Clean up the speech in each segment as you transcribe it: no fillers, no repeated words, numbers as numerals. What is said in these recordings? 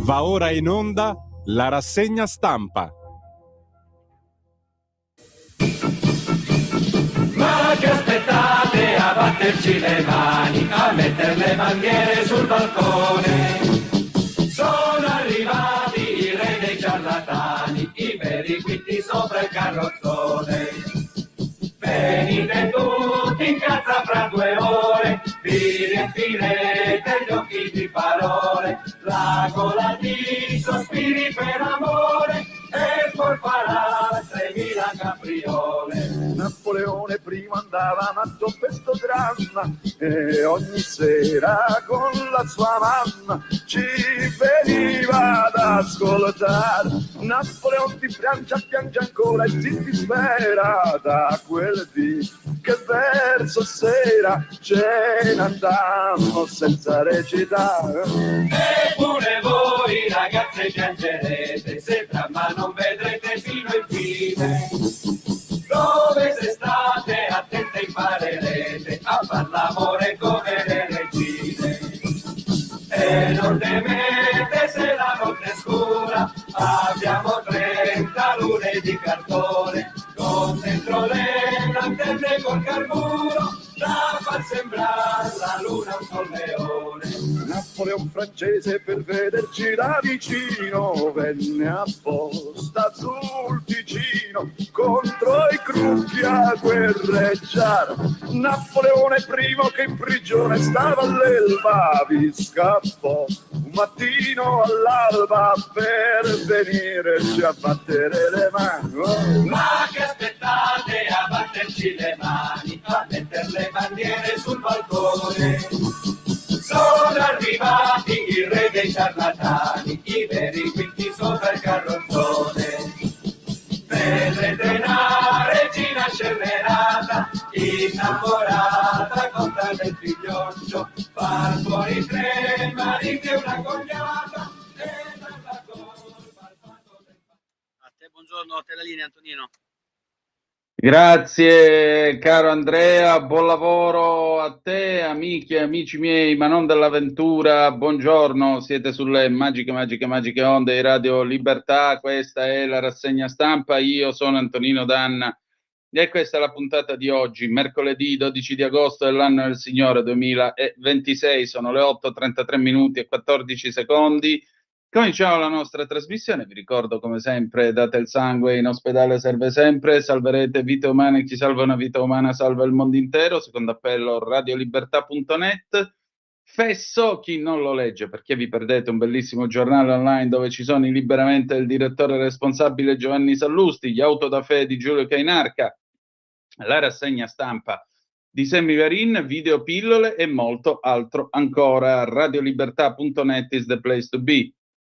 Va ora in onda la rassegna stampa. Ma che aspettate a batterci le mani, a mettere le bandiere sul balcone? Sono arrivati i re dei ciarlatani, i veri quitti sopra il carrozzone. Venite tutti in casa fra 2 ore, vi riempirete gli occhi di parole, la gola di sospiri per amore, e poi farà 3.000 capriole. Napoleone prima andava matto per sto dramma e ogni sera con la sua mamma ci veniva ad ascoltare. Napoleone di Francia piange ancora e si dispera da quel dì che verso sera ce ne andammo senza recitare. Eppure voi ragazze piangerete se tra ma non vedrete fino in fine. Dove se state attente imparerete a far l'amore come le regine. E non temete se la notte è scura, abbiamo 30 lune di cartone, con dentro le lanterne col carburo, da far sembrare la luna un solleone. Napoleon francese per vederci da vicino venne apposta sul Ticino contro i Cruppi a guerreggiare. Napoleone primo che in prigione stava all'Elba vi scappò un mattino all'alba per venirci a battere le mani. Ma che aspettate a batterci le mani, a mettere le bandiere sul balcone? Sono arrivati i re dei ciarlatani, i veri quinti sopra il carrozzone. Vedrete una regina scellerata, innamorata con del figlioccio, far fuori 3 mariti e una cognata, e dalla colpa al fatto del... A te buongiorno, a te la linea Antonino. Grazie caro Andrea, buon lavoro a te, amiche e amici miei, ma non dell'avventura, buongiorno, siete sulle magiche onde di Radio Libertà, questa è la rassegna stampa, io sono Antonino Danna e questa è la puntata di oggi, mercoledì 12 di agosto dell'anno del Signore 2026, sono le 8:33 minuti e 14 secondi. Cominciamo la nostra trasmissione, vi ricordo come sempre, date il sangue, in ospedale serve sempre, salverete vite umane, chi salva una vita umana salva il mondo intero, secondo appello radiolibertà.net, Fesso, chi non lo legge, perché vi perdete un bellissimo giornale online dove ci sono i Liberamente del direttore responsabile Giovanni Sallusti, gli auto da fede di Giulio Cainarca, la rassegna stampa di Sammy Varin, video pillole e molto altro ancora. Radiolibertà.net is the place to be.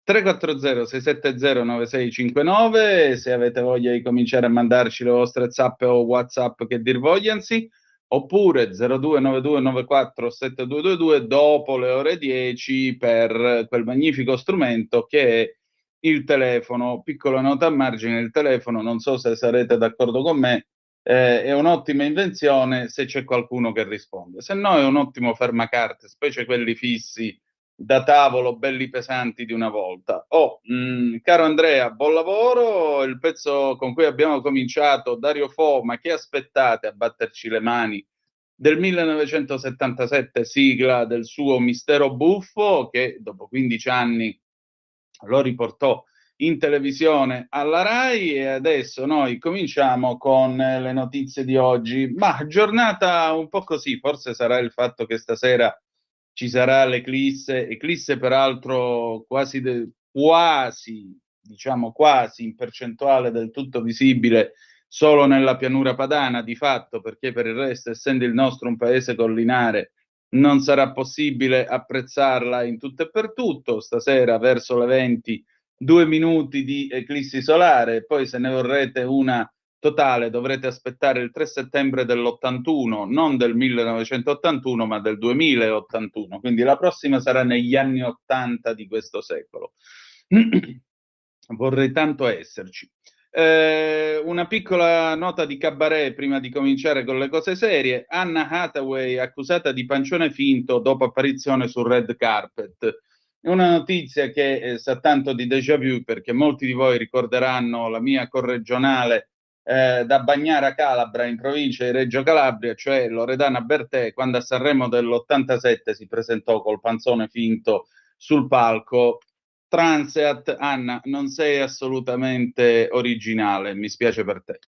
340-670-9659 se avete voglia di cominciare a mandarci le vostre zappe o WhatsApp che dir vogliansi, oppure 0292947222 dopo le ore 10 per quel magnifico strumento che è il telefono. Piccola nota a margine, il telefono, non so se sarete d'accordo con me, è un'ottima invenzione se c'è qualcuno che risponde, se no è un ottimo fermacarte, specie quelli fissi da tavolo, belli pesanti di una volta. Caro Andrea, buon lavoro, il pezzo con cui abbiamo cominciato, Dario Fo, ma che aspettate a batterci le mani, del 1977, sigla del suo Mistero Buffo, che dopo 15 anni lo riportò in televisione alla Rai, e adesso noi cominciamo con le notizie di oggi. Ma giornata un po' così, forse sarà il fatto che stasera ci sarà l'eclisse peraltro quasi in percentuale del tutto visibile solo nella pianura padana, di fatto, perché per il resto, essendo il nostro un paese collinare, non sarà possibile apprezzarla in tutto e per tutto. Stasera verso le 20, 2 minuti di eclissi solare, poi se ne vorrete una totale dovrete aspettare il 3 settembre dell'81, non del 1981 ma del 2081, quindi la prossima sarà negli anni 80 di questo secolo. Vorrei tanto esserci. Una piccola nota di cabaret prima di cominciare con le cose serie. Anna Hathaway accusata di pancione finto dopo apparizione sul red carpet. Una notizia che sa tanto di déjà vu, perché molti di voi ricorderanno la mia corregionale da Bagnara Calabra in provincia di Reggio Calabria, cioè Loredana Bertè, quando a Sanremo dell'87 si presentò col panzone finto sul palco. Transeat, Anna, non sei assolutamente originale, mi spiace per te.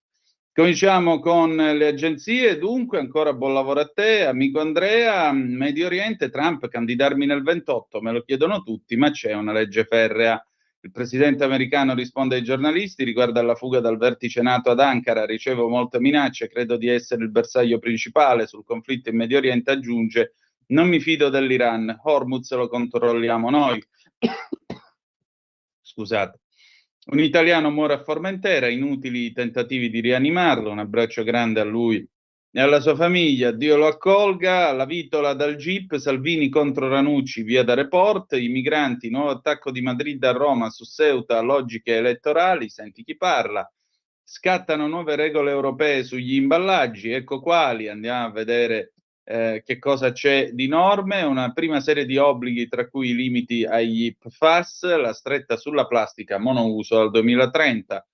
Cominciamo con le agenzie, dunque ancora buon lavoro a te, amico Andrea. Medio Oriente, Trump candidarmi nel 28, me lo chiedono tutti, ma c'è una legge ferrea. Il presidente americano risponde ai giornalisti riguardo alla fuga dal vertice NATO ad Ankara, ricevo molte minacce, credo di essere il bersaglio principale sul conflitto in Medio Oriente, aggiunge, non mi fido dell'Iran, Hormuz lo controlliamo noi. Scusate. Un italiano muore a Formentera, inutili tentativi di rianimarlo, un abbraccio grande a lui e alla sua famiglia, Dio lo accolga, la vitola dal GIP, Salvini contro Ranucci, via da Report, i migranti, nuovo attacco di Madrid a Roma su Ceuta, logiche elettorali, senti chi parla, scattano nuove regole europee sugli imballaggi, ecco quali, andiamo a vedere che cosa c'è di norme, una prima serie di obblighi tra cui i limiti agli PFAS, la stretta sulla plastica monouso al 2030.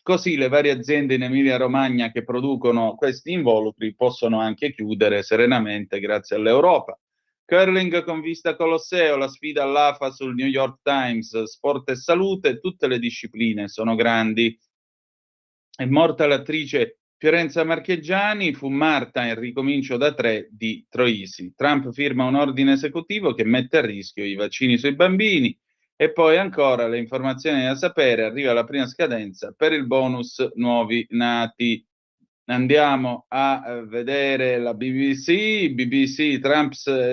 Così le varie aziende in Emilia-Romagna che producono questi involucri possono anche chiudere serenamente grazie all'Europa. Curling con vista Colosseo, la sfida all'AFA sul New York Times, sport e salute, tutte le discipline sono grandi. È morta l'attrice Fiorenza Marcheggiani, fu Marta in Ricomincio da 3 di Troisi. Trump firma un ordine esecutivo che mette a rischio i vaccini sui bambini e poi ancora le informazioni da sapere, arriva la prima scadenza per il bonus nuovi nati. Andiamo a vedere la BBC,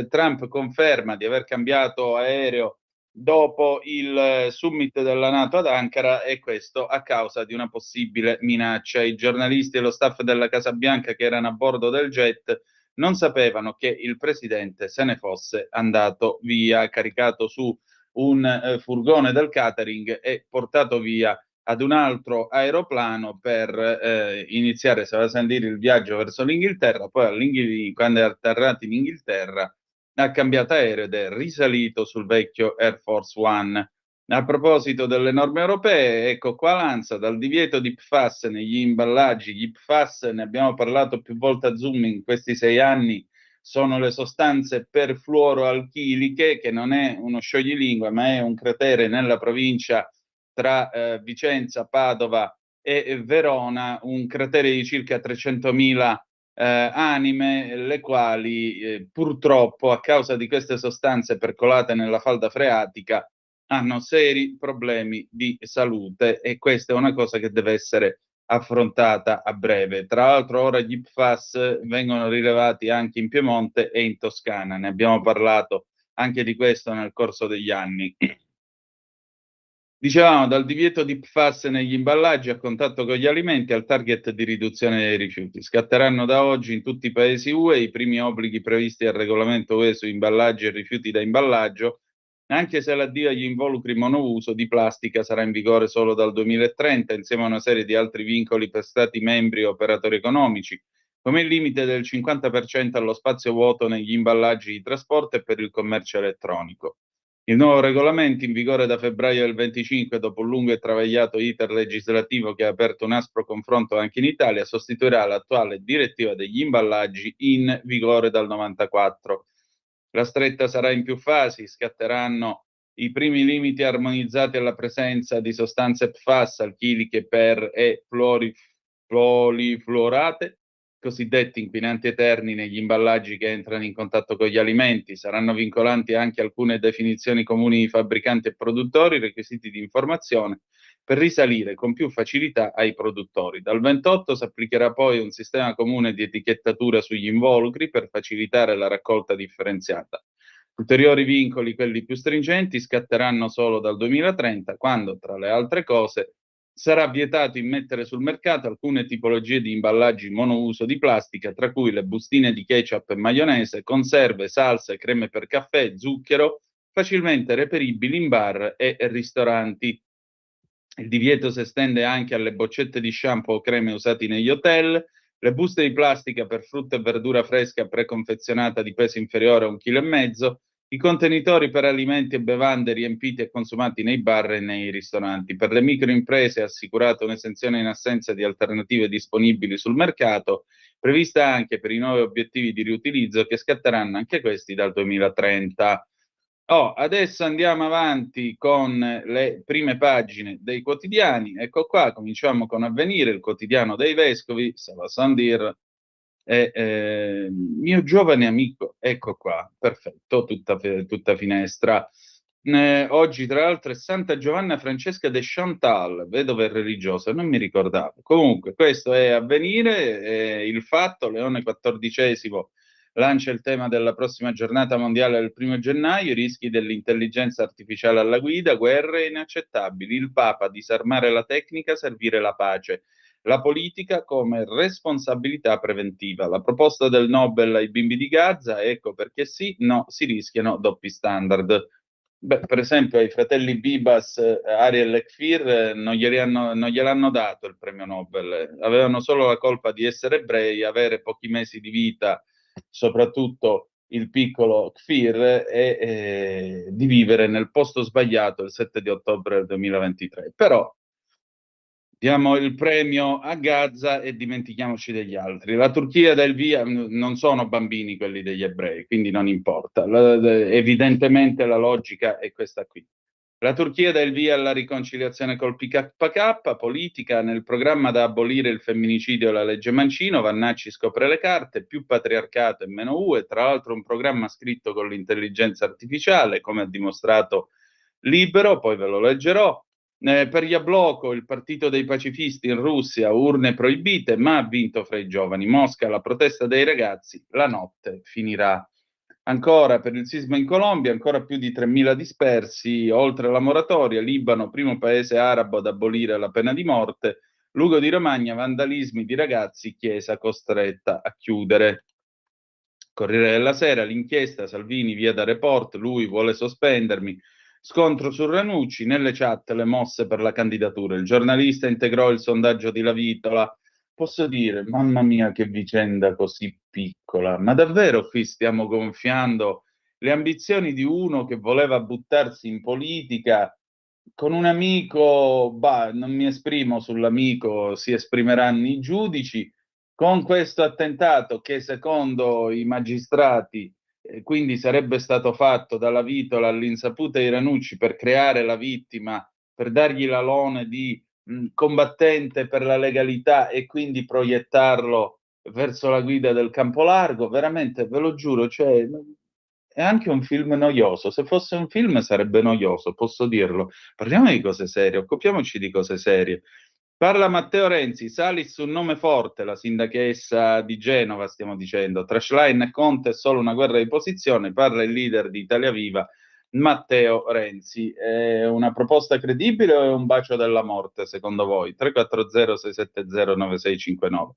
Trump conferma di aver cambiato aereo dopo il summit della NATO ad Ankara e questo a causa di una possibile minaccia. I giornalisti e lo staff della Casa Bianca che erano a bordo del jet non sapevano che il presidente se ne fosse andato via, caricato su un furgone del catering e portato via ad un altro aeroplano per iniziare, se va a sentire, il viaggio verso l'Inghilterra, poi quando è atterrato in Inghilterra ha cambiato aereo ed è risalito sul vecchio Air Force One. A proposito delle norme europee, ecco qua l'ANSA, dal divieto di PFAS negli imballaggi, gli PFAS ne abbiamo parlato più volte a Zoom in questi 6 anni, sono le sostanze perfluoroalchiliche, che non è uno scioglilingua, ma è un cratere nella provincia tra Vicenza, Padova e Verona, un cratere di circa 300.000 anime, le quali purtroppo a causa di queste sostanze percolate nella falda freatica hanno seri problemi di salute e questa è una cosa che deve essere affrontata a breve. Tra l'altro ora gli PFAS vengono rilevati anche in Piemonte e in Toscana, ne abbiamo parlato anche di questo nel corso degli anni. Dicevamo, dal divieto di PFAS negli imballaggi a contatto con gli alimenti al target di riduzione dei rifiuti. Scatteranno da oggi in tutti i paesi UE i primi obblighi previsti dal regolamento UE su imballaggi e rifiuti da imballaggio, anche se l'addio agli involucri monouso di plastica sarà in vigore solo dal 2030, insieme a una serie di altri vincoli per Stati membri e operatori economici, come il limite del 50% allo spazio vuoto negli imballaggi di trasporto e per il commercio elettronico. Il nuovo regolamento, in vigore da febbraio del 25, dopo un lungo e travagliato iter legislativo che ha aperto un aspro confronto anche in Italia, sostituirà l'attuale direttiva degli imballaggi in vigore dal 94. La stretta sarà in più fasi, scatteranno i primi limiti armonizzati alla presenza di sostanze PFAS, alchiliche e polifluorate, cosiddetti inquinanti eterni negli imballaggi che entrano in contatto con gli alimenti. Saranno vincolanti anche alcune definizioni comuni di fabbricanti e produttori, requisiti di informazione, per risalire con più facilità ai produttori. Dal 28 si applicherà poi un sistema comune di etichettatura sugli involucri per facilitare la raccolta differenziata. Ulteriori vincoli, quelli più stringenti, scatteranno solo dal 2030, quando, tra le altre cose, sarà vietato immettere sul mercato alcune tipologie di imballaggi monouso di plastica, tra cui le bustine di ketchup e maionese, conserve, salse, creme per caffè, zucchero, facilmente reperibili in bar e ristoranti. Il divieto si estende anche alle boccette di shampoo o creme usati negli hotel, le buste di plastica per frutta e verdura fresca preconfezionata di peso inferiore a 1,5 kg, i contenitori per alimenti e bevande riempiti e consumati nei bar e nei ristoranti. Per le microimprese è assicurata un'esenzione in assenza di alternative disponibili sul mercato, prevista anche per i nuovi obiettivi di riutilizzo che scatteranno anche questi dal 2030. Adesso andiamo avanti con le prime pagine dei quotidiani. Ecco qua, cominciamo con Avvenire, il quotidiano dei vescovi, Sava Sandir, mio giovane amico, ecco qua, perfetto, tutta finestra. Oggi, tra l'altro, è Santa Giovanna Francesca de Chantal, vedova religiosa, non mi ricordavo. Comunque, questo è Avvenire, il Fatto, Leone XIV lancia il tema della prossima giornata mondiale del 1 gennaio, i rischi dell'intelligenza artificiale alla guida, guerre inaccettabili, il Papa, disarmare la tecnica, servire la pace, la politica come responsabilità preventiva. La proposta del Nobel ai bimbi di Gaza, ecco perché sì, no, si rischiano doppi standard. Beh, per esempio ai fratelli Bibas, Ariel e Kfir non gliel'hanno dato il premio Nobel, avevano solo la colpa di essere ebrei, avere pochi mesi di vita, soprattutto il piccolo Kfir, e di vivere nel posto sbagliato il 7 di ottobre del 2023. Però diamo il premio a Gaza e dimentichiamoci degli altri. La Turchia dà il via, non sono bambini quelli degli ebrei, quindi non importa. Evidentemente la logica è questa qui. La Turchia dà il via alla riconciliazione col PKK, politica nel programma da abolire il femminicidio e la legge Mancino, Vannacci scopre le carte, più patriarcato e meno UE, tra l'altro un programma scritto con l'intelligenza artificiale, come ha dimostrato Libero, poi ve lo leggerò. Per Jabloko, il partito dei pacifisti in Russia, urne proibite, ma ha vinto fra i giovani. Mosca, la protesta dei ragazzi, la notte finirà. Ancora per il sisma in Colombia, ancora più di 3.000 dispersi, oltre la moratoria, Libano, primo paese arabo ad abolire la pena di morte, Lugo di Romagna, vandalismi di ragazzi, chiesa costretta a chiudere. Corriere della Sera, l'inchiesta, Salvini via da report, lui vuole sospendermi, scontro su Ranucci, nelle chat le mosse per la candidatura, il giornalista integrò il sondaggio di Lavitola. Posso dire, mamma mia che vicenda così piccola, ma davvero qui stiamo gonfiando le ambizioni di uno che voleva buttarsi in politica con un amico, bah, non mi esprimo sull'amico, si esprimeranno i giudici, con questo attentato che secondo i magistrati quindi sarebbe stato fatto dalla Vitola all'insaputa di Ranucci per creare la vittima, per dargli l'alone di combattente per la legalità e quindi proiettarlo verso la guida del campo largo, veramente ve lo giuro, cioè, è anche un film noioso. Se fosse un film sarebbe noioso, posso dirlo. Parliamo di cose serie, occupiamoci di cose serie. Parla Matteo Renzi, Salis un nome forte, la sindachessa di Genova, stiamo dicendo. Tra Schlein e Conte è solo una guerra di posizione, parla il leader di Italia Viva, Matteo Renzi. È una proposta credibile o è un bacio della morte, secondo voi? 340-670-9659.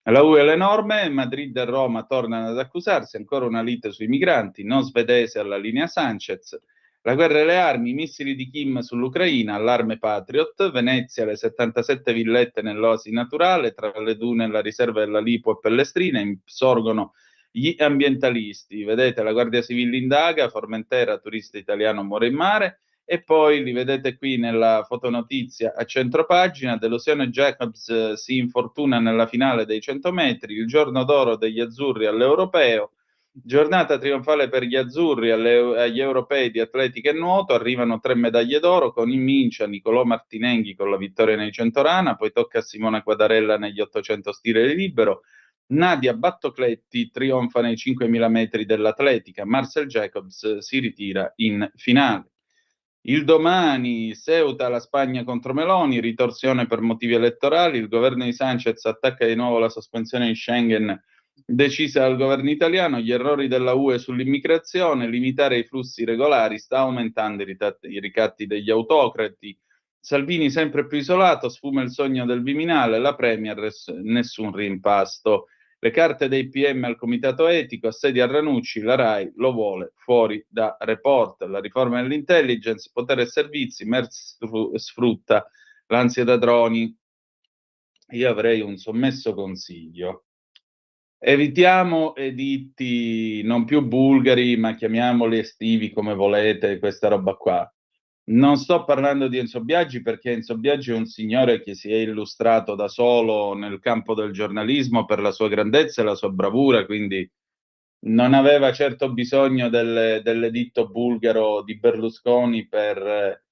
La UE e le norme, Madrid e Roma tornano ad accusarsi, ancora una lite sui migranti, non svedese alla linea Sanchez. La guerra e le armi, i missili di Kim sull'Ucraina, allarme Patriot, Venezia, le 77 villette nell'oasi naturale, tra le dune e la riserva della Lipo e Pellestrina, insorgono gli ambientalisti. Vedete, la Guardia Civile indaga, Formentera, turista italiano muore in mare, e poi li vedete qui nella fotonotizia a centropagina, Delusione Jacobs si infortuna nella finale dei 100 metri, il giorno d'oro degli azzurri all'Europeo, giornata trionfale per gli azzurri agli europei di atletica e nuoto, arrivano 3 medaglie d'oro con in mincia Nicolò Martinenghi con la vittoria nei 100 rana, poi tocca a Simona Quadarella negli 800 stile libero, Nadia Battocletti trionfa nei 5.000 metri dell'atletica, Marcel Jacobs si ritira in finale. Il Domani, Ceuta, la Spagna contro Meloni, ritorsione per motivi elettorali, il governo di Sanchez attacca di nuovo la sospensione di Schengen decisa dal governo italiano, gli errori della UE sull'immigrazione, limitare i flussi regolari, sta aumentando i ricatti degli autocrati, Salvini sempre più isolato, sfuma il sogno del Viminale, la Premier, nessun rimpasto. Le carte dei PM al comitato etico, assedia a Ranucci, la RAI lo vuole fuori da report. La riforma dell'intelligence, potere e servizi, Merz sfrutta l'ansia da droni. Io avrei un sommesso consiglio. Evitiamo editti non più bulgari, ma chiamiamoli estivi come volete, questa roba qua. Non sto parlando di Enzo Biagi perché Enzo Biagi è un signore che si è illustrato da solo nel campo del giornalismo per la sua grandezza e la sua bravura, quindi non aveva certo bisogno dell'editto bulgaro di Berlusconi per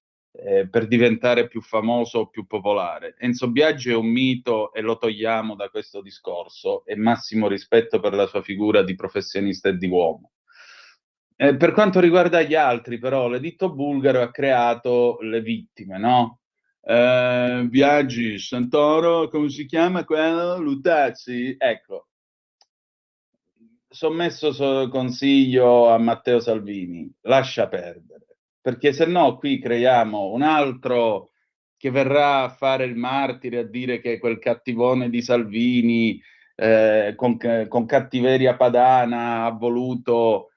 diventare più famoso o più popolare. Enzo Biagi è un mito e lo togliamo da questo discorso, e massimo rispetto per la sua figura di professionista e di uomo. Per quanto riguarda gli altri, però, l'editto bulgaro ha creato le vittime, no? Biagi, Santoro, come si chiama quello? Lutazzi? Ecco, sommesso consiglio a Matteo Salvini, lascia perdere, perché se no qui creiamo un altro che verrà a fare il martire, a dire che quel cattivone di Salvini con cattiveria padana ha voluto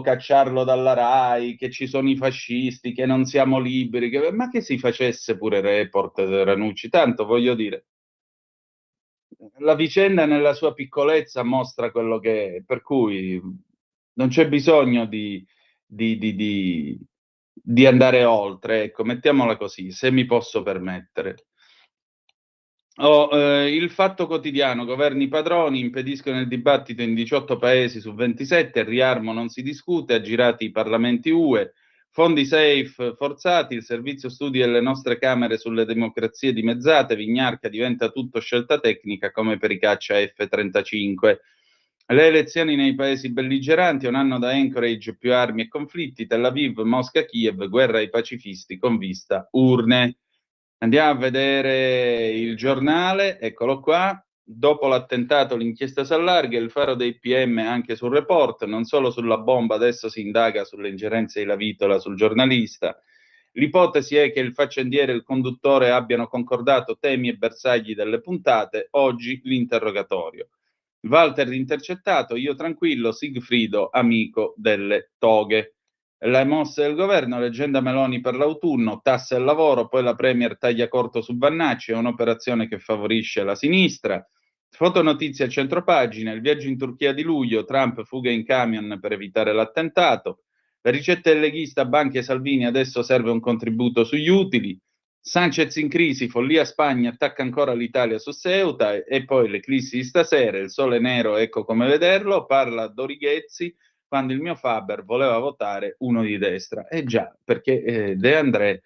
cacciarlo dalla Rai, che ci sono i fascisti, che non siamo liberi, ma che si facesse pure Report, Ranucci, tanto voglio dire, la vicenda nella sua piccolezza mostra quello che è, per cui non c'è bisogno di, di- di- di andare oltre, ecco, mettiamola così, se mi posso permettere. Il Fatto Quotidiano, governi padroni impediscono il dibattito in 18 paesi su 27, al riarmo non si discute, aggirati i parlamenti UE, fondi safe forzati, il servizio studi delle nostre Camere sulle democrazie dimezzate, Vignarca diventa tutto scelta tecnica come per i caccia F-35. Le elezioni nei paesi belligeranti, un anno da Anchorage, più armi e conflitti, Tel Aviv, Mosca, Kiev, guerra ai pacifisti con vista urne. Andiamo a vedere il giornale, eccolo qua. Dopo l'attentato, l'inchiesta si allarga, il faro dei PM anche sul report, non solo sulla bomba, adesso si indaga sulle ingerenze di Lavitola sul giornalista. L'ipotesi è che il faccendiere e il conduttore abbiano concordato temi e bersagli delle puntate, oggi l'interrogatorio. Walter intercettato, io tranquillo, Sigfrido amico delle toghe. Le mosse del governo, leggenda Meloni per l'autunno, tasse al lavoro, poi la Premier taglia corto su Vannacci, è un'operazione che favorisce la sinistra. Fotonotizia a centropagina, il viaggio in Turchia di luglio, Trump fuga in camion per evitare l'attentato. La ricetta del leghista, Banchi e Salvini, adesso serve un contributo sugli utili. Sanchez in crisi, follia Spagna, attacca ancora l'Italia su Ceuta e poi l'eclissi di stasera, il sole nero, ecco come vederlo, parla Dorighezzi, quando il mio Faber voleva votare uno di destra. Già, perché De André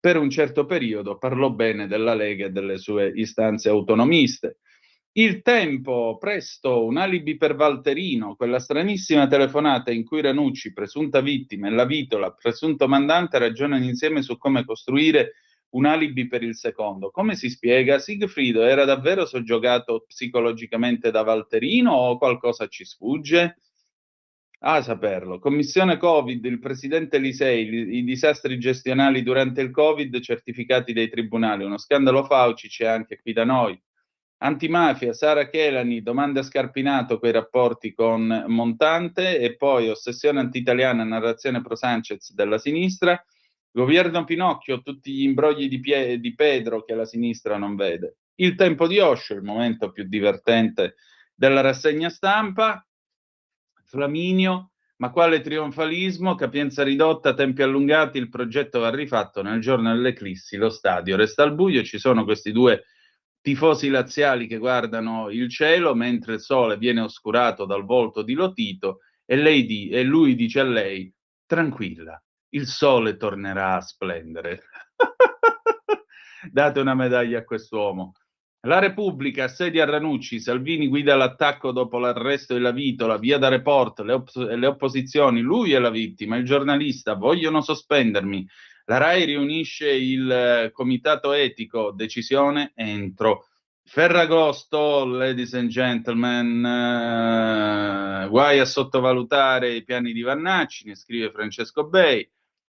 per un certo periodo parlò bene della Lega e delle sue istanze autonomiste. Il Tempo, presto, un alibi per Valterino, quella stranissima telefonata in cui Ranucci, presunta vittima, e la Vitola, presunto mandante, ragionano insieme su come costruire un alibi per il secondo. Come si spiega? Sigfrido era davvero soggiogato psicologicamente da Valterino o qualcosa ci sfugge? A saperlo. Commissione Covid, il presidente Lisei, i disastri gestionali durante il Covid certificati dai tribunali. Uno scandalo Fauci c'è anche qui da noi. Antimafia, Sara Chelani, domande a Scarpinato quei rapporti con Montante e poi ossessione anti-italiana, narrazione pro Sanchez della sinistra. Governo Pinocchio, tutti gli imbrogli di Pedro che la sinistra non vede. Il tempo di Osho, il momento più divertente della rassegna stampa. Flaminio, ma quale trionfalismo, capienza ridotta, tempi allungati, il progetto va rifatto nel giorno dell'eclissi, lo stadio resta al buio, ci sono questi due tifosi laziali che guardano il cielo mentre il sole viene oscurato dal volto di Lotito e lui dice a lei, tranquilla, il sole tornerà a splendere. Date una medaglia a quest'uomo. La Repubblica assedia Ranucci, Salvini guida l'attacco dopo l'arresto della Vitola, via da report, le opposizioni, lui è la vittima, il giornalista, vogliono sospendermi. La RAI riunisce il comitato etico, decisione entro. Ferragosto, ladies and gentlemen, guai a sottovalutare i piani di Vannacci, ne scrive Francesco Bei.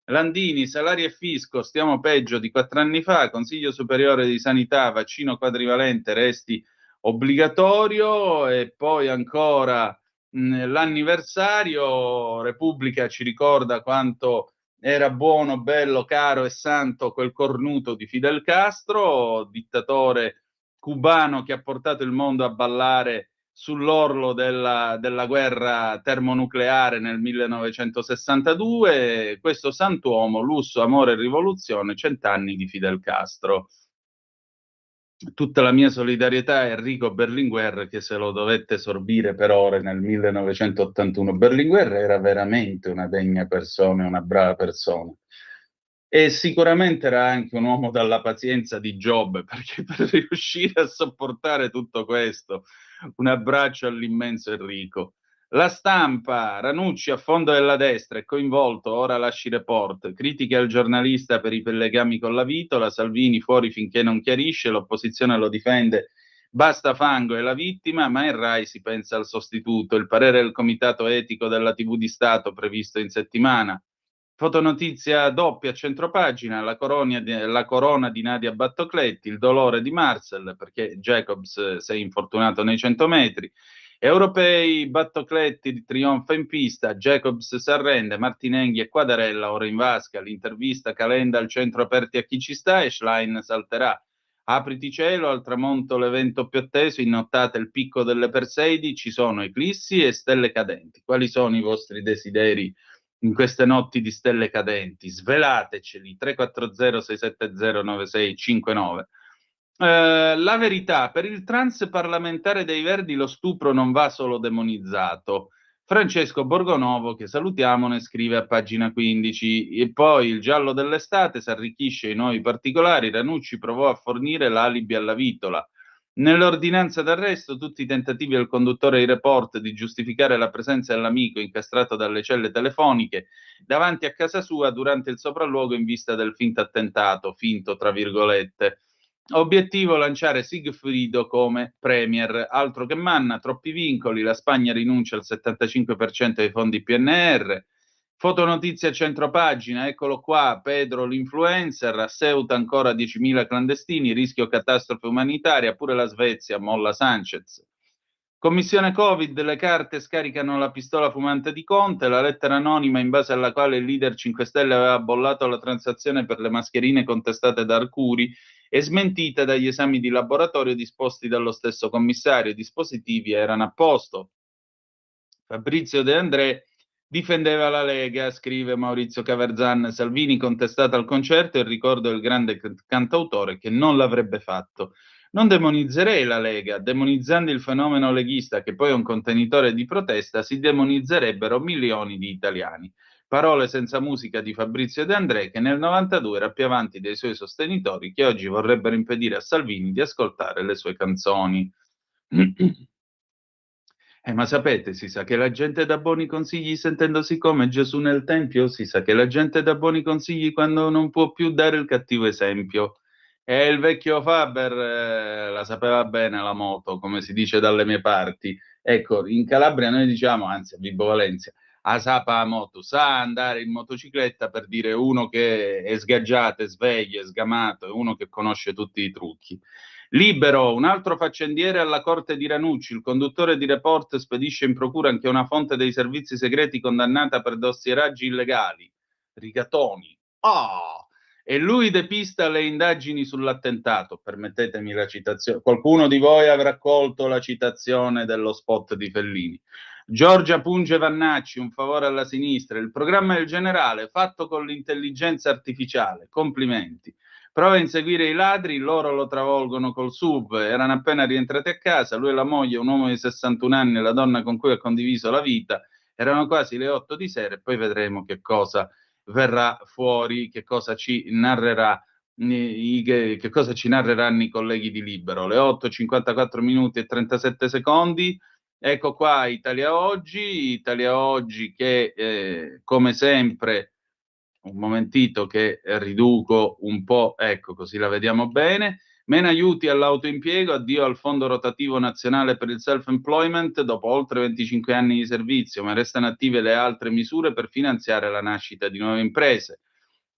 Landini, salari e fisco, stiamo peggio di 4 anni fa, Consiglio Superiore di Sanità, vaccino quadrivalente, resti obbligatorio e poi ancora l'anniversario, Repubblica ci ricorda quanto era buono, bello, caro e santo quel cornuto di Fidel Castro, dittatore cubano che ha portato il mondo a ballare sull'orlo della guerra termonucleare nel 1962, questo santuomo, lusso, amore e rivoluzione, 100 anni di Fidel Castro. Tutta la mia solidarietà a Enrico Berlinguer, che se lo dovette sorbire per ore nel 1981. Berlinguer era veramente una degna persona, una brava persona. E sicuramente era anche un uomo dalla pazienza di Giobbe, perché per riuscire a sopportare tutto questo, un abbraccio all'immenso Enrico. La Stampa, Ranucci a fondo della destra è coinvolto, ora lasci report, critiche al giornalista per i legami con la Vitola, Salvini fuori finché non chiarisce, l'opposizione lo difende, basta fango e la vittima, ma in Rai si pensa al sostituto, il parere del comitato etico della TV di Stato previsto in settimana. Fotonotizia doppia a centropagina, la corona di Nadia Battocletti, il dolore di Marcel perché Jacobs si è infortunato nei 100 metri. Europei, Battocletti trionfa in pista, Jacobs si arrende, Martinenghi e Quadarella ora in vasca, l'intervista Calenda al centro aperti a chi ci sta e Schlein salterà. Apriti cielo, al tramonto l'evento più atteso, in nottata il picco delle Perseidi, ci sono eclissi e stelle cadenti. Quali sono i vostri desideri in queste notti di stelle cadenti? Svelateceli, 340-670-9659. La verità, per il trans parlamentare dei Verdi lo stupro non va solo demonizzato. Francesco Borgonovo, che salutiamo, ne scrive a pagina 15. E poi il giallo dell'estate si arricchisce i nuovi particolari. Ranucci provò a fornire l'alibi alla Vitola. Nell'ordinanza d'arresto tutti i tentativi del conduttore di report di giustificare la presenza dell'amico incastrato dalle celle telefoniche davanti a casa sua durante il sopralluogo in vista del finto attentato, finto tra virgolette. Obiettivo lanciare Sigfrido come premier, altro che manna, troppi vincoli, la Spagna rinuncia al 75% dei fondi PNR. Fotonotizia centropagina, eccolo qua, Pedro l'influencer, a Ceuta ancora 10.000 clandestini, rischio catastrofe umanitaria, pure la Svezia molla Sanchez. Commissione Covid, le carte scaricano la pistola fumante di Conte, la lettera anonima in base alla quale il leader 5 Stelle aveva bollato la transazione per le mascherine contestate da Arcuri e smentita dagli esami di laboratorio disposti dallo stesso commissario. I dispositivi erano a posto. Fabrizio De André difendeva la Lega, scrive Maurizio Caverzan. Salvini contestato al concerto e il ricordo del grande cantautore che non l'avrebbe fatto. Non demonizzerei la Lega, demonizzando il fenomeno leghista che poi è un contenitore di protesta, si demonizzerebbero milioni di italiani. Parole senza musica di Fabrizio De André, che nel 92 era più avanti dei suoi sostenitori, che oggi vorrebbero impedire a Salvini di ascoltare le sue canzoni. Ma sapete, si sa che la gente dà buoni consigli sentendosi come Gesù nel Tempio, si sa che la gente dà buoni consigli quando non può più dare il cattivo esempio. E il vecchio Faber la sapeva bene la moto, come si dice dalle mie parti. Ecco, in Calabria noi diciamo, anzi a Vibo Valencia, a sapa a moto, sa andare in motocicletta, per dire uno che è sgaggiato, è sveglio, è sgamato, è uno che conosce tutti i trucchi. Libero, un altro faccendiere alla corte di Ranucci, il conduttore di Report spedisce in procura anche una fonte dei servizi segreti condannata per dossieraggi illegali. Rigatoni. Oh! E lui depista le indagini sull'attentato. Permettetemi la citazione. Qualcuno di voi avrà colto la citazione dello spot di Fellini. Giorgia Punge Vannacci, un favore alla sinistra. Il programma del generale fatto con l'intelligenza artificiale. Complimenti. Prova a inseguire i ladri, loro lo travolgono col SUV, erano appena rientrati a casa, lui e la moglie, un uomo di 61 anni e la donna con cui ha condiviso la vita, erano quasi le 8 di sera e poi vedremo che cosa verrà fuori, che cosa ci narrerà, che cosa ci narreranno i colleghi di Libero. Le 8:54 minuti e 37 secondi, ecco qua Italia Oggi che come sempre un momentito che riduco un po', ecco così la vediamo bene. Meno aiuti all'autoimpiego, addio al Fondo Rotativo Nazionale per il Self-Employment dopo oltre 25 anni di servizio, ma restano attive le altre misure per finanziare la nascita di nuove imprese.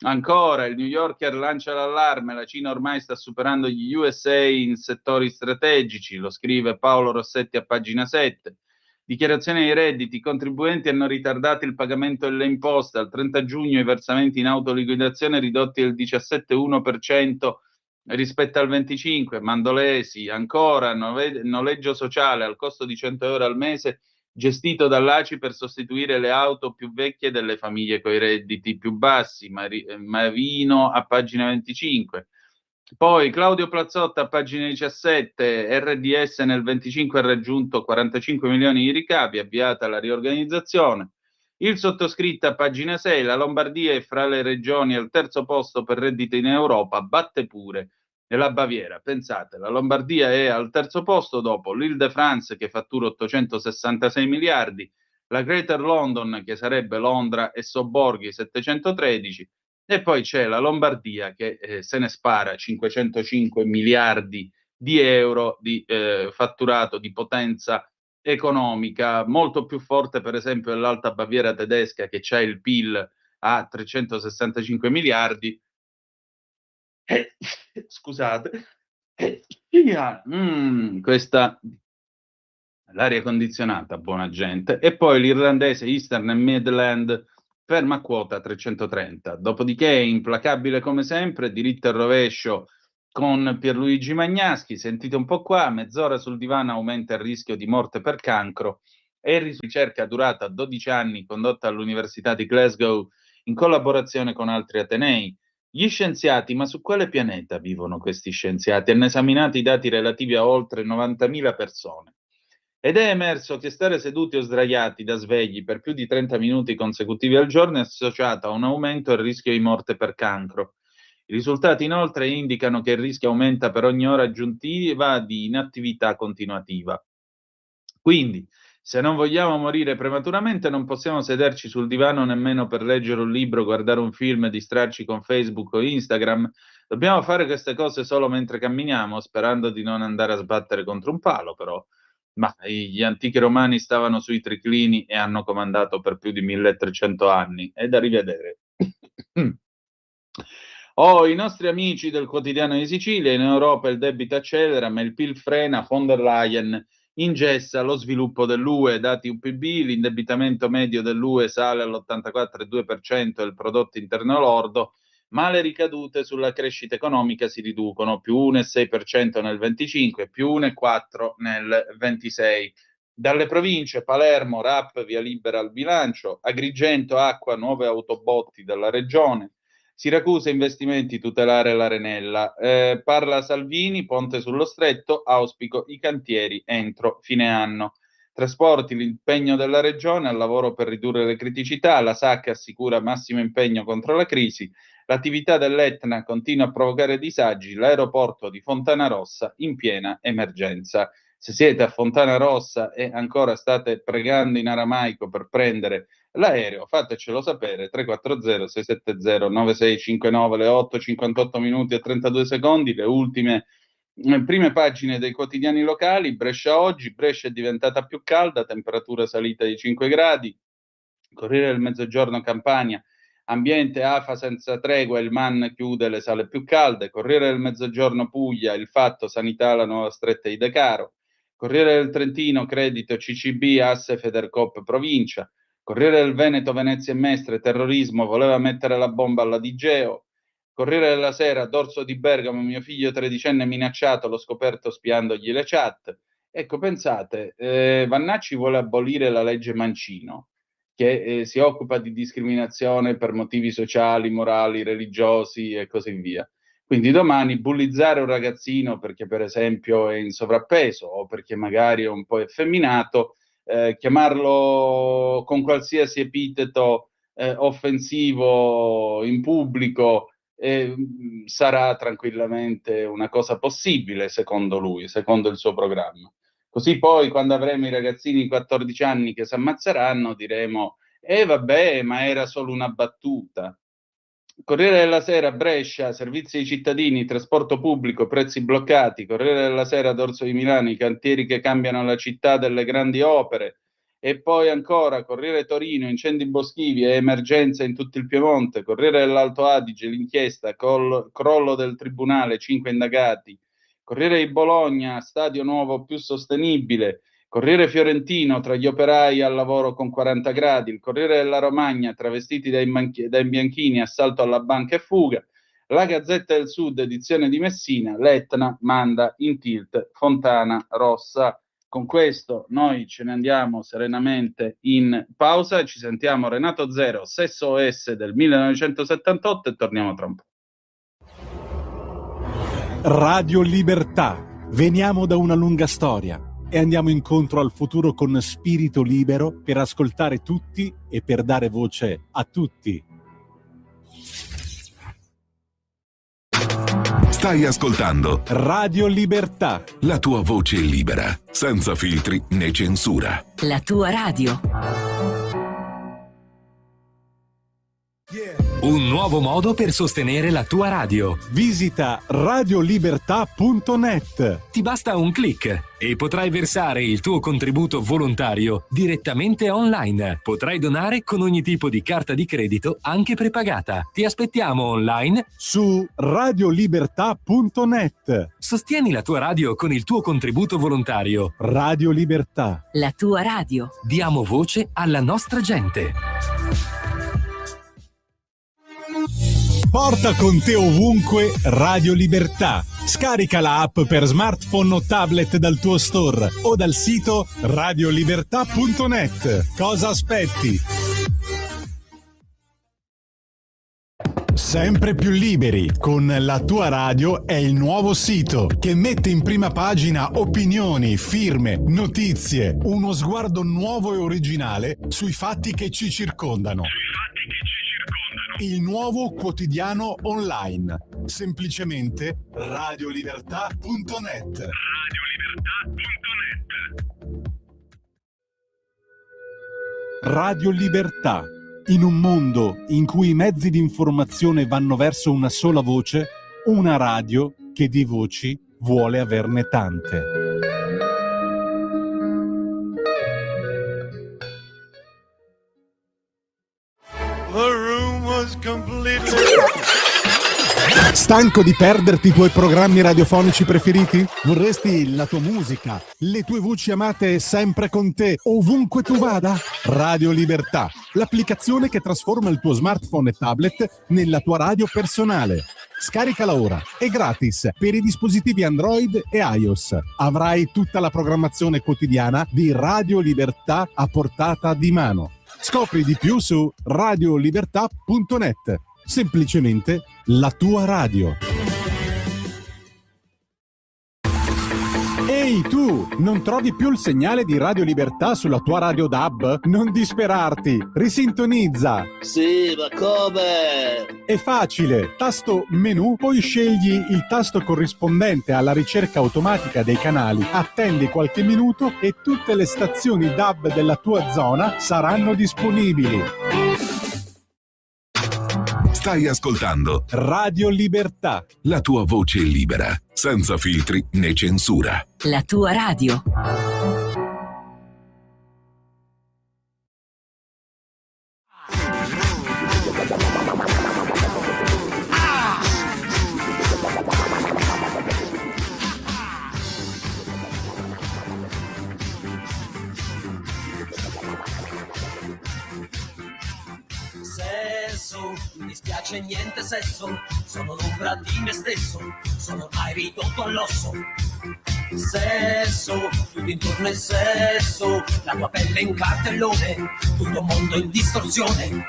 Ancora, il New Yorker lancia l'allarme, la Cina ormai sta superando gli USA in settori strategici, lo scrive Paolo Rossetti a pagina 7. Dichiarazione dei redditi, i contribuenti hanno ritardato il pagamento delle imposte, al 30 giugno i versamenti in autoliquidazione ridotti del 17,1% rispetto al 25, Mandolesi, ancora noleggio sociale al costo di 100 euro al mese gestito dall'ACI per sostituire le auto più vecchie delle famiglie coi redditi più bassi, Marino a pagina 25. Poi Claudio Plazzotta a pagina 17, RDS nel 25 ha raggiunto 45 milioni di ricavi, avviata la riorganizzazione. Il sottoscritto a pagina 6, la Lombardia è fra le regioni al terzo posto per reddito in Europa, batte pure la Baviera. Pensate, la Lombardia è al terzo posto dopo l'Île-de-France che fattura 866 miliardi, la Greater London che sarebbe Londra e sobborghi 713, e poi c'è la Lombardia che se ne spara 505 miliardi di euro di fatturato, di potenza economica, molto più forte per esempio dell'Alta Baviera tedesca che c'ha il PIL a 365 miliardi. Scusate, questa l'aria condizionata, buona gente. E poi l'irlandese Eastern and Midland ferma a quota 330. Dopodiché, implacabile come sempre, diritto al rovescio con Pierluigi Magnaschi. Sentite un po' qua, mezz'ora sul divano aumenta il rischio di morte per cancro. E ricerca durata 12 anni condotta all'Università di Glasgow in collaborazione con altri atenei. Gli scienziati, ma su quale pianeta vivono questi scienziati? Hanno esaminato i dati relativi a oltre 90.000 persone. Ed è emerso che stare seduti o sdraiati da svegli per più di 30 minuti consecutivi al giorno è associato a un aumento del rischio di morte per cancro. I risultati inoltre indicano che il rischio aumenta per ogni ora aggiuntiva di inattività continuativa. Quindi, se non vogliamo morire prematuramente, non possiamo sederci sul divano nemmeno per leggere un libro, guardare un film, distrarci con Facebook o Instagram. Dobbiamo fare queste cose solo mentre camminiamo, sperando di non andare a sbattere contro un palo, però. Ma gli antichi romani stavano sui triclini e hanno comandato per più di 1300 anni. È da rivedere. I nostri amici del quotidiano di Sicilia, in Europa il debito accelera, ma il PIL frena, von der Leyen ingessa lo sviluppo dell'UE, dati UPB, l'indebitamento medio dell'UE sale all'84,2% del prodotto interno lordo, ma le ricadute sulla crescita economica si riducono, più 1,6% nel 25, più 1,4% nel 26. Dalle province Palermo, RAP, via libera al bilancio, Agrigento, acqua, nuove autobotti dalla regione, Siracusa, investimenti, tutelare l'Arenella. Parla Salvini, ponte sullo stretto, auspico i cantieri entro fine anno. Trasporti, l'impegno della regione al lavoro per ridurre le criticità, la SAC assicura massimo impegno contro la crisi, l'attività dell'Etna continua a provocare disagi, l'aeroporto di Fontanarossa in piena emergenza. Se siete a Fontanarossa e ancora state pregando in aramaico per prendere l'aereo, fatecelo sapere, 340-670-9659, le 8:58 minuti e 32 secondi, le ultime prime pagine dei quotidiani locali. Brescia oggi, Brescia è diventata più calda, temperatura salita di 5 gradi, Corriere del Mezzogiorno Campania, ambiente afa senza tregua, il MAN chiude le sale più calde, Corriere del Mezzogiorno Puglia, il fatto sanità, la nuova stretta di Decaro, Corriere del Trentino, credito CCB, asse Federcop provincia, Corriere del Veneto, Venezia e Mestre, terrorismo, voleva mettere la bomba alla Digeo, Corriere della Sera, dorso di Bergamo, mio figlio tredicenne minacciato, l'ho scoperto spiandogli le chat. Ecco, pensate, Vannacci vuole abolire la legge Mancino, che si occupa di discriminazione per motivi sociali, morali, religiosi e così via. Quindi domani bullizzare un ragazzino perché per esempio è in sovrappeso o perché magari è un po' effeminato, chiamarlo con qualsiasi epiteto offensivo in pubblico sarà tranquillamente una cosa possibile, secondo lui, secondo il suo programma. Così poi, quando avremo i ragazzini di 14 anni che si ammazzeranno, diremo: vabbè, ma era solo una battuta. Corriere della Sera, Brescia, servizi ai cittadini, trasporto pubblico, prezzi bloccati. Corriere della Sera, Dorso di Milano, i cantieri che cambiano la città delle grandi opere. E poi ancora, Corriere Torino, incendi boschivi e emergenza in tutto il Piemonte. Corriere dell'Alto Adige, l'inchiesta, crollo del tribunale, 5 indagati. Corriere di Bologna, stadio nuovo più sostenibile. Corriere Fiorentino, tra gli operai al lavoro con 40 gradi. Il Corriere della Romagna, travestiti da imbianchini, assalto alla banca e fuga. La Gazzetta del Sud, edizione di Messina, l'Etna manda in tilt Fontana Rossa. Con questo noi ce ne andiamo serenamente in pausa e ci sentiamo Renato Zero, Sesso OS del 1978 e torniamo tra un po'. Radio Libertà. Veniamo da una lunga storia e andiamo incontro al futuro con spirito libero per ascoltare tutti e per dare voce a tutti. Stai ascoltando Radio Libertà. la tua voce libera, senza filtri né censura. La tua radio. Un nuovo modo per sostenere la tua radio. Visita radiolibertà.net. Ti basta un click e potrai versare il tuo contributo volontario direttamente online. Potrai donare con ogni tipo di carta di credito, anche prepagata. Ti aspettiamo online Su radiolibertà.net. Sostieni la tua radio con il tuo contributo volontario. Radio Libertà. La tua radio. Diamo voce alla nostra gente. Porta con te ovunque Radio Libertà. Scarica la app per smartphone o tablet dal tuo store o dal sito radiolibertà.net. Cosa aspetti? Sempre più liberi con La tua radio è il nuovo sito che mette in prima pagina opinioni, firme, notizie, uno sguardo nuovo e originale sui fatti che ci circondano. Il nuovo quotidiano online. Semplicemente radiolibertà.net. Radio Libertà. In un mondo in cui i mezzi di informazione vanno verso una sola voce, una radio che di voci vuole averne tante. Stanco di perderti i tuoi programmi radiofonici preferiti? Vorresti la tua musica, le tue voci amate sempre con te, ovunque tu vada? Radio Libertà, l'applicazione che trasforma il tuo smartphone e tablet nella tua radio personale. Scaricala ora, è gratis per i dispositivi Android e iOS. Avrai tutta la programmazione quotidiana di Radio Libertà a portata di mano. Scopri di più su radiolibertà.net. Semplicemente la tua radio. Ehi tu, non trovi più il segnale di Radio Libertà sulla tua radio DAB? Non disperarti, risintonizza. Sì, ma come? È facile, tasto menu, poi scegli il tasto corrispondente alla ricerca automatica dei canali, attendi qualche minuto e tutte le stazioni DAB della tua zona saranno disponibili. Stai ascoltando Radio Libertà. la tua voce libera, senza filtri né censura. La tua radio. Mi dispiace niente sesso, sono l'ombra di me stesso, sono ormai ridotto all'osso. Sesso, tutto intorno è sesso, la tua pelle in cartellone, tutto un mondo in distorsione.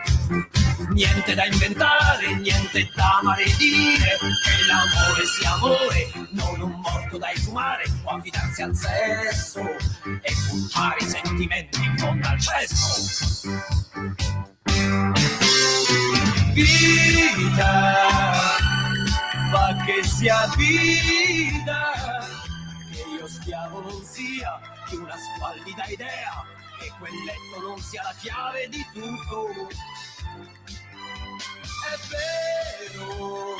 Niente da inventare, niente da maledire, che l'amore sia amore, non un morto da esumare, o affidarsi al sesso e buttare i sentimenti in fondo al cesso. Vita, fa che sia vita, che io schiavo non sia di una squallida idea, che quel letto non sia la chiave di tutto. È vero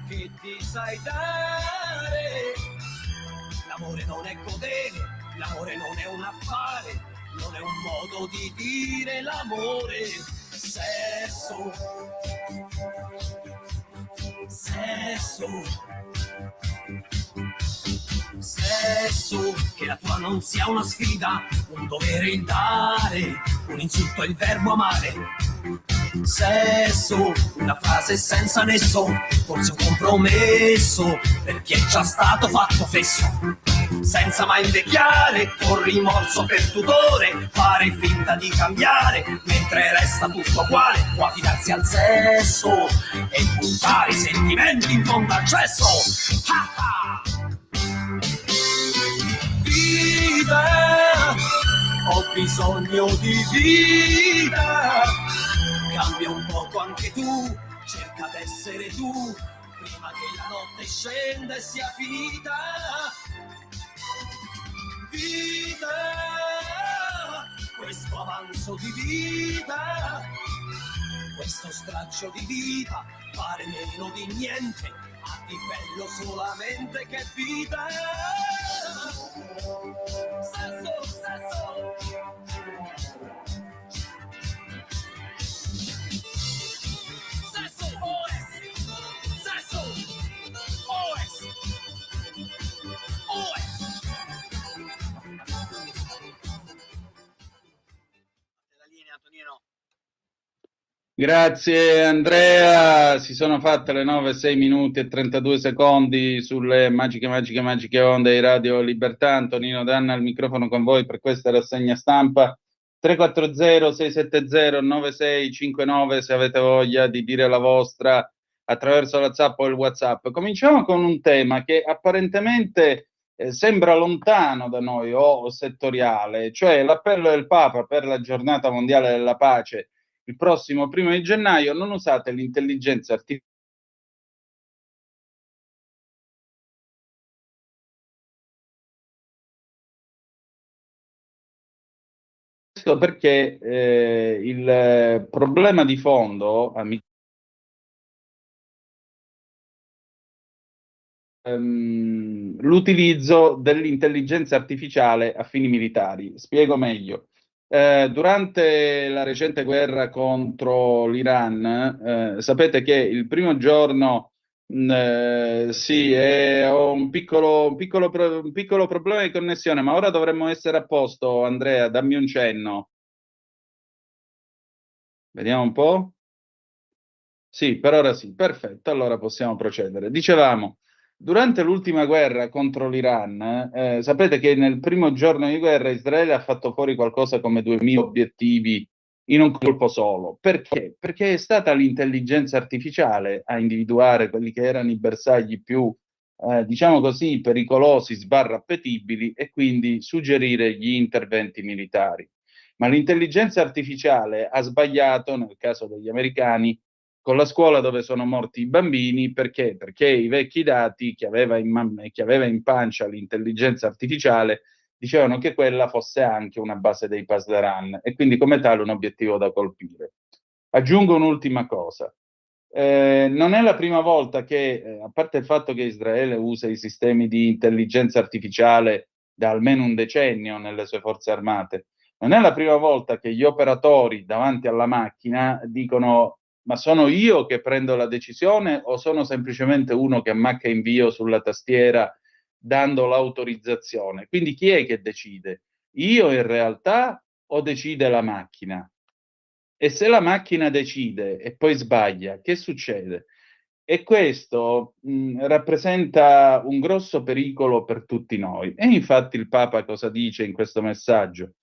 che ti sai dare, l'amore non è godere, l'amore non è un affare, non è un modo di dire l'amore. Sesso, sesso, sesso, che la tua non sia una sfida, un dovere il dare, un insulto il verbo amare. Sesso, una frase senza nesso, forse un compromesso per chi è già stato fatto fesso. Senza mai invecchiare, con rimorso per tutore, fare finta di cambiare, mentre resta tutto uguale, può affidarsi al sesso e buttare i sentimenti in fondo al cesso. Ah ah! Vita, ho bisogno di vita, cambia un poco anche tu, cerca d'essere tu, prima che la notte scenda e sia finita. Vita, questo avanzo di vita, questo straccio di vita, pare meno di niente, ha di bello solamente che vita. Sesso, sesso. Sesso, OS. Sesso, OS. OS. La linea, Antonino. Grazie Andrea, si sono fatte le 9, 6 minuti e 32 secondi sulle magiche onde di Radio Libertà. Antonino Danna al microfono con voi per questa rassegna stampa. 340-670-9659 se avete voglia di dire la vostra attraverso la Zap o il WhatsApp. Cominciamo con un tema che apparentemente sembra lontano da noi o settoriale, cioè l'appello del Papa per la giornata mondiale della pace il prossimo 1 gennaio. Non usate l'intelligenza artificiale perché il problema di fondo, l'utilizzo dell'intelligenza artificiale a fini militari. Spiego meglio. Durante la recente guerra contro l'Iran, sapete che il primo giorno sì, ho un piccolo problema di connessione, ma ora dovremmo essere a posto. Andrea, dammi un cenno. Vediamo un po'. Sì, per ora sì, perfetto, allora possiamo procedere. Dicevamo, durante l'ultima guerra contro l'Iran, sapete che nel primo giorno di guerra Israele ha fatto fuori qualcosa come 2000 obiettivi in un colpo solo. Perché? Perché è stata l'intelligenza artificiale a individuare quelli che erano i bersagli più, diciamo così, pericolosi, appetibili e quindi suggerire gli interventi militari. Ma l'intelligenza artificiale ha sbagliato, nel caso degli americani, con la scuola dove sono morti i bambini. Perché? Perché i vecchi dati che aveva in pancia l'intelligenza artificiale dicevano che quella fosse anche una base dei Pasdaran e quindi come tale un obiettivo da colpire. Aggiungo un'ultima cosa. Non è la prima volta che, a parte il fatto che Israele usa i sistemi di intelligenza artificiale da almeno un decennio nelle sue forze armate, non è la prima volta che gli operatori davanti alla macchina dicono: ma sono io che prendo la decisione o sono semplicemente uno che ammacca invio sulla tastiera dando l'autorizzazione? Quindi chi è che decide? Io in realtà o decide la macchina? E se la macchina decide e poi sbaglia, che succede? E questo rappresenta un grosso pericolo per tutti noi. E infatti il Papa cosa dice in questo messaggio?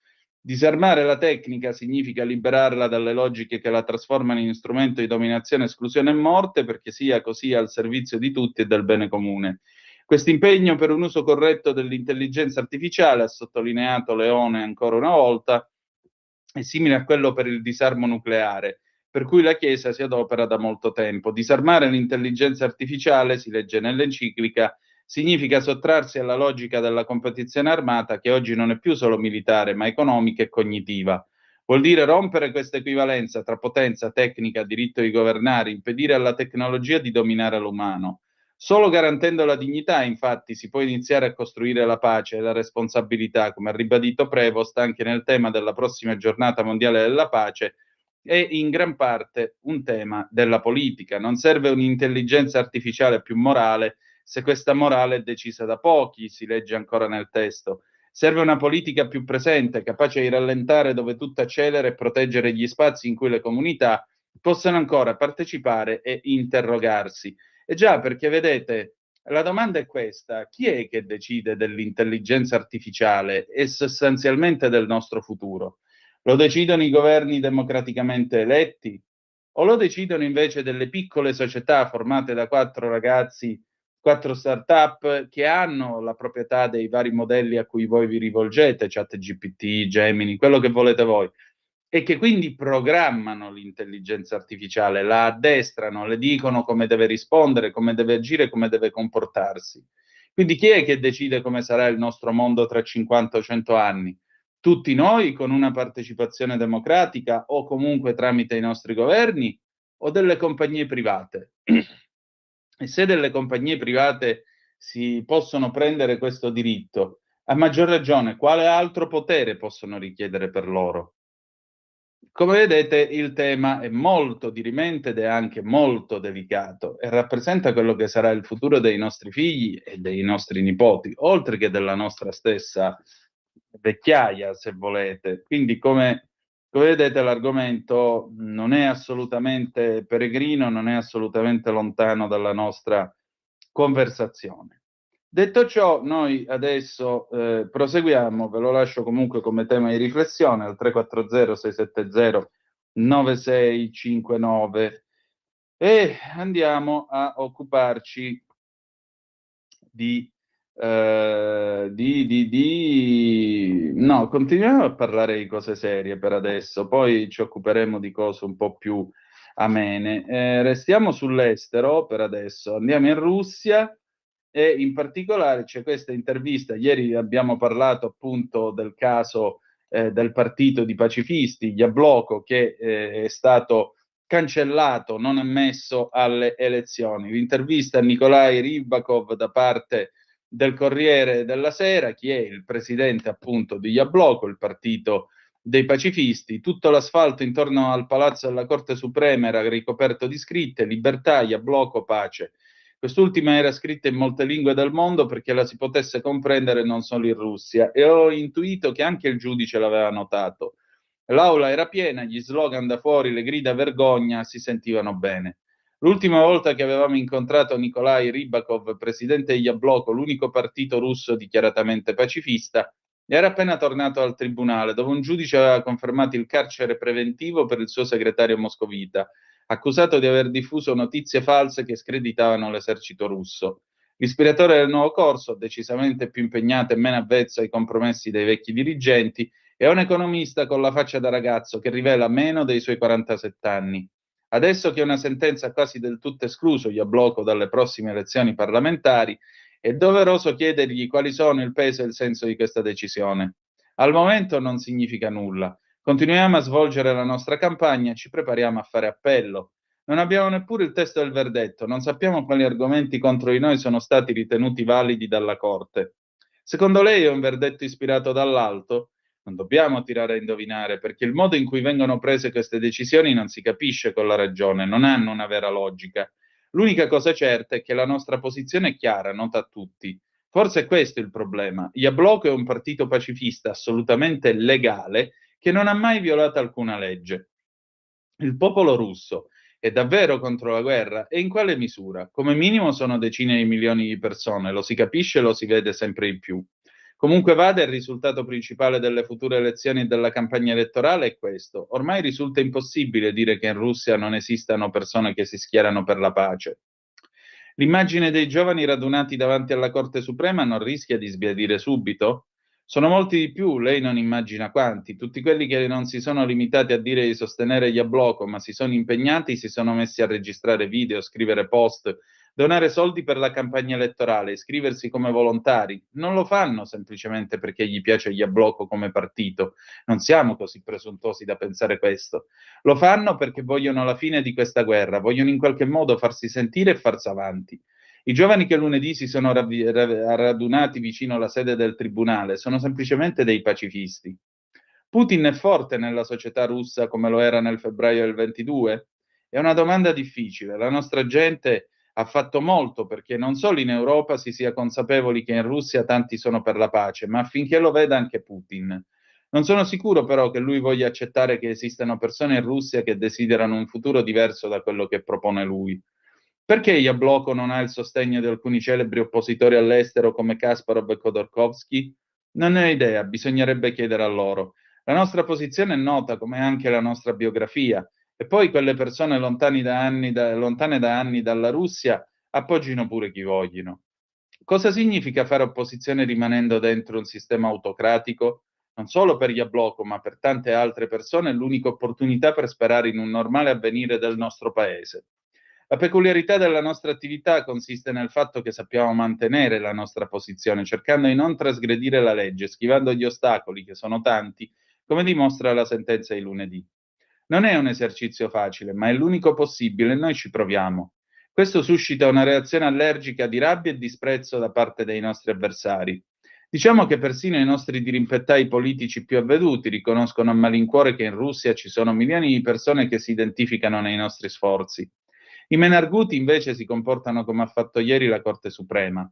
Disarmare la tecnica significa liberarla dalle logiche che la trasformano in strumento di dominazione, esclusione e morte, perché sia così al servizio di tutti e del bene comune. Questo impegno per un uso corretto dell'intelligenza artificiale, ha sottolineato Leone ancora una volta, è simile a quello per il disarmo nucleare, per cui la Chiesa si adopera da molto tempo. Disarmare l'intelligenza artificiale, si legge nell'enciclica, significa sottrarsi alla logica della competizione armata, che oggi non è più solo militare, ma economica e cognitiva. Vuol dire rompere questa equivalenza tra potenza, tecnica, diritto di governare, impedire alla tecnologia di dominare l'umano. Solo garantendo la dignità, infatti, si può iniziare a costruire la pace e la responsabilità, come ha ribadito Prevost anche nel tema della prossima giornata mondiale della pace, è in gran parte un tema della politica. Non serve un'intelligenza artificiale più morale se questa morale è decisa da pochi, si legge ancora nel testo. Serve una politica più presente, capace di rallentare dove tutto accelera e proteggere gli spazi in cui le comunità possano ancora partecipare e interrogarsi. E già, perché vedete, la domanda è questa: chi è che decide dell'intelligenza artificiale e sostanzialmente del nostro futuro? Lo decidono i governi democraticamente eletti? O lo decidono invece delle piccole società formate da 4 ragazzi, 4 start-up che hanno la proprietà dei vari modelli a cui voi vi rivolgete, ChatGPT, Gemini, quello che volete voi, e che quindi programmano l'intelligenza artificiale, la addestrano, le dicono come deve rispondere, come deve agire, come deve comportarsi. Quindi chi è che decide come sarà il nostro mondo tra 50 o 100 anni? Tutti noi con una partecipazione democratica o comunque tramite i nostri governi o delle compagnie private? E se delle compagnie private si possono prendere questo diritto, a maggior ragione, quale altro potere possono richiedere per loro? Come vedete, il tema è molto dirimente ed è anche molto delicato e rappresenta quello che sarà il futuro dei nostri figli e dei nostri nipoti, oltre che della nostra stessa vecchiaia, se volete. Quindi, come vedete, l'argomento non è assolutamente peregrino, non è assolutamente lontano dalla nostra conversazione. Detto ciò, noi adesso proseguiamo, ve lo lascio comunque come tema di riflessione al 340-670-9659 e andiamo a occuparci No, continuiamo a parlare di cose serie per adesso, poi ci occuperemo di cose un po' più amene. Restiamo sull'estero per adesso, andiamo in Russia e in particolare c'è questa intervista. Ieri abbiamo parlato appunto del caso del partito di pacifisti, Yabloko, che è stato cancellato, non ammesso alle elezioni. L'intervista a Nikolai Rybakov da parte del Corriere della Sera, chi è il presidente appunto di Yabloko, il partito dei pacifisti. Tutto l'asfalto intorno al palazzo della Corte Suprema era ricoperto di scritte: libertà, Yabloko, pace. Quest'ultima era scritta in molte lingue del mondo perché la si potesse comprendere non solo in Russia, e ho intuito che anche il giudice l'aveva notato. L'aula era piena, gli slogan da fuori, le grida vergogna si sentivano bene. L'ultima volta che avevamo incontrato Nikolai Rybakov, presidente di Yabloko, l'unico partito russo dichiaratamente pacifista, era appena tornato al tribunale, dove un giudice aveva confermato il carcere preventivo per il suo segretario moscovita, accusato di aver diffuso notizie false che screditavano l'esercito russo. L'ispiratore del nuovo corso, decisamente più impegnato e meno avvezzo ai compromessi dei vecchi dirigenti, è un economista con la faccia da ragazzo che rivela meno dei suoi 47 anni. Adesso che una sentenza ha quasi del tutto escluso Yabloko dalle prossime elezioni parlamentari, è doveroso chiedergli quali sono il peso e il senso di questa decisione. Al momento non significa nulla. Continuiamo a svolgere la nostra campagna, ci prepariamo a fare appello. Non abbiamo neppure il testo del verdetto, non sappiamo quali argomenti contro di noi sono stati ritenuti validi dalla Corte. Secondo lei è un verdetto ispirato dall'alto? Non dobbiamo tirare a indovinare, perché il modo in cui vengono prese queste decisioni non si capisce con la ragione, non hanno una vera logica. L'unica cosa certa è che la nostra posizione è chiara, nota a tutti. Forse è questo il problema. Yabloko è un partito pacifista assolutamente legale che non ha mai violato alcuna legge. Il popolo russo è davvero contro la guerra? E in quale misura? Come minimo sono decine di milioni di persone, lo si capisce e lo si vede sempre di più. Comunque vada, il risultato principale delle future elezioni e della campagna elettorale è questo. Ormai risulta impossibile dire che in Russia non esistano persone che si schierano per la pace. L'immagine dei giovani radunati davanti alla Corte Suprema non rischia di sbiadire subito? Sono molti di più, lei non immagina quanti, tutti quelli che non si sono limitati a dire di sostenere Yabloko, ma si sono impegnati, si sono messi a registrare video, scrivere post, donare soldi per la campagna elettorale, iscriversi come volontari. Non lo fanno semplicemente perché gli piace Yabloko come partito. Non siamo così presuntuosi da pensare questo. Lo fanno perché vogliono la fine di questa guerra, vogliono in qualche modo farsi sentire e farsi avanti. I giovani che lunedì si sono radunati vicino alla sede del tribunale sono semplicemente dei pacifisti. Putin è forte nella società russa come lo era nel febbraio del 22? È una domanda difficile. La nostra gente ha fatto molto perché non solo in Europa si sia consapevoli che in Russia tanti sono per la pace, ma affinché lo veda anche Putin. Non sono sicuro però che lui voglia accettare che esistano persone in Russia che desiderano un futuro diverso da quello che propone lui. Perché Jabloko non ha il sostegno di alcuni celebri oppositori all'estero come Kasparov e Khodorkovsky? Non ne ho idea, bisognerebbe chiedere a loro. La nostra posizione è nota, come anche la nostra biografia, e poi quelle persone lontane da anni dalla Russia appoggino pure chi vogliono. Cosa significa fare opposizione rimanendo dentro un sistema autocratico? Non solo per Jabloko, ma per tante altre persone è l'unica opportunità per sperare in un normale avvenire del nostro paese. La peculiarità della nostra attività consiste nel fatto che sappiamo mantenere la nostra posizione, cercando di non trasgredire la legge, schivando gli ostacoli, che sono tanti, come dimostra la sentenza di lunedì. Non è un esercizio facile, ma è l'unico possibile e noi ci proviamo. Questo suscita una reazione allergica di rabbia e disprezzo da parte dei nostri avversari. Diciamo che persino i nostri dirimpettai politici più avveduti riconoscono a malincuore che in Russia ci sono milioni di persone che si identificano nei nostri sforzi. I meno arguti invece si comportano come ha fatto ieri la Corte Suprema.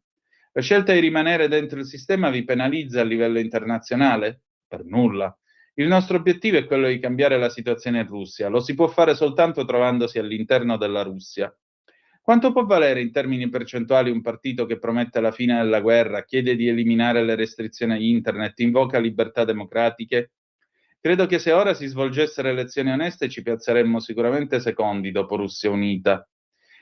La scelta di rimanere dentro il sistema vi penalizza a livello internazionale? Per nulla. Il nostro obiettivo è quello di cambiare la situazione in Russia. Lo si può fare soltanto trovandosi all'interno della Russia. Quanto può valere in termini percentuali un partito che promette la fine della guerra, chiede di eliminare le restrizioni a internet, invoca libertà democratiche? Credo che se ora si svolgessero elezioni oneste ci piazzeremmo sicuramente secondi dopo Russia Unita.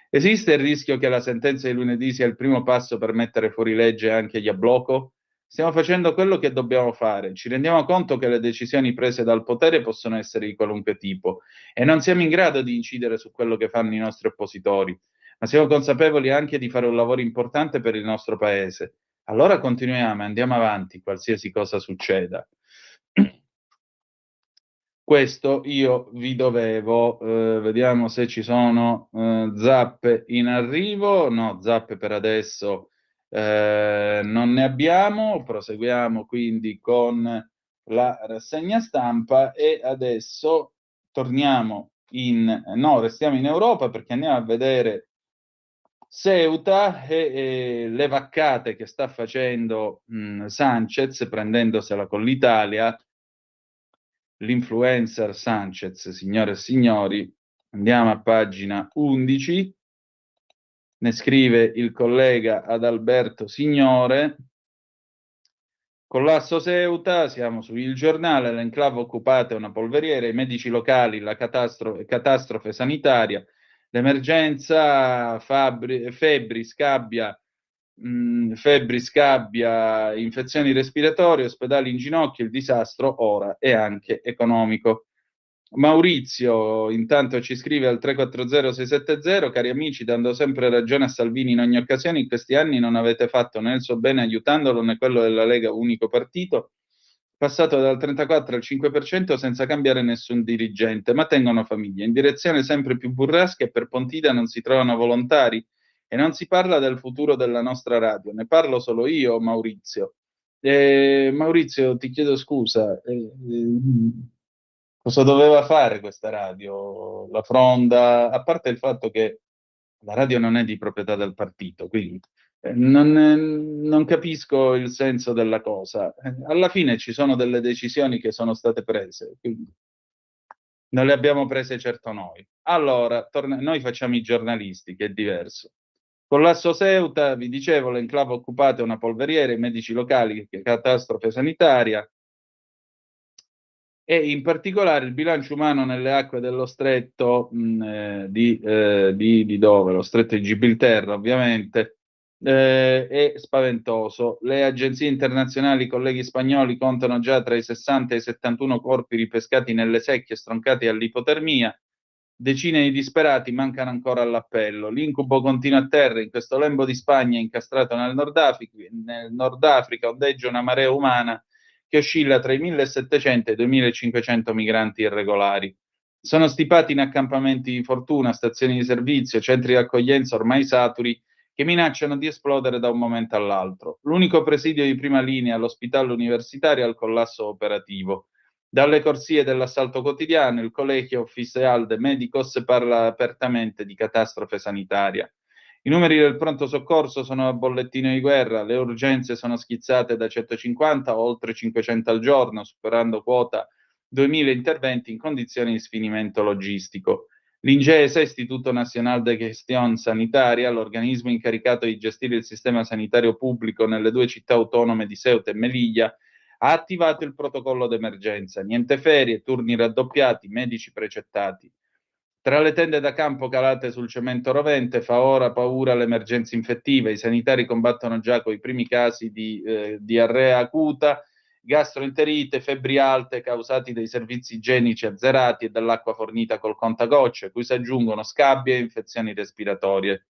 Esiste il rischio che la sentenza di lunedì sia il primo passo per mettere fuori legge anche Jabloko? Stiamo facendo quello che dobbiamo fare. Ci rendiamo conto che le decisioni prese dal potere possono essere di qualunque tipo e non siamo in grado di incidere su quello che fanno i nostri oppositori, ma siamo consapevoli anche di fare un lavoro importante per il nostro paese. Allora continuiamo e andiamo avanti, qualsiasi cosa succeda. Questo io vi dovevo, vediamo se ci sono zappe in arrivo. No, zappe per adesso non ne abbiamo. Proseguiamo quindi con la rassegna stampa e adesso torniamo no, restiamo in Europa perché andiamo a vedere Ceuta e le vaccate che sta facendo Sanchez prendendosela con l'Italia. L'influencer Sanchez, signore e signori, andiamo a pagina 11, ne scrive il collega Adalberto Signore. Collasso Ceuta, siamo su Il Giornale, l'enclave occupata è una polveriera, i medici locali, la catastrofe sanitaria, l'emergenza, febbri, scabbia, infezioni respiratorie, ospedali in ginocchio, il disastro ora è anche economico. Maurizio intanto ci scrive al 340-670, cari amici, dando sempre ragione a Salvini in ogni occasione, in questi anni non avete fatto né il suo bene aiutandolo né quello della Lega, unico partito, passato dal 34 al 5% senza cambiare nessun dirigente, ma tengono famiglia, in direzione sempre più burrasca e per Pontida non si trovano volontari e non si parla del futuro della nostra radio, ne parlo solo io, Maurizio. Maurizio, ti chiedo scusa, cosa doveva fare questa radio? La Fronda, a parte il fatto che la radio non è di proprietà del partito, quindi non capisco il senso della cosa. Alla fine ci sono delle decisioni che sono state prese, quindi non le abbiamo prese certo noi. Allora, noi facciamo i giornalisti, che è diverso. Collasso Ceuta, vi dicevo, l'enclave occupata è una polveriera, i medici locali, catastrofe sanitaria, e in particolare il bilancio umano nelle acque dello stretto di dove? Lo stretto di Gibilterra, ovviamente, è spaventoso. Le agenzie internazionali, colleghi spagnoli, contano già tra i 60 e i 71 corpi ripescati nelle secchie stroncati all'ipotermia. Decine di disperati mancano ancora all'appello. L'incubo continua a terra. In questo lembo di Spagna incastrato nel Nord Africa ondeggia una marea umana che oscilla tra i 1.700 e i 2.500 migranti irregolari. Sono stipati in accampamenti di fortuna, stazioni di servizio, centri di accoglienza ormai saturi che minacciano di esplodere da un momento all'altro. L'unico presidio di prima linea, l'ospedale universitario, al collasso operativo. Dalle corsie dell'assalto quotidiano, il Colegio Oficial de Médicos parla apertamente di catastrofe sanitaria. I numeri del pronto soccorso sono a bollettino di guerra, le urgenze sono schizzate da 150 a oltre 500 al giorno, superando quota 2000 interventi in condizioni di sfinimento logistico. L'INGESA, Istituto Nacional de Gestión Sanitaria, l'organismo incaricato di gestire il sistema sanitario pubblico nelle due città autonome di Ceuta e Melilla, ha attivato il protocollo d'emergenza. Niente ferie, turni raddoppiati, medici precettati. Tra le tende da campo calate sul cemento rovente fa ora paura l'emergenza infettiva. I sanitari combattono già con i primi casi di diarrea acuta, gastroenterite, febbri alte causati dai servizi igienici azzerati e dall'acqua fornita col contagocce, cui si aggiungono scabbie e infezioni respiratorie.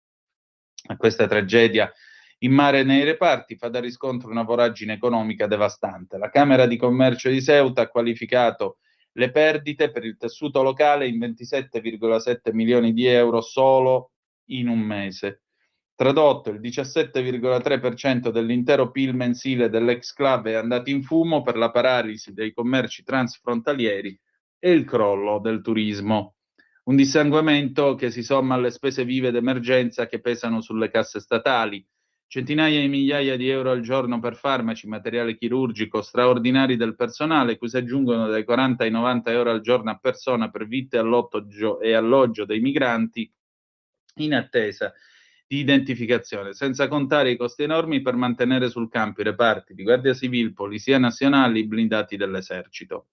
A questa tragedia in mare e nei reparti fa da riscontro una voragine economica devastante. La Camera di Commercio di Ceuta ha qualificato le perdite per il tessuto locale in 27,7 milioni di euro solo in un mese. Tradotto, il 17,3% dell'intero PIL mensile dell'ex-club è andato in fumo per la paralisi dei commerci transfrontalieri e il crollo del turismo. Un dissanguamento che si somma alle spese vive d'emergenza che pesano sulle casse statali. Centinaia di migliaia di euro al giorno per farmaci, materiale chirurgico, straordinari del personale, cui si aggiungono dai 40 ai 90 euro al giorno a persona per vitto e alloggio dei migranti in attesa di identificazione, senza contare i costi enormi per mantenere sul campo i reparti di Guardia Civile, Polizia Nazionale, i blindati dell'esercito.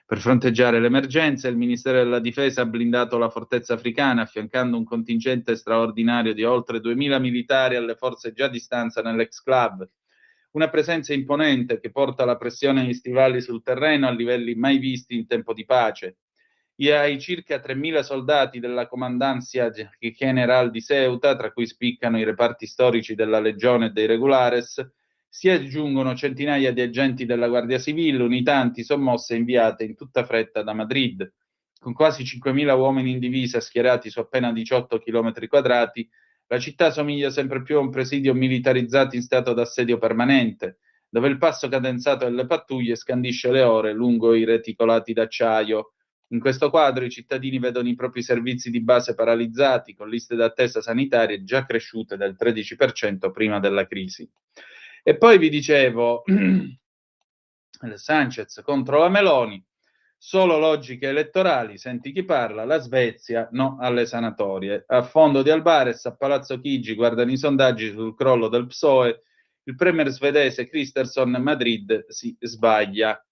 Per fronteggiare l'emergenza, il Ministero della Difesa ha blindato la fortezza africana, affiancando un contingente straordinario di oltre 2000 militari alle forze già di stanza nell'ex-club. Una presenza imponente che porta la pressione agli stivali sul terreno a livelli mai visti in tempo di pace. Ai circa 3.000 soldati della Comandancia General di Ceuta, tra cui spiccano i reparti storici della Legione e dei Regulares, si aggiungono centinaia di agenti della Guardia Civile, unità antisommosse inviate in tutta fretta da Madrid. Con quasi 5.000 uomini in divisa schierati su appena 18 km quadrati, la città somiglia sempre più a un presidio militarizzato in stato d'assedio permanente, dove il passo cadenzato delle pattuglie scandisce le ore lungo i reticolati d'acciaio. In questo quadro i cittadini vedono i propri servizi di base paralizzati, con liste d'attesa sanitarie già cresciute del 13% prima della crisi. E poi vi dicevo, Sanchez contro la Meloni, solo logiche elettorali, senti chi parla, la Svezia no alle sanatorie. A fondo di Albares, a Palazzo Chigi, guardano i sondaggi sul crollo del PSOE, il premier svedese Kristersson Madrid si sbaglia.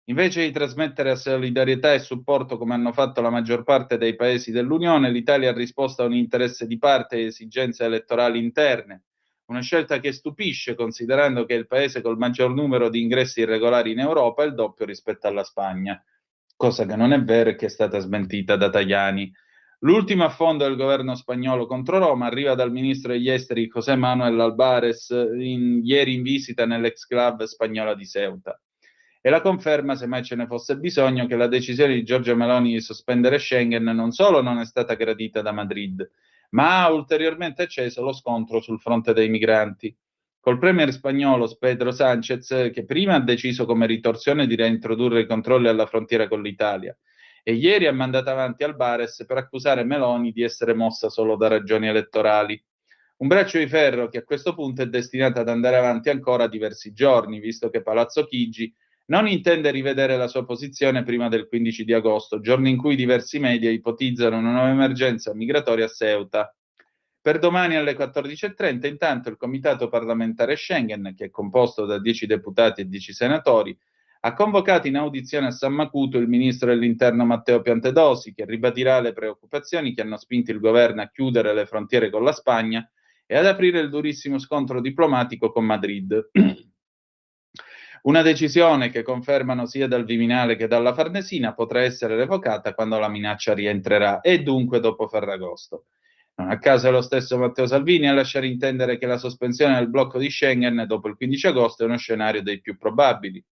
Invece di trasmettere solidarietà e supporto come hanno fatto la maggior parte dei paesi dell'Unione, l'Italia ha risposto a un interesse di parte e esigenze elettorali interne. Una scelta che stupisce, considerando che è il paese col maggior numero di ingressi irregolari in Europa è il doppio rispetto alla Spagna, cosa che non è vera e che è stata smentita da Tajani. L'ultimo affondo del governo spagnolo contro Roma arriva dal ministro degli esteri José Manuel Albares, ieri in visita nell'ex club spagnola di Ceuta. E la conferma, se mai ce ne fosse bisogno, che la decisione di Giorgia Meloni di sospendere Schengen non solo non è stata gradita da Madrid, ma ha ulteriormente acceso lo scontro sul fronte dei migranti. Col premier spagnolo Pedro Sánchez, che prima ha deciso come ritorsione di reintrodurre i controlli alla frontiera con l'Italia, e ieri ha mandato avanti Albares per accusare Meloni di essere mossa solo da ragioni elettorali. Un braccio di ferro che a questo punto è destinato ad andare avanti ancora diversi giorni, visto che Palazzo Chigi non intende rivedere la sua posizione prima del 15 di agosto, giorno in cui diversi media ipotizzano una nuova emergenza migratoria a Ceuta. Per domani alle 14.30, intanto, il Comitato parlamentare Schengen, che è composto da 10 deputati e 10 senatori, ha convocato in audizione a San Macuto il ministro dell'Interno Matteo Piantedosi, che ribadirà le preoccupazioni che hanno spinto il governo a chiudere le frontiere con la Spagna e ad aprire il durissimo scontro diplomatico con Madrid. Una decisione che confermano sia dal Viminale che dalla Farnesina potrà essere revocata quando la minaccia rientrerà e dunque dopo Ferragosto. Non a caso è lo stesso Matteo Salvini a lasciare intendere che la sospensione del blocco di Schengen dopo il 15 agosto è uno scenario dei più probabili.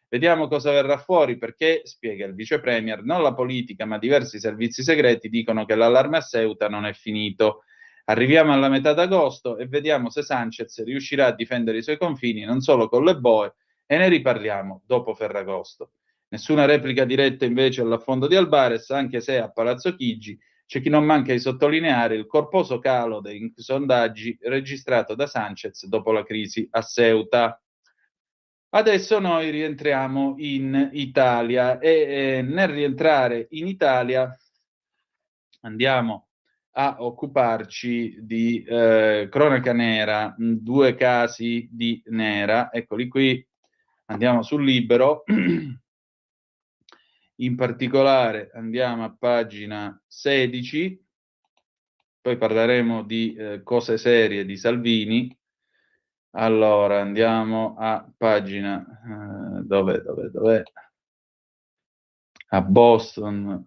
Vediamo cosa verrà fuori perché, spiega il vice premier, non la politica ma diversi servizi segreti dicono che l'allarme a Ceuta non è finito. Arriviamo alla metà d'agosto e vediamo se Sanchez riuscirà a difendere i suoi confini non solo con le boe, e ne riparliamo dopo Ferragosto. Nessuna replica diretta invece all'affondo di Albares, anche se a Palazzo Chigi C'è chi non manca di sottolineare il corposo calo dei sondaggi registrato da Sanchez dopo la crisi a Ceuta. Adesso noi rientriamo in Italia e nel rientrare in Italia andiamo a occuparci di cronaca nera, 2 casi di nera, eccoli qui, andiamo sul Libero, in particolare andiamo a pagina 16, poi parleremo di cose serie di Salvini. Allora, andiamo a pagina, dov'è? A Boston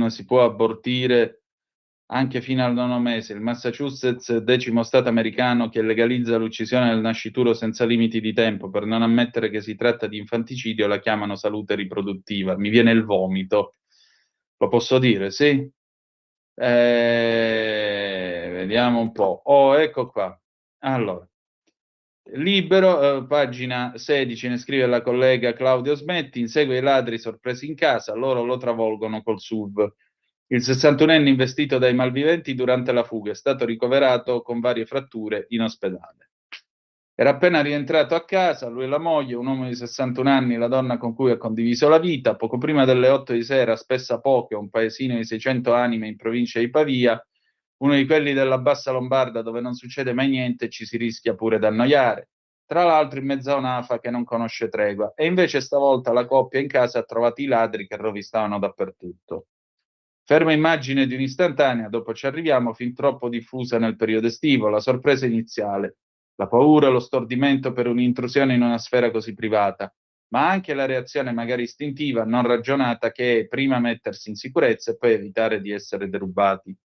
si può abortire anche fino al 9° mese. Il Massachusetts, 10° stato americano che legalizza l'uccisione del nascituro senza limiti di tempo. Per non ammettere che si tratta di infanticidio la chiamano salute riproduttiva. Mi viene il vomito. Lo posso dire, sì? Vediamo un po'. Oh, ecco qua. Allora. Libero, pagina 16, ne scrive la collega Claudio Smetti, insegue i ladri sorpresi in casa, loro lo travolgono col SUV. Il 61enne investito dai malviventi durante la fuga è stato ricoverato con varie fratture in ospedale. Era appena rientrato a casa, lui e la moglie, un uomo di 61 anni, la donna con cui ha condiviso la vita, poco prima delle 8 di sera a Spessapochio, un paesino di 600 anime in provincia di Pavia, uno di quelli della bassa lombarda dove non succede mai niente e ci si rischia pure d'annoiare. Tra l'altro in mezzo a un'afa che non conosce tregua. E invece stavolta la coppia in casa ha trovato i ladri che rovistavano dappertutto. Ferma immagine di un'istantanea, dopo ci arriviamo, fin troppo diffusa nel periodo estivo, la sorpresa iniziale, la paura, lo stordimento per un'intrusione in una sfera così privata, ma anche la reazione magari istintiva, non ragionata, che è prima mettersi in sicurezza e poi evitare di essere derubati.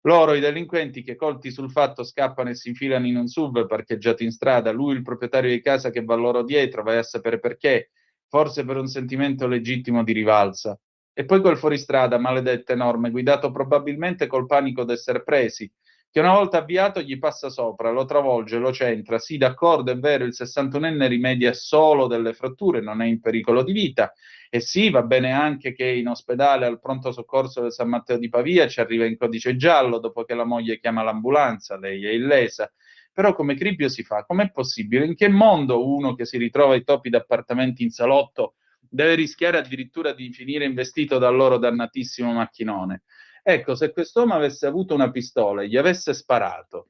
Loro, i delinquenti che colti sul fatto scappano e si infilano in un SUV parcheggiato in strada, lui il proprietario di casa che va loro dietro, vai a sapere perché, forse per un sentimento legittimo di rivalsa. E poi quel fuoristrada, maledetto enorme, guidato probabilmente col panico d'essere presi, che una volta avviato gli passa sopra, lo travolge, lo centra. Sì, d'accordo, è vero, il 61enne rimedia solo delle fratture, non è in pericolo di vita. E sì, va bene anche che in ospedale al pronto soccorso del San Matteo di Pavia ci arriva in codice giallo dopo che la moglie chiama l'ambulanza, lei è illesa. Però come cribbio si fa? Com'è possibile? In che mondo uno che si ritrova ai topi d'appartamenti in salotto deve rischiare addirittura di finire investito dal loro dannatissimo macchinone? Ecco, se quest'uomo avesse avuto una pistola e gli avesse sparato,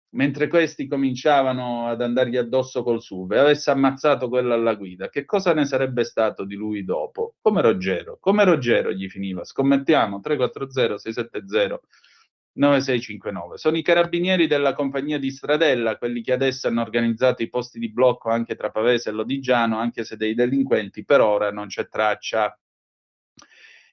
mentre questi cominciavano ad andargli addosso col SUV e avesse ammazzato quello alla guida, che cosa ne sarebbe stato di lui dopo? Come Ruggero gli finiva. Scommettiamo, 340-670-9659. Sono i carabinieri della compagnia di Stradella, quelli che adesso hanno organizzato i posti di blocco anche tra Pavese e Lodigiano, anche se dei delinquenti per ora non c'è traccia.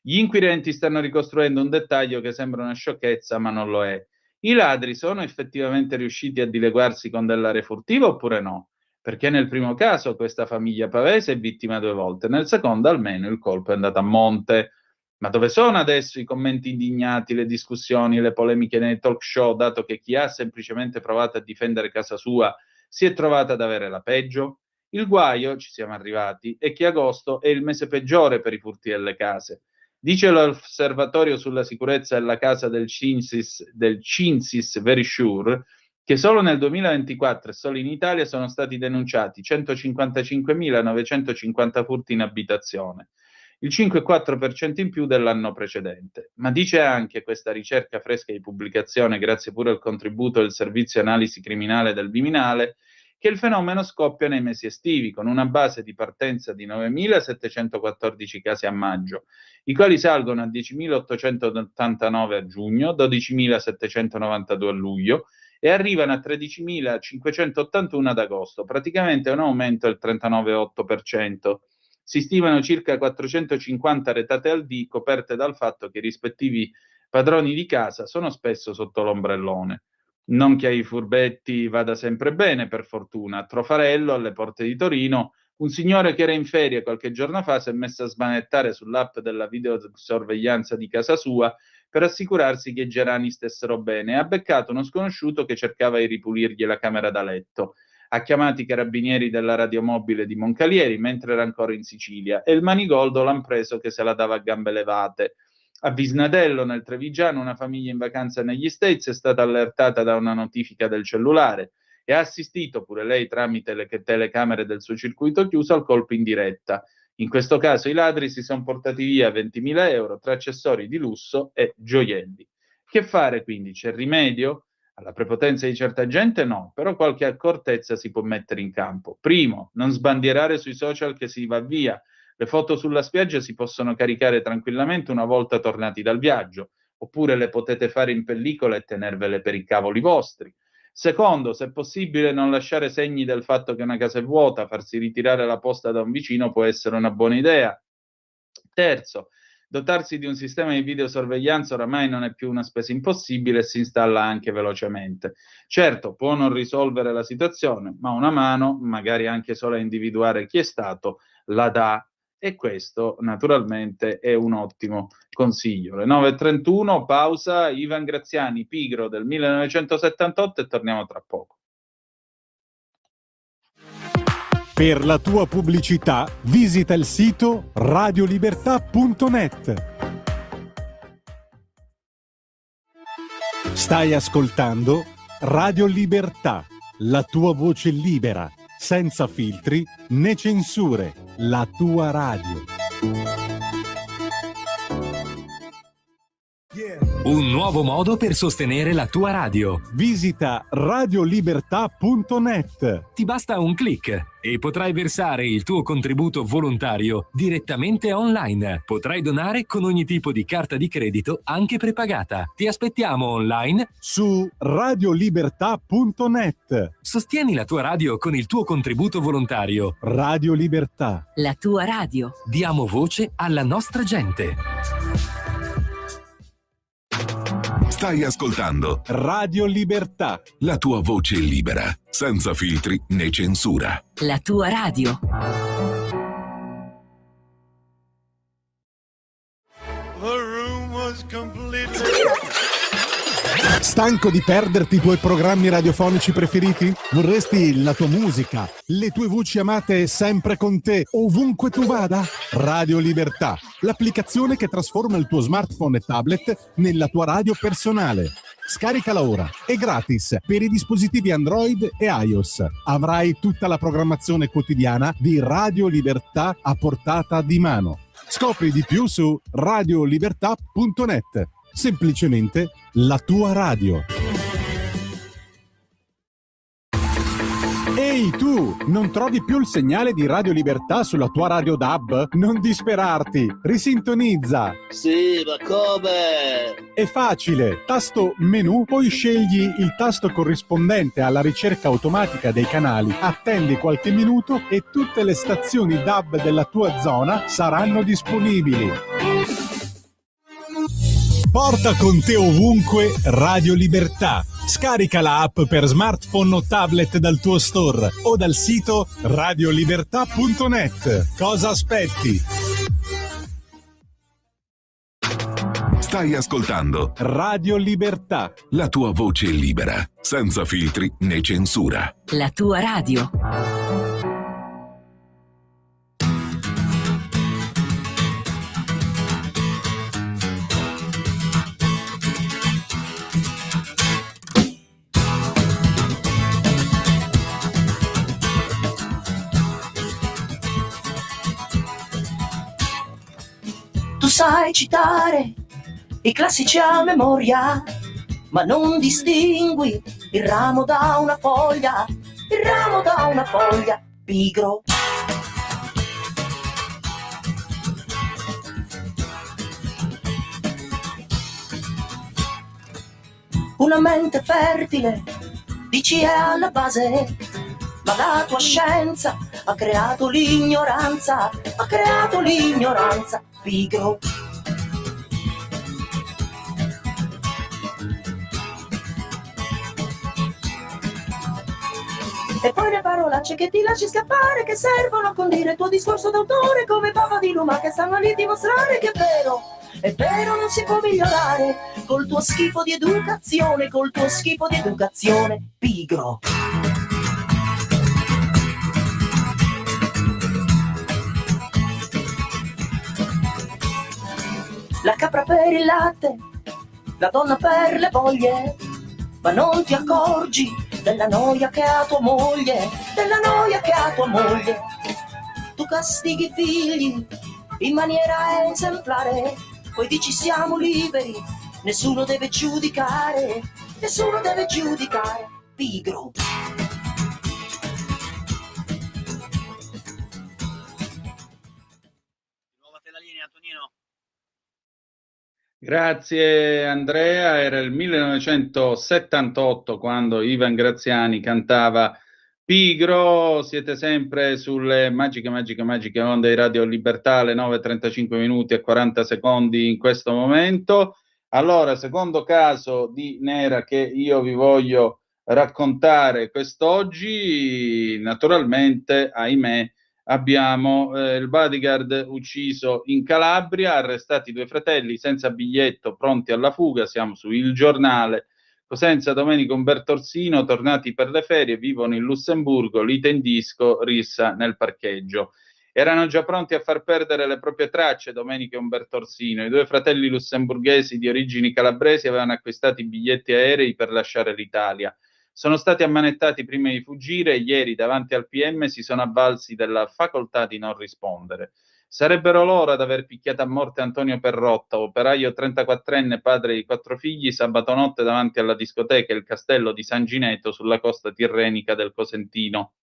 Gli inquirenti stanno ricostruendo un dettaglio che sembra una sciocchezza, ma non lo è. I ladri sono effettivamente riusciti a dileguarsi con dell'area furtiva oppure no? Perché nel primo caso questa famiglia pavese è vittima 2 volte, nel secondo almeno il colpo è andato a monte. Ma dove sono adesso i commenti indignati, le discussioni, le polemiche nei talk show, dato che chi ha semplicemente provato a difendere casa sua si è trovato ad avere la peggio? Il guaio, ci siamo arrivati, è che agosto è il mese peggiore per i furti delle case. Dice l'osservatorio sulla sicurezza della casa del Cinsis Verisure che solo nel 2024 e solo in Italia sono stati denunciati 155.950 furti in abitazione, il 5,4% in più dell'anno precedente. Ma dice anche questa ricerca fresca di pubblicazione, grazie pure al contributo del servizio analisi criminale del Viminale, che il fenomeno scoppia nei mesi estivi, con una base di partenza di 9.714 casi a maggio, i quali salgono a 10.889 a giugno, 12.792 a luglio e arrivano a 13.581 ad agosto, praticamente un aumento del 39,8%. Si stimano circa 450 retate al dì, coperte dal fatto che i rispettivi padroni di casa sono spesso sotto l'ombrellone. Non che ai furbetti vada sempre bene, per fortuna. A Trofarello, alle porte di Torino, un signore che era in ferie qualche giorno fa si è messo a smanettare sull'app della videosorveglianza di casa sua per assicurarsi che i gerani stessero bene e ha beccato uno sconosciuto che cercava di ripulirgli la camera da letto. Ha chiamato i carabinieri della radiomobile di Moncalieri mentre era ancora in Sicilia e il manigoldo l'han preso che se la dava a gambe levate. A Visnadello, nel Trevigiano, una famiglia in vacanza negli States è stata allertata da una notifica del cellulare e ha assistito pure lei tramite le telecamere del suo circuito chiuso al colpo in diretta. In questo caso i ladri si sono portati via 20.000 euro tra accessori di lusso e gioielli. Che fare quindi? C'è rimedio? Alla prepotenza di certa gente no, però qualche accortezza si può mettere in campo. Primo, non sbandierare sui social che si va via. Le foto sulla spiaggia si possono caricare tranquillamente una volta tornati dal viaggio, oppure le potete fare in pellicola e tenervele per i cavoli vostri. Secondo, se possibile non lasciare segni del fatto che una casa è vuota, farsi ritirare la posta da un vicino può essere una buona idea. Terzo, dotarsi di un sistema di videosorveglianza oramai non è più una spesa impossibile e si installa anche velocemente. Certo, può non risolvere la situazione, ma una mano, magari anche solo a individuare chi è stato, la dà. E questo naturalmente è un ottimo consiglio. Le 9.31, pausa, Ivan Graziani, Pigro del 1978 e torniamo tra poco. Per la tua pubblicità visita il sito radiolibertà.net. Stai ascoltando Radio Libertà, la tua voce libera, senza filtri né censure, la tua radio. Un nuovo modo per sostenere la tua radio. Visita radiolibertà.net. Ti basta un click e potrai versare il tuo contributo volontario direttamente online. Potrai donare con ogni tipo di carta di credito, anche prepagata. Ti aspettiamo online su radiolibertà.net. Sostieni la tua radio con il tuo contributo volontario. Radio Libertà. La tua radio. Diamo voce alla nostra gente. Stai ascoltando Radio Libertà, la tua voce libera, senza filtri né censura. La tua radio. Stanco di perderti i tuoi programmi radiofonici preferiti? Vorresti la tua musica, le tue voci amate sempre con te, ovunque tu vada? Radio Libertà, l'applicazione che trasforma il tuo smartphone e tablet nella tua radio personale. Scaricala ora, è gratis per i dispositivi Android e iOS. Avrai tutta la programmazione quotidiana di Radio Libertà a portata di mano. Scopri di più su radiolibertà.net. Semplicemente la tua radio. Ehi tu, non trovi più il segnale di Radio Libertà sulla tua radio DAB? Non disperarti, risintonizza. Sì, ma come? È facile, tasto menu, poi scegli il tasto corrispondente alla ricerca automatica dei canali, attendi qualche minuto e tutte le stazioni DAB della tua zona saranno disponibili. Porta con te ovunque Radio Libertà. Scarica la app per smartphone o tablet dal tuo store o dal sito radiolibertà.net. Cosa aspetti? Stai ascoltando Radio Libertà, la tua voce libera, senza filtri né censura. La tua radio. Sai citare i classici a memoria, ma non distingui il ramo da una foglia, il ramo da una foglia, pigro. Una mente fertile, dici è alla base, ma la tua scienza ha creato l'ignoranza, pigro. E poi le parolacce che ti lasci scappare, che servono a condire il tuo discorso d'autore, come Papa di Luma che stanno lì a dimostrare che è vero, non si può migliorare col tuo schifo di educazione, pigro. la capra per il latte, la donna per le voglie, ma non ti accorgi della noia che ha tua moglie, della noia che ha tua moglie. Tu castighi i figli in maniera esemplare, poi dici siamo liberi, nessuno deve giudicare, nessuno deve giudicare. Pigro. Grazie Andrea, era il 1978 quando Ivan Graziani cantava Pigro. Siete sempre sulle magiche onde di Radio Libertà, alle 9:35 minuti e 40 secondi in questo momento. Allora, secondo caso di nera che io vi voglio raccontare quest'oggi, naturalmente, ahimè, abbiamo il bodyguard ucciso in Calabria, arrestati 2 fratelli senza biglietto, pronti alla fuga. Siamo su Il Giornale. Cosenza, Domenico, Umberto Orsino, tornati per le ferie, vivono in Lussemburgo, lite in disco, rissa nel parcheggio. Erano già pronti a far perdere le proprie tracce Domenico e Umberto Orsino. I 2 fratelli lussemburghesi di origini calabresi avevano acquistato i biglietti aerei per lasciare l'Italia. Sono stati ammanettati prima di fuggire e ieri davanti al PM si sono avvalsi della facoltà di non rispondere. Sarebbero loro ad aver picchiato a morte Antonio Perrotta, operaio 34enne, padre di 4 figli, sabato notte davanti alla discoteca Il Castello di San Gineto sulla costa tirrenica del Cosentino.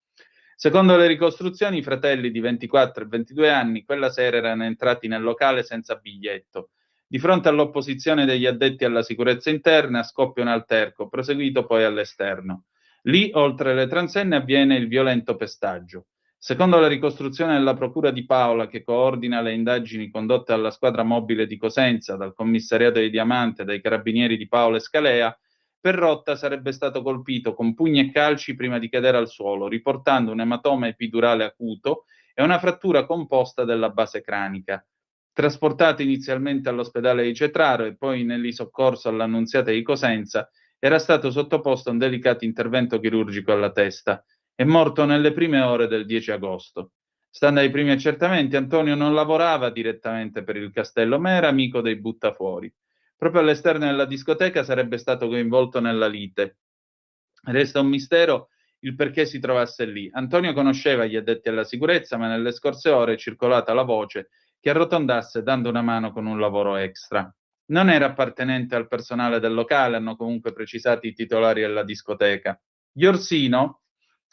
Secondo le ricostruzioni, i fratelli di 24 e 22 anni quella sera erano entrati nel locale senza biglietto. Di fronte all'opposizione degli addetti alla sicurezza interna scoppia un alterco, proseguito poi all'esterno. Lì, oltre le transenne, avviene il violento pestaggio. Secondo la ricostruzione della Procura di Paola, che coordina le indagini condotte dalla squadra mobile di Cosenza, dal commissariato di Diamante e dai carabinieri di Paola e Scalea, Perrotta sarebbe stato colpito con pugni e calci prima di cadere al suolo, riportando un ematoma epidurale acuto e una frattura composta della base cranica. Trasportato inizialmente all'ospedale di Cetraro e poi nell'isoccorso all'Annunziata di Cosenza, era stato sottoposto a un delicato intervento chirurgico alla testa. È morto nelle prime ore del 10 agosto. Stando ai primi accertamenti, Antonio non lavorava direttamente per il castello, ma era amico dei buttafuori. Proprio all'esterno della discoteca sarebbe stato coinvolto nella lite. Resta un mistero il perché si trovasse lì. Antonio conosceva gli addetti alla sicurezza, ma nelle scorse ore è circolata la voce che arrotondasse dando una mano con un lavoro extra. Non era appartenente al personale del locale, hanno comunque precisato i titolari della discoteca. Gli Orsino,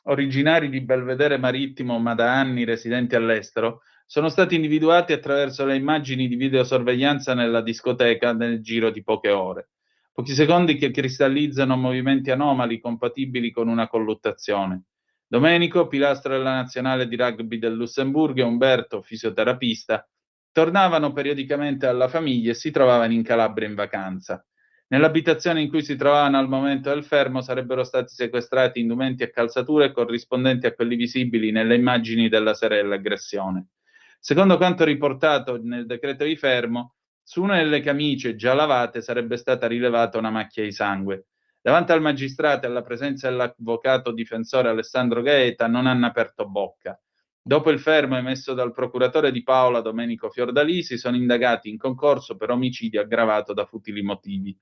originari di Belvedere Marittimo ma da anni residenti all'estero, sono stati individuati attraverso le immagini di videosorveglianza nella discoteca nel giro di poche ore. Pochi secondi che cristallizzano movimenti anomali compatibili con una colluttazione. Domenico, pilastro della nazionale di rugby del Lussemburgo, e Umberto, fisioterapista, tornavano periodicamente alla famiglia e si trovavano in Calabria in vacanza. Nell'abitazione in cui si trovavano al momento del fermo sarebbero stati sequestrati indumenti e calzature corrispondenti a quelli visibili nelle immagini della sera dell'aggressione. Secondo quanto riportato nel decreto di fermo, su una delle camicie già lavate sarebbe stata rilevata una macchia di sangue. Davanti al magistrato e alla presenza dell'avvocato difensore Alessandro Gaeta non hanno aperto bocca. Dopo il fermo emesso dal procuratore di Paola Domenico Fiordalisi, sono indagati in concorso per omicidio aggravato da futili motivi.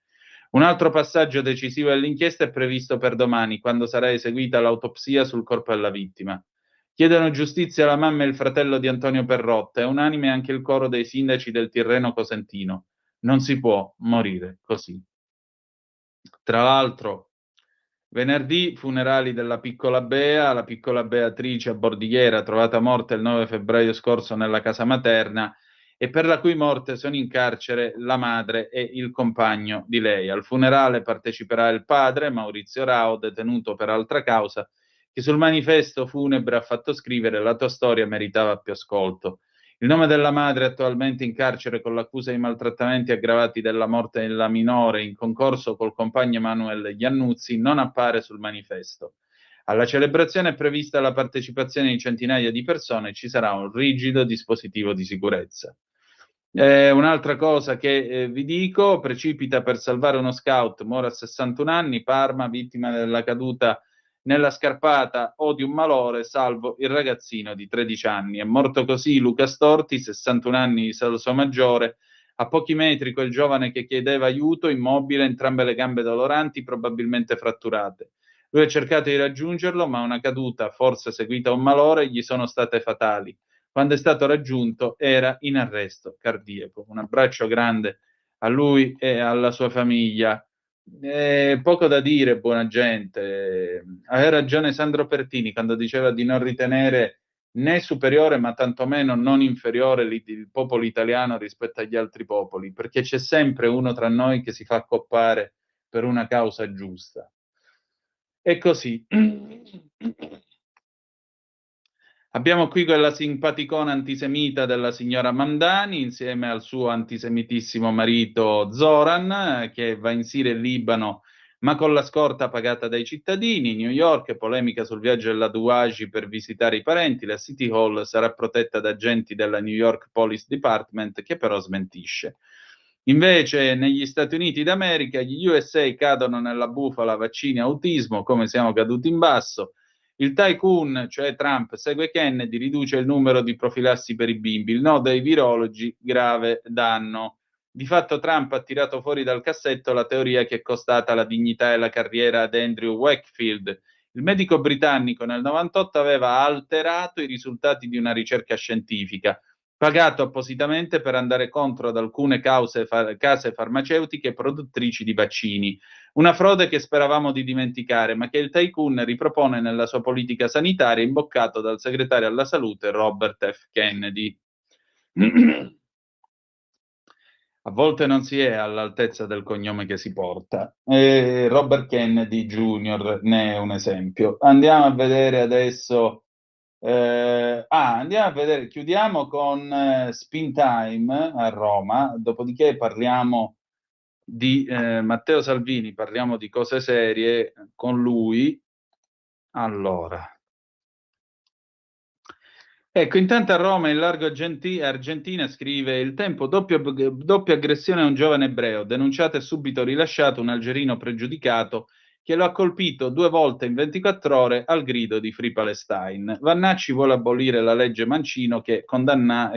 Un altro passaggio decisivo dell'inchiesta è previsto per domani, quando sarà eseguita l'autopsia sul corpo della vittima. Chiedono giustizia la mamma e il fratello di Antonio Perrotta, e unanime anche il coro dei sindaci del Tirreno Cosentino. Non si può morire così. Tra l'altro, venerdì funerali della piccola Bea, la piccola Beatrice a Bordighera, trovata morta il 9 febbraio scorso nella casa materna, e per la cui morte sono in carcere la madre e il compagno di lei. Al funerale parteciperà il padre, Maurizio Rao, detenuto per altra causa, che sul manifesto funebre ha fatto scrivere: la tua storia meritava più ascolto. Il nome della madre, attualmente in carcere con l'accusa di maltrattamenti aggravati della morte della minore in concorso col compagno Emanuele Iannuzzi, non appare sul manifesto. Alla celebrazione è prevista la partecipazione di centinaia di persone e ci sarà un rigido dispositivo di sicurezza. Un'altra cosa che vi dico: precipita per salvare uno scout, muore a 61 anni, Parma, vittima della caduta nella scarpata o di un malore, salvo il ragazzino di 13 anni. È morto così Luca Storti, 61 anni di Salso Maggiore, A pochi metri quel giovane che chiedeva aiuto, immobile, entrambe le gambe doloranti, probabilmente fratturate. Lui ha cercato di raggiungerlo, ma una caduta, forse seguita a un malore, gli sono state fatali. Quando è stato raggiunto era in arresto cardiaco. Un abbraccio grande a lui e alla sua famiglia. Poco da dire, buona gente. Aveva ragione Sandro Pertini quando diceva di non ritenere né superiore, ma tantomeno non inferiore il popolo italiano rispetto agli altri popoli, perché c'è sempre uno tra noi che si fa accoppare per una causa giusta. E così. Abbiamo qui quella simpaticona antisemita della signora Mamdani insieme al suo antisemitissimo marito Zoran, che va in Siria e Libano ma con la scorta pagata dai cittadini. New York, polemica sul viaggio della Douagi per visitare i parenti. La City Hall sarà protetta da agenti della New York Police Department, che però smentisce. Invece negli Stati Uniti d'America gli USA cadono nella bufala vaccini autismo, come siamo caduti in basso. Il tycoon, cioè Trump, segue Kennedy, riduce il numero di profilassi per i bimbi. Il no dei virologi, grave danno. Di fatto Trump ha tirato fuori dal cassetto la teoria che è costata la dignità e la carriera ad Andrew Wakefield. Il medico britannico nel 98 aveva alterato i risultati di una ricerca scientifica, pagato appositamente per andare contro ad alcune case farmaceutiche produttrici di vaccini. Una frode che speravamo di dimenticare, ma che il tycoon ripropone nella sua politica sanitaria, imboccato dal segretario alla salute Robert F. Kennedy. A volte non si è all'altezza del cognome che si porta. Robert Kennedy Jr. ne è un esempio. Andiamo a vedere adesso. Andiamo a vedere, chiudiamo con Spin Time a Roma, dopodiché parliamo di Matteo Salvini, parliamo di cose serie con lui. Allora. Ecco, intanto a Roma, in largo Argentina, scrive Il Tempo, doppia aggressione a un giovane ebreo, denunciato e subito rilasciato un algerino pregiudicato che lo ha colpito 2 volte in 24 ore al grido di Free Palestine. Vannacci vuole abolire la legge Mancino che condanna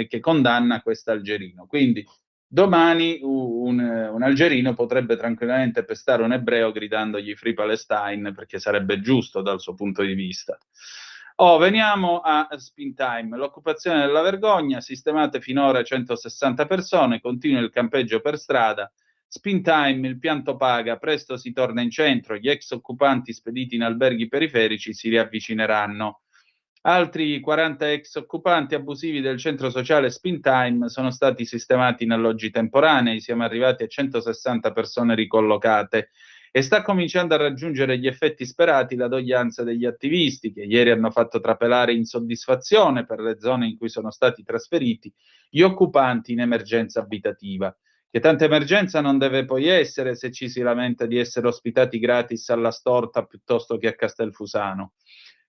questo algerino. Quindi domani un algerino potrebbe tranquillamente pestare un ebreo gridandogli Free Palestine, perché sarebbe giusto dal suo punto di vista. Veniamo a Spin Time. L'occupazione della vergogna, sistemate finora 160 persone, continua il campeggio per strada. Spin Time, il pianto paga, presto si torna in centro, gli ex occupanti spediti in alberghi periferici si riavvicineranno. Altri 40 ex occupanti abusivi del centro sociale Spin Time sono stati sistemati in alloggi temporanei, siamo arrivati a 160 persone ricollocate. E sta cominciando a raggiungere gli effetti sperati la doglianza degli attivisti, che ieri hanno fatto trapelare insoddisfazione per le zone in cui sono stati trasferiti gli occupanti in emergenza abitativa. Che tanta emergenza non deve poi essere se ci si lamenta di essere ospitati gratis alla Storta piuttosto che a Castelfusano.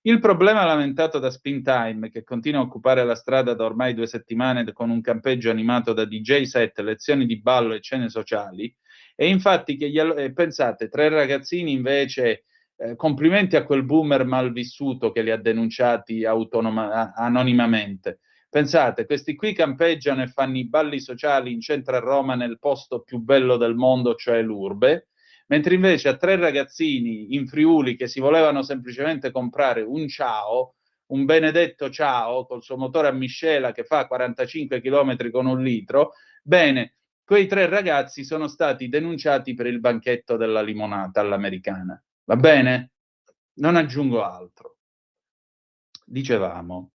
Il problema lamentato da Spin Time, che continua a occupare la strada da ormai 2 settimane con un campeggio animato da DJ set, lezioni di ballo e cene sociali, e infatti che pensate, 3 ragazzini invece, complimenti a quel boomer malvissuto che li ha denunciati anonimamente. Pensate, questi qui campeggiano e fanno i balli sociali in centro a Roma nel posto più bello del mondo, cioè l'Urbe, mentre invece a 3 ragazzini in Friuli che si volevano semplicemente comprare un Ciao, un benedetto Ciao col suo motore a miscela che fa 45 km con 1 litro, bene, quei 3 ragazzi sono stati denunciati per il banchetto della limonata all'americana. Va bene? Non aggiungo altro. Dicevamo.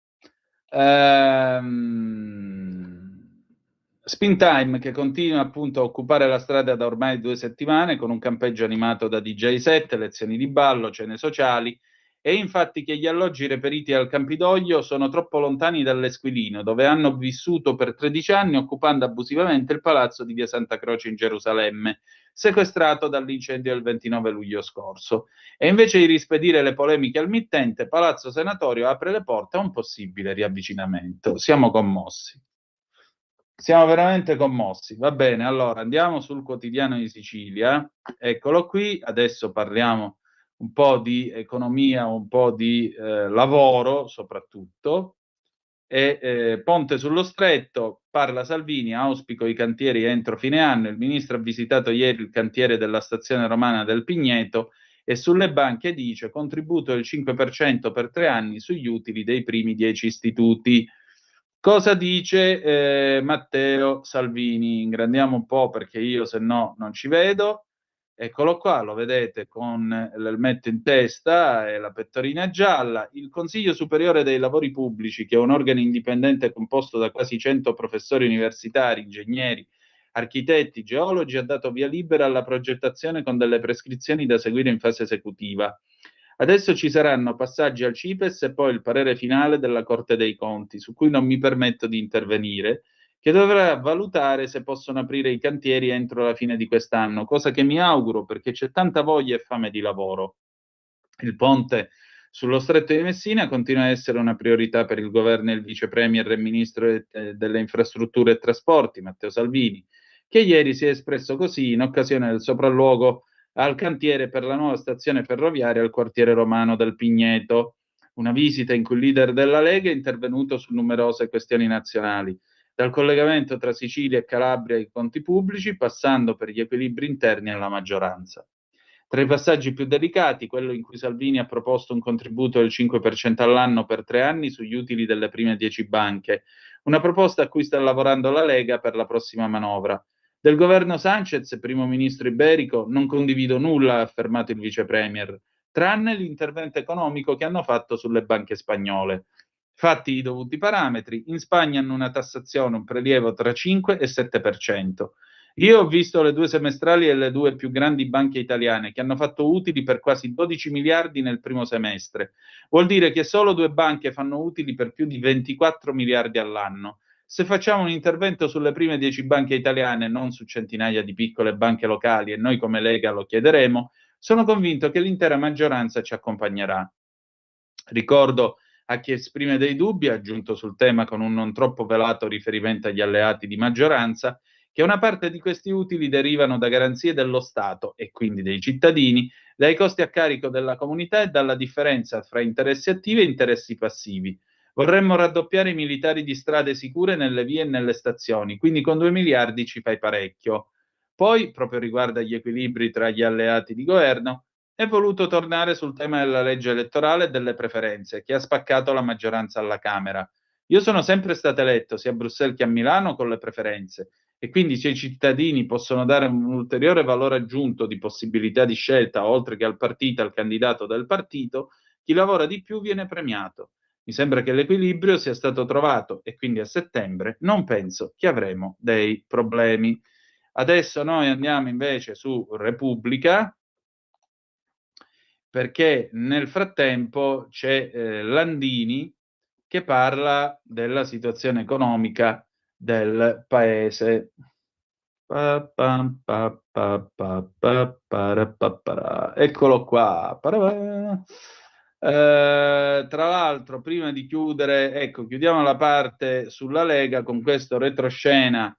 Spin Time che continua appunto a occupare la strada da ormai 2 settimane con un campeggio animato da DJ set, lezioni di ballo, cene sociali, e infatti che gli alloggi reperiti al Campidoglio sono troppo lontani dall'Esquilino, dove hanno vissuto per 13 anni occupando abusivamente il palazzo di via Santa Croce in Gerusalemme, sequestrato dall'incendio del 29 luglio scorso. E invece di rispedire le polemiche al mittente, Palazzo Senatorio apre le porte a un possibile riavvicinamento. Siamo commossi. Siamo veramente commossi. Va bene, allora andiamo sul Quotidiano di Sicilia. Eccolo qui, adesso parliamo un po' di economia, un po' di lavoro soprattutto. E Ponte sullo Stretto, parla Salvini, auspico i cantieri entro fine anno. Il ministro ha visitato ieri il cantiere della stazione romana del Pigneto e sulle banche dice contributo del 5% per 3 anni sugli utili dei primi 10 istituti. Cosa dice Matteo Salvini? Ingrandiamo un po' perché io se no non ci vedo. Eccolo qua, lo vedete con l'elmetto in testa e la pettorina gialla. Il Consiglio Superiore dei Lavori Pubblici, che è un organo indipendente composto da quasi 100 professori universitari, ingegneri, architetti, geologi, ha dato via libera alla progettazione con delle prescrizioni da seguire in fase esecutiva. Adesso ci saranno passaggi al CIPES e poi il parere finale della Corte dei Conti, su cui non mi permetto di intervenire, che dovrà valutare se possono aprire i cantieri entro la fine di quest'anno, cosa che mi auguro perché c'è tanta voglia e fame di lavoro. Il ponte sullo Stretto di Messina continua a essere una priorità per il governo e il vice premier e ministro delle infrastrutture e trasporti, Matteo Salvini, che ieri si è espresso così in occasione del sopralluogo al cantiere per la nuova stazione ferroviaria al quartiere romano del Pigneto, una visita in cui il leader della Lega è intervenuto su numerose questioni nazionali, dal collegamento tra Sicilia e Calabria ai conti pubblici, passando per gli equilibri interni alla maggioranza. Tra i passaggi più delicati, quello in cui Salvini ha proposto un contributo del 5% all'anno per 3 anni sugli utili delle prime 10 banche, una proposta a cui sta lavorando la Lega per la prossima manovra. Del governo Sanchez, primo ministro iberico, non condivido nulla, ha affermato il vice premier, tranne l'intervento economico che hanno fatto sulle banche spagnole. Fatti i dovuti parametri, in Spagna hanno una tassazione, un prelievo tra 5 e 7%. Io ho visto le 2 semestrali e le 2 più grandi banche italiane che hanno fatto utili per quasi 12 miliardi nel primo semestre. Vuol dire che solo 2 banche fanno utili per più di 24 miliardi all'anno. Se facciamo un intervento sulle prime 10 banche italiane, non su centinaia di piccole banche locali, e noi come Lega lo chiederemo, sono convinto che l'intera maggioranza ci accompagnerà. Ricordo a chi esprime dei dubbi, aggiunto sul tema con un non troppo velato riferimento agli alleati di maggioranza, che una parte di questi utili derivano da garanzie dello Stato e quindi dei cittadini, dai costi a carico della comunità e dalla differenza fra interessi attivi e interessi passivi. Vorremmo raddoppiare i militari di strade sicure nelle vie e nelle stazioni, quindi con 2 miliardi ci fai parecchio. Poi, proprio riguardo agli equilibri tra gli alleati di governo, è voluto tornare sul tema della legge elettorale e delle preferenze, che ha spaccato la maggioranza alla Camera. Io sono sempre stato eletto sia a Bruxelles che a Milano con le preferenze e quindi se i cittadini possono dare un ulteriore valore aggiunto di possibilità di scelta, oltre che al partito, al candidato del partito, chi lavora di più viene premiato. Mi sembra che l'equilibrio sia stato trovato e quindi a settembre non penso che avremo dei problemi. Adesso noi andiamo invece su Repubblica, perché nel frattempo c'è Landini che parla della situazione economica del paese. Eccolo qua. Tra l'altro, prima di chiudere, ecco, chiudiamo la parte sulla Lega con questo retroscena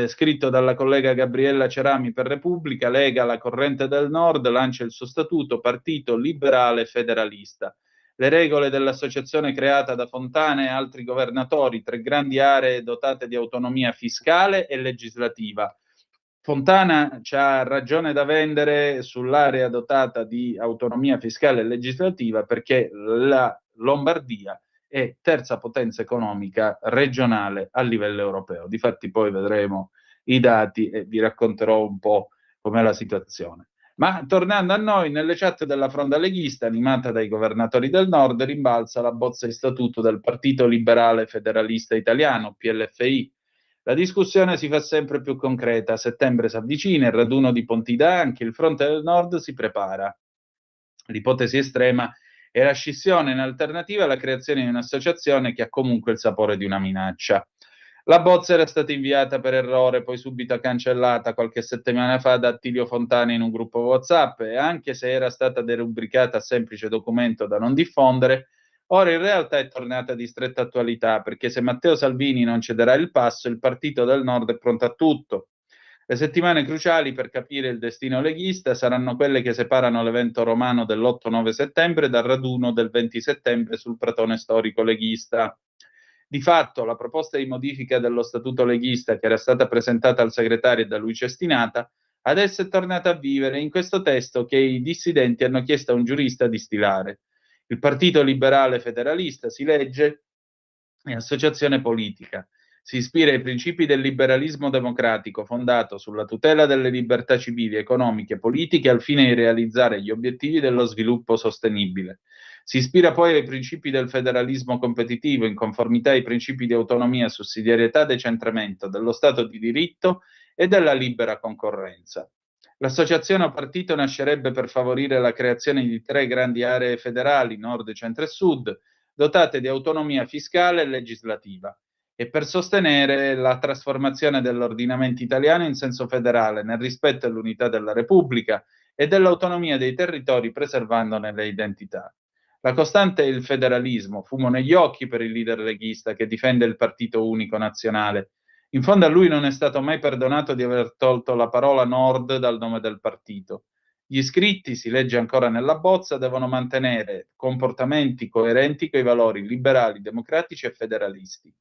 scritto dalla collega Gabriella Cerami per Repubblica. Lega, la corrente del Nord, lancia il suo statuto, partito liberale federalista. Le regole dell'associazione creata da Fontana e altri governatori, 3 grandi aree dotate di autonomia fiscale e legislativa. Fontana c'ha ragione da vendere sull'area dotata di autonomia fiscale e legislativa perché la Lombardia è terza potenza economica regionale a livello europeo. Difatti poi vedremo i dati e vi racconterò un po' com'è la situazione. Ma tornando a noi, nelle chat della fronda leghista, animata dai governatori del Nord, rimbalza la bozza di statuto del Partito Liberale Federalista Italiano, PLFI. La discussione si fa sempre più concreta. A settembre si avvicina, il raduno di Pontida, anche il fronte del Nord si prepara. L'ipotesi estrema è la scissione, in alternativa alla creazione di un'associazione che ha comunque il sapore di una minaccia. La bozza era stata inviata per errore, poi subito cancellata qualche settimana fa da Attilio Fontana in un gruppo WhatsApp e anche se era stata derubricata a semplice documento da non diffondere, ora in realtà è tornata di stretta attualità perché se Matteo Salvini non cederà il passo, il Partito del Nord è pronto a tutto. Le settimane cruciali per capire il destino leghista saranno quelle che separano l'evento romano dell'8-9 settembre dal raduno del 20 settembre sul pratone storico leghista. Di fatto, la proposta di modifica dello statuto leghista che era stata presentata al segretario e da lui cestinata, adesso è tornata a vivere in questo testo che i dissidenti hanno chiesto a un giurista di stilare. Il Partito Liberale Federalista, si legge, è associazione politica. Si ispira ai principi del liberalismo democratico fondato sulla tutela delle libertà civili, economiche e politiche al fine di realizzare gli obiettivi dello sviluppo sostenibile. Si ispira poi ai principi del federalismo competitivo in conformità ai principi di autonomia, sussidiarietà, decentramento, dello Stato di diritto e della libera concorrenza. L'associazione o partito nascerebbe per favorire la creazione di 3 grandi aree federali, nord, centro e sud, dotate di autonomia fiscale e legislativa, e per sostenere la trasformazione dell'ordinamento italiano in senso federale, nel rispetto dell'unità della Repubblica e dell'autonomia dei territori, preservandone le identità. La costante è il federalismo, fumo negli occhi per il leader leghista che difende il partito unico nazionale. In fondo a lui non è stato mai perdonato di aver tolto la parola Nord dal nome del partito. Gli iscritti, si legge ancora nella bozza, devono mantenere comportamenti coerenti con i valori liberali, democratici e federalisti.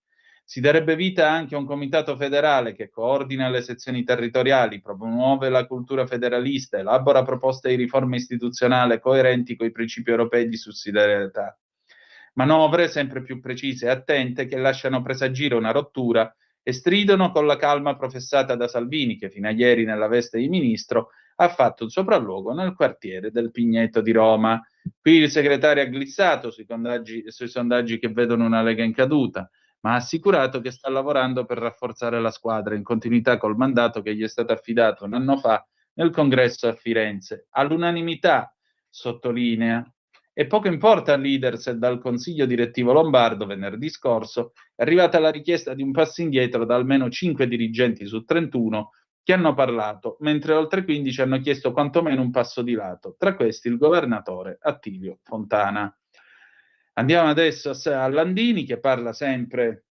Si darebbe vita anche a un comitato federale che coordina le sezioni territoriali, promuove la cultura federalista, elabora proposte di riforma istituzionale coerenti con i principi europei di sussidiarietà. Manovre sempre più precise e attente che lasciano presagire una rottura e stridono con la calma professata da Salvini, che fino a ieri nella veste di ministro ha fatto un sopralluogo nel quartiere del Pigneto di Roma. Qui il segretario ha glissato sui sondaggi che vedono una Lega in caduta, ma ha assicurato che sta lavorando per rafforzare la squadra in continuità col mandato che gli è stato affidato un anno fa nel congresso a Firenze. All'unanimità, sottolinea. E poco importa al leader se dal Consiglio direttivo lombardo venerdì scorso è arrivata la richiesta di un passo indietro da almeno 5 dirigenti su 31 che hanno parlato, mentre oltre 15 hanno chiesto quantomeno un passo di lato, tra questi il governatore Attilio Fontana. Andiamo adesso a Landini, che parla sempre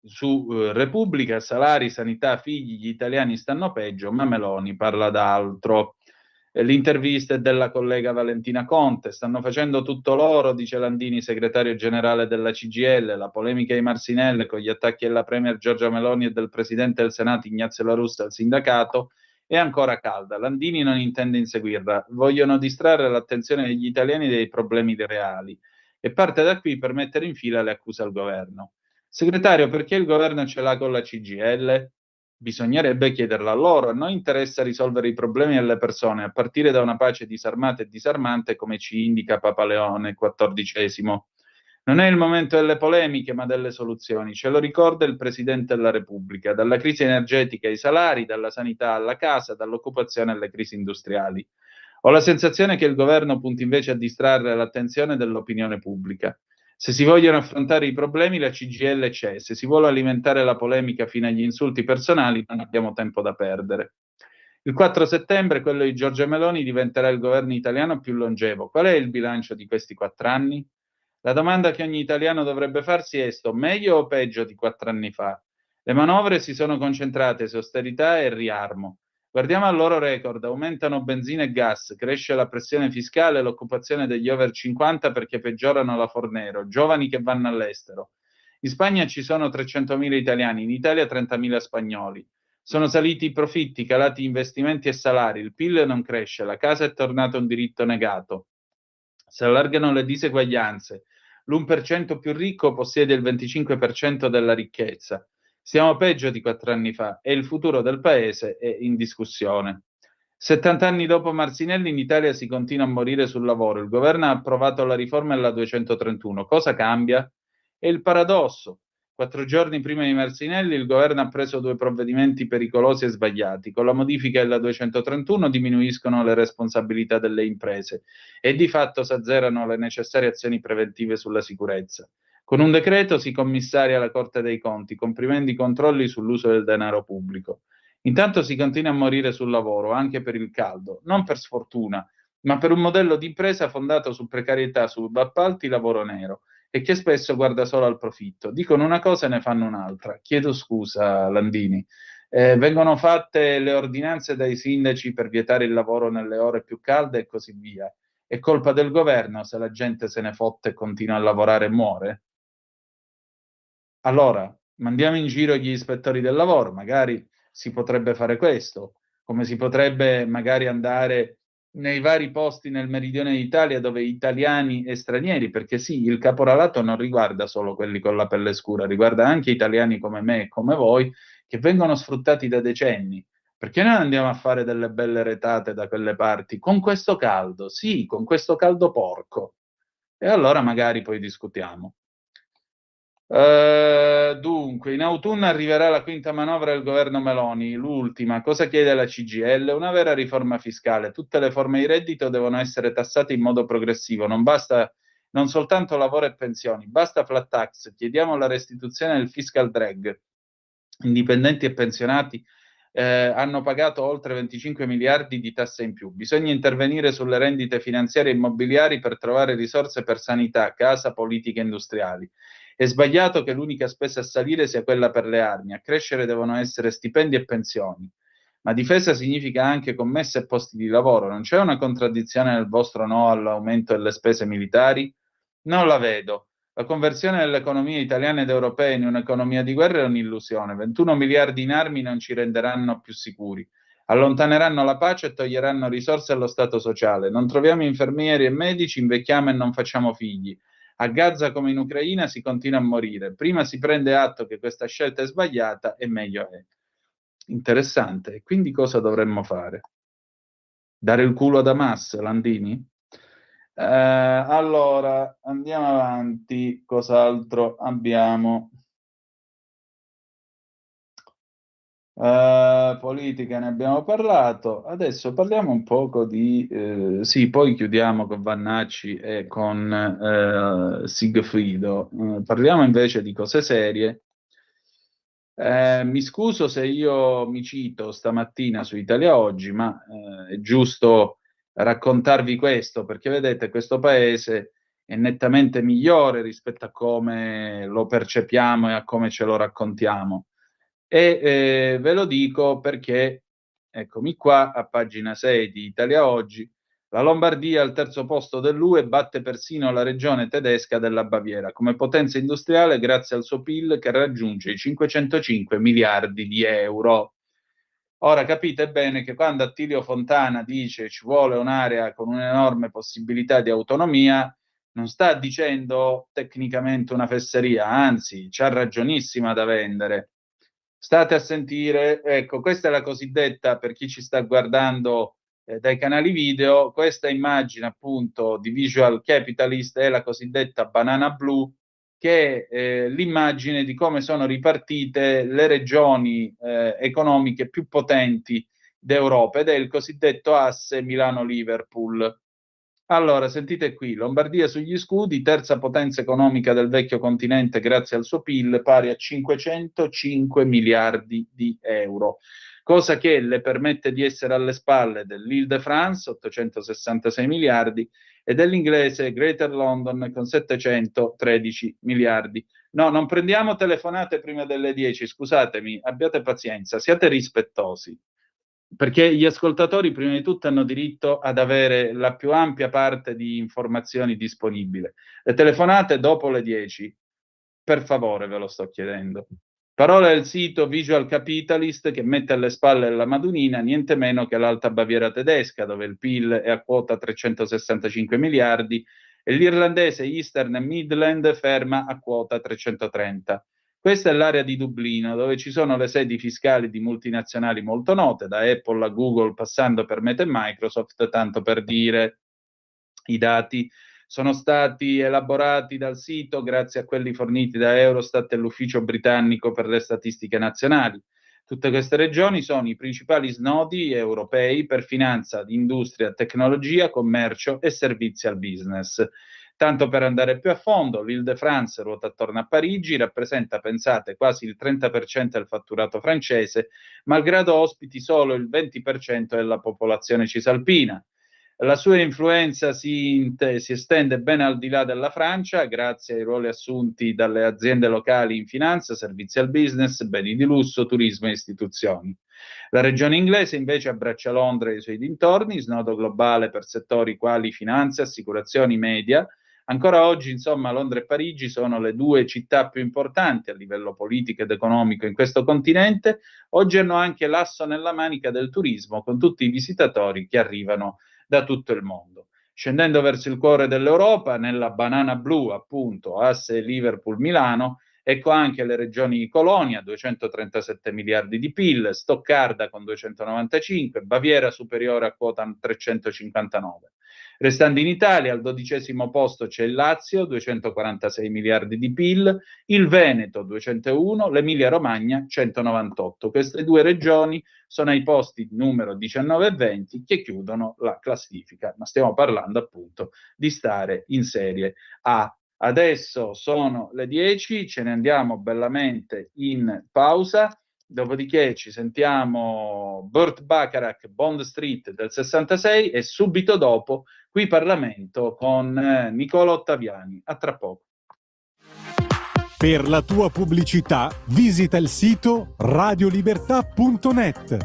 su Repubblica, salari, sanità, figli, gli italiani stanno peggio, ma Meloni parla d'altro. L'intervista è della collega Valentina Conte, stanno facendo tutto loro, dice Landini, segretario generale della CGIL, la polemica di Marsinelle con gli attacchi alla premier Giorgia Meloni e del presidente del Senato Ignazio La Russa al sindacato è ancora calda. Landini non intende inseguirla, vogliono distrarre l'attenzione degli italiani dai problemi reali e parte da qui per mettere in fila le accuse al governo. Segretario, perché il governo ce l'ha con la CGIL? Bisognerebbe chiederlo a loro. A noi interessa risolvere i problemi delle persone, a partire da una pace disarmata e disarmante, come ci indica Papa Leone XIV. Non è il momento delle polemiche, ma delle soluzioni. Ce lo ricorda il Presidente della Repubblica, dalla crisi energetica ai salari, dalla sanità alla casa, dall'occupazione alle crisi industriali. Ho la sensazione che il governo punti invece a distrarre l'attenzione dell'opinione pubblica. Se si vogliono affrontare i problemi, la CGIL c'è. Se si vuole alimentare la polemica fino agli insulti personali, non abbiamo tempo da perdere. Il 4 settembre, quello di Giorgia Meloni, diventerà il governo italiano più longevo. Qual è il bilancio di questi 4 anni? La domanda che ogni italiano dovrebbe farsi è: sto meglio o peggio di 4 anni fa? Le manovre si sono concentrate su austerità e riarmo. Guardiamo al loro record: aumentano benzina e gas, cresce la pressione fiscale e l'occupazione degli over 50 perché peggiorano la Fornero, giovani che vanno all'estero. In Spagna ci sono 300.000 italiani, in Italia 30.000 spagnoli. Sono saliti i profitti, calati investimenti e salari, il PIL non cresce, la casa è tornata un diritto negato. Si allargano le diseguaglianze, l'1% più ricco possiede il 25% della ricchezza. Siamo peggio di 4 anni fa e il futuro del paese è in discussione. 70 anni dopo Marzinelli in Italia si continua a morire sul lavoro. Il governo ha approvato la riforma della 231. Cosa cambia? È il paradosso. 4 giorni prima di Marzinelli il governo ha preso 2 provvedimenti pericolosi e sbagliati. Con la modifica della 231 diminuiscono le responsabilità delle imprese e di fatto si azzerano le necessarie azioni preventive sulla sicurezza. Con un decreto si commissaria la Corte dei Conti, comprimendo i controlli sull'uso del denaro pubblico. Intanto si continua a morire sul lavoro, anche per il caldo, non per sfortuna, ma per un modello di impresa fondato su precarietà, subappalti, lavoro nero, e che spesso guarda solo al profitto. Dicono una cosa e ne fanno un'altra. Chiedo scusa, Landini. Vengono fatte le ordinanze dai sindaci per vietare il lavoro nelle ore più calde e così via. È colpa del governo se la gente se ne fotte e continua a lavorare e muore? Allora, mandiamo in giro gli ispettori del lavoro, magari si potrebbe fare questo, come si potrebbe magari andare nei vari posti nel meridione d'Italia dove italiani e stranieri, perché sì, il caporalato non riguarda solo quelli con la pelle scura, riguarda anche italiani come me e come voi che vengono sfruttati da decenni. Perché noi andiamo a fare delle belle retate da quelle parti con questo caldo? Sì, con questo caldo porco. E allora magari poi discutiamo. Dunque, in autunno arriverà la quinta manovra del governo Meloni, l'ultima. Cosa chiede la CGIL? Una vera riforma fiscale. Tutte le forme di reddito devono essere tassate in modo progressivo. Non basta, non soltanto lavoro e pensioni, basta flat tax. Chiediamo la restituzione del fiscal drag. Indipendenti e pensionati hanno pagato oltre 25 miliardi di tasse in più. Bisogna intervenire sulle rendite finanziarie e immobiliari per trovare risorse per sanità, casa, politiche industriali. È sbagliato che l'unica spesa a salire sia quella per le armi. A crescere devono essere stipendi e pensioni. Ma difesa significa anche commesse e posti di lavoro. Non c'è una contraddizione nel vostro no all'aumento delle spese militari? Non la vedo. La conversione dell'economia italiana ed europea in un'economia di guerra è un'illusione. 21 miliardi in armi non ci renderanno più sicuri. Allontaneranno la pace e toglieranno risorse allo Stato sociale. Non troviamo infermieri e medici, invecchiamo e non facciamo figli. A Gaza come in Ucraina si continua a morire. Prima si prende atto che questa scelta è sbagliata e meglio è. Interessante. E quindi cosa dovremmo fare? Dare il culo ad Hamas, Landini? Allora, andiamo avanti. Cos'altro abbiamo? Politica ne abbiamo parlato. Adesso parliamo un poco di... sì, poi chiudiamo con Vannacci e con Sigfrido. Parliamo invece di cose serie. Mi scuso se io mi cito stamattina su Italia Oggi, ma è giusto raccontarvi questo, perché vedete, questo paese è nettamente migliore rispetto a come lo percepiamo e a come ce lo raccontiamo. E ve lo dico perché, eccomi qua, a pagina 6 di Italia Oggi, la Lombardia al terzo posto dell'UE batte persino la regione tedesca della Baviera come potenza industriale grazie al suo PIL che raggiunge i 505 miliardi di euro. Ora capite bene che quando Attilio Fontana dice ci vuole un'area con un'enorme possibilità di autonomia, non sta dicendo tecnicamente una fesseria, anzi, c'ha ragionissima da vendere. State a sentire, ecco, questa è la cosiddetta, per chi ci sta guardando dai canali video, questa immagine appunto di Visual Capitalist è la cosiddetta banana blu, che è l'immagine di come sono ripartite le regioni economiche più potenti d'Europa ed è il cosiddetto asse Milano-Liverpool. Allora, sentite qui, Lombardia sugli scudi, terza potenza economica del vecchio continente grazie al suo PIL, pari a 505 miliardi di euro, cosa che le permette di essere alle spalle dell'Île-de-France, 866 miliardi, e dell'inglese Greater London con 713 miliardi. No, non prendiamo telefonate prima delle 10, scusatemi, abbiate pazienza, siate rispettosi. Perché gli ascoltatori, prima di tutto, hanno diritto ad avere la più ampia parte di informazioni disponibile. Le telefonate dopo le 10, per favore, ve lo sto chiedendo. Parole del sito Visual Capitalist che mette alle spalle la Madunina niente meno che l'Alta Baviera tedesca, dove il PIL è a quota 365 miliardi e l'irlandese Eastern Midland ferma a quota 330. Questa è l'area di Dublino, dove ci sono le sedi fiscali di multinazionali molto note, da Apple a Google, passando per Meta e Microsoft, tanto per dire. I dati sono stati elaborati dal sito grazie a quelli forniti da Eurostat e l'Ufficio britannico per le statistiche nazionali. Tutte queste regioni sono i principali snodi europei per finanza, industria, tecnologia, commercio e servizi al business. Tanto per andare più a fondo, l'Île-de-France ruota attorno a Parigi, rappresenta, pensate, quasi il 30% del fatturato francese, malgrado ospiti solo il 20% della popolazione cisalpina. La sua influenza si estende ben al di là della Francia, grazie ai ruoli assunti dalle aziende locali in finanza, servizi al business, beni di lusso, turismo e istituzioni. La regione inglese invece abbraccia Londra e i suoi dintorni, snodo globale per settori quali finanza, assicurazioni, media, Ancora oggi, insomma, Londra e Parigi sono le due città più importanti a livello politico ed economico in questo continente. Oggi hanno anche l'asso nella manica del turismo, con tutti i visitatori che arrivano da tutto il mondo. Scendendo verso il cuore dell'Europa, nella banana blu, appunto, asse Liverpool-Milano, ecco anche le regioni Colonia, 237 miliardi di PIL, Stoccarda con 295, Baviera superiore a quota 359. Restando in Italia, al 12° posto c'è il Lazio, 246 miliardi di PIL, il Veneto, 201, l'Emilia-Romagna, 198. Queste due regioni sono ai posti numero 19 e 20 che chiudono la classifica, ma stiamo parlando appunto di stare in Serie A. Adesso sono le 10, ce ne andiamo bellamente in pausa. Dopodiché ci sentiamo Burt Bacharach, Bond Street del 66 e subito dopo qui Parlamento con Nicola Ottaviani. A tra poco. Per la tua pubblicità visita il sito radiolibertà.net.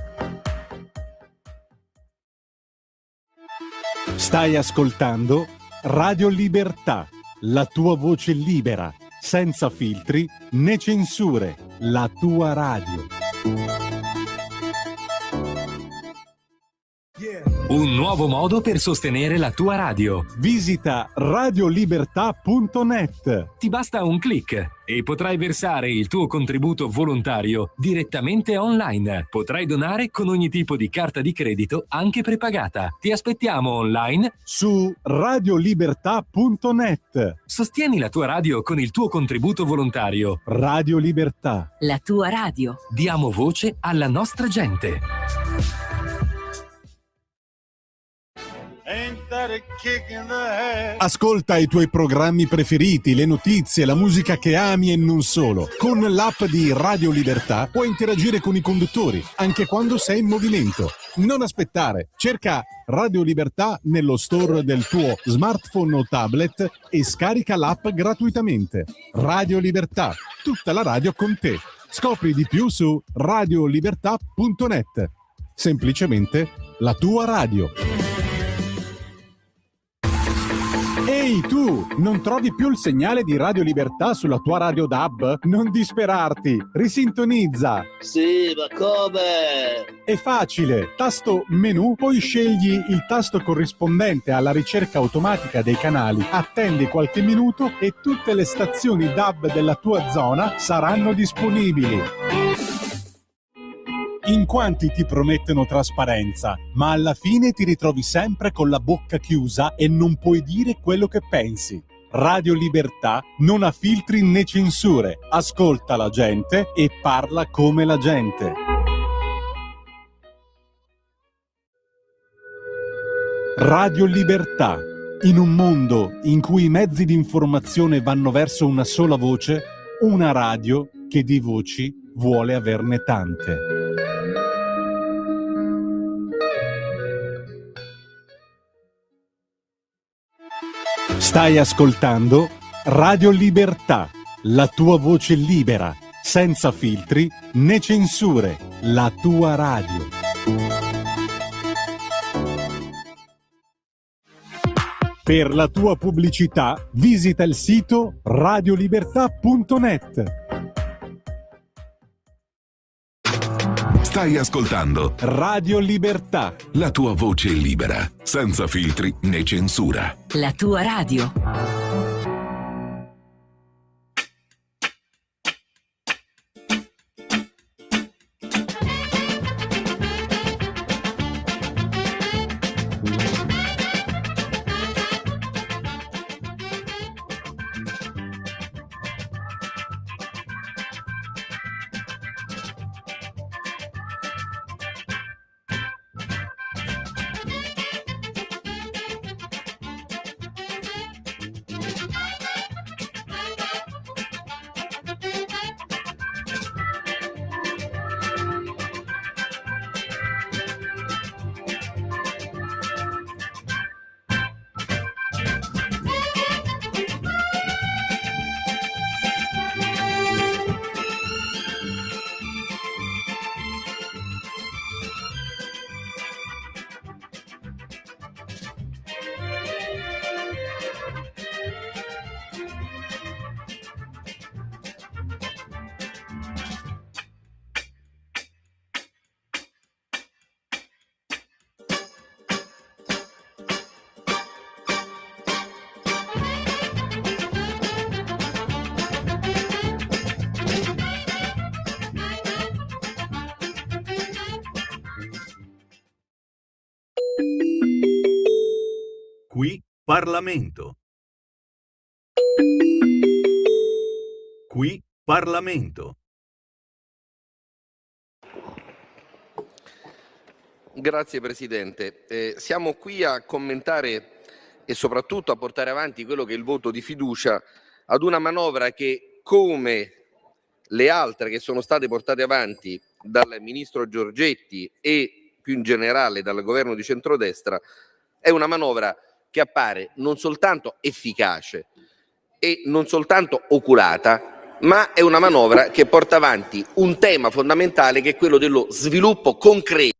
Stai ascoltando Radio Libertà, la tua voce libera, senza filtri né censure, la tua radio. Un nuovo modo per sostenere la tua radio. Visita radiolibertà.net. Ti basta un click e potrai versare il tuo contributo volontario direttamente online. Potrai donare con ogni tipo di carta di credito, anche prepagata. Ti aspettiamo online su radiolibertà.net. Sostieni la tua radio con il tuo contributo volontario. Radio Libertà. La tua radio. Diamo voce alla nostra gente. Ascolta i tuoi programmi preferiti, le notizie, la musica che ami e non solo. Con l'app di Radio Libertà puoi interagire con i conduttori, anche quando sei in movimento. Non aspettare, cerca Radio Libertà nello store del tuo smartphone o tablet e scarica l'app gratuitamente. Radio Libertà, tutta la radio con te. Scopri di più su radiolibertà.net. Semplicemente la tua radio. Ehi tu, non trovi più il segnale di Radio Libertà sulla tua radio DAB? Non disperarti, risintonizza. Sì, ma come? È facile, tasto menu, poi scegli il tasto corrispondente alla ricerca automatica dei canali, attendi qualche minuto e tutte le stazioni DAB della tua zona saranno disponibili. In quanti ti promettono trasparenza, ma alla fine ti ritrovi sempre con la bocca chiusa e non puoi dire quello che pensi. Radio Libertà non ha filtri né censure, ascolta la gente e parla come la gente. Radio Libertà. In un mondo in cui i mezzi di informazione vanno verso una sola voce, una radio che di voci vuole averne tante. Stai ascoltando Radio Libertà, la tua voce libera, senza filtri né censure, la tua radio. Per la tua pubblicità visita il sito radiolibertà.net. Stai ascoltando Radio Libertà, la tua voce libera, senza filtri né censura. La tua radio. Parlamento. Qui Parlamento. Grazie Presidente. Siamo qui a commentare e soprattutto a portare avanti quello che è il voto di fiducia ad una manovra che, come le altre che sono state portate avanti dal Ministro Giorgetti e più in generale dal governo di centrodestra, è una manovra che appare non soltanto efficace e non soltanto oculata, ma è una manovra che porta avanti un tema fondamentale che è quello dello sviluppo concreto.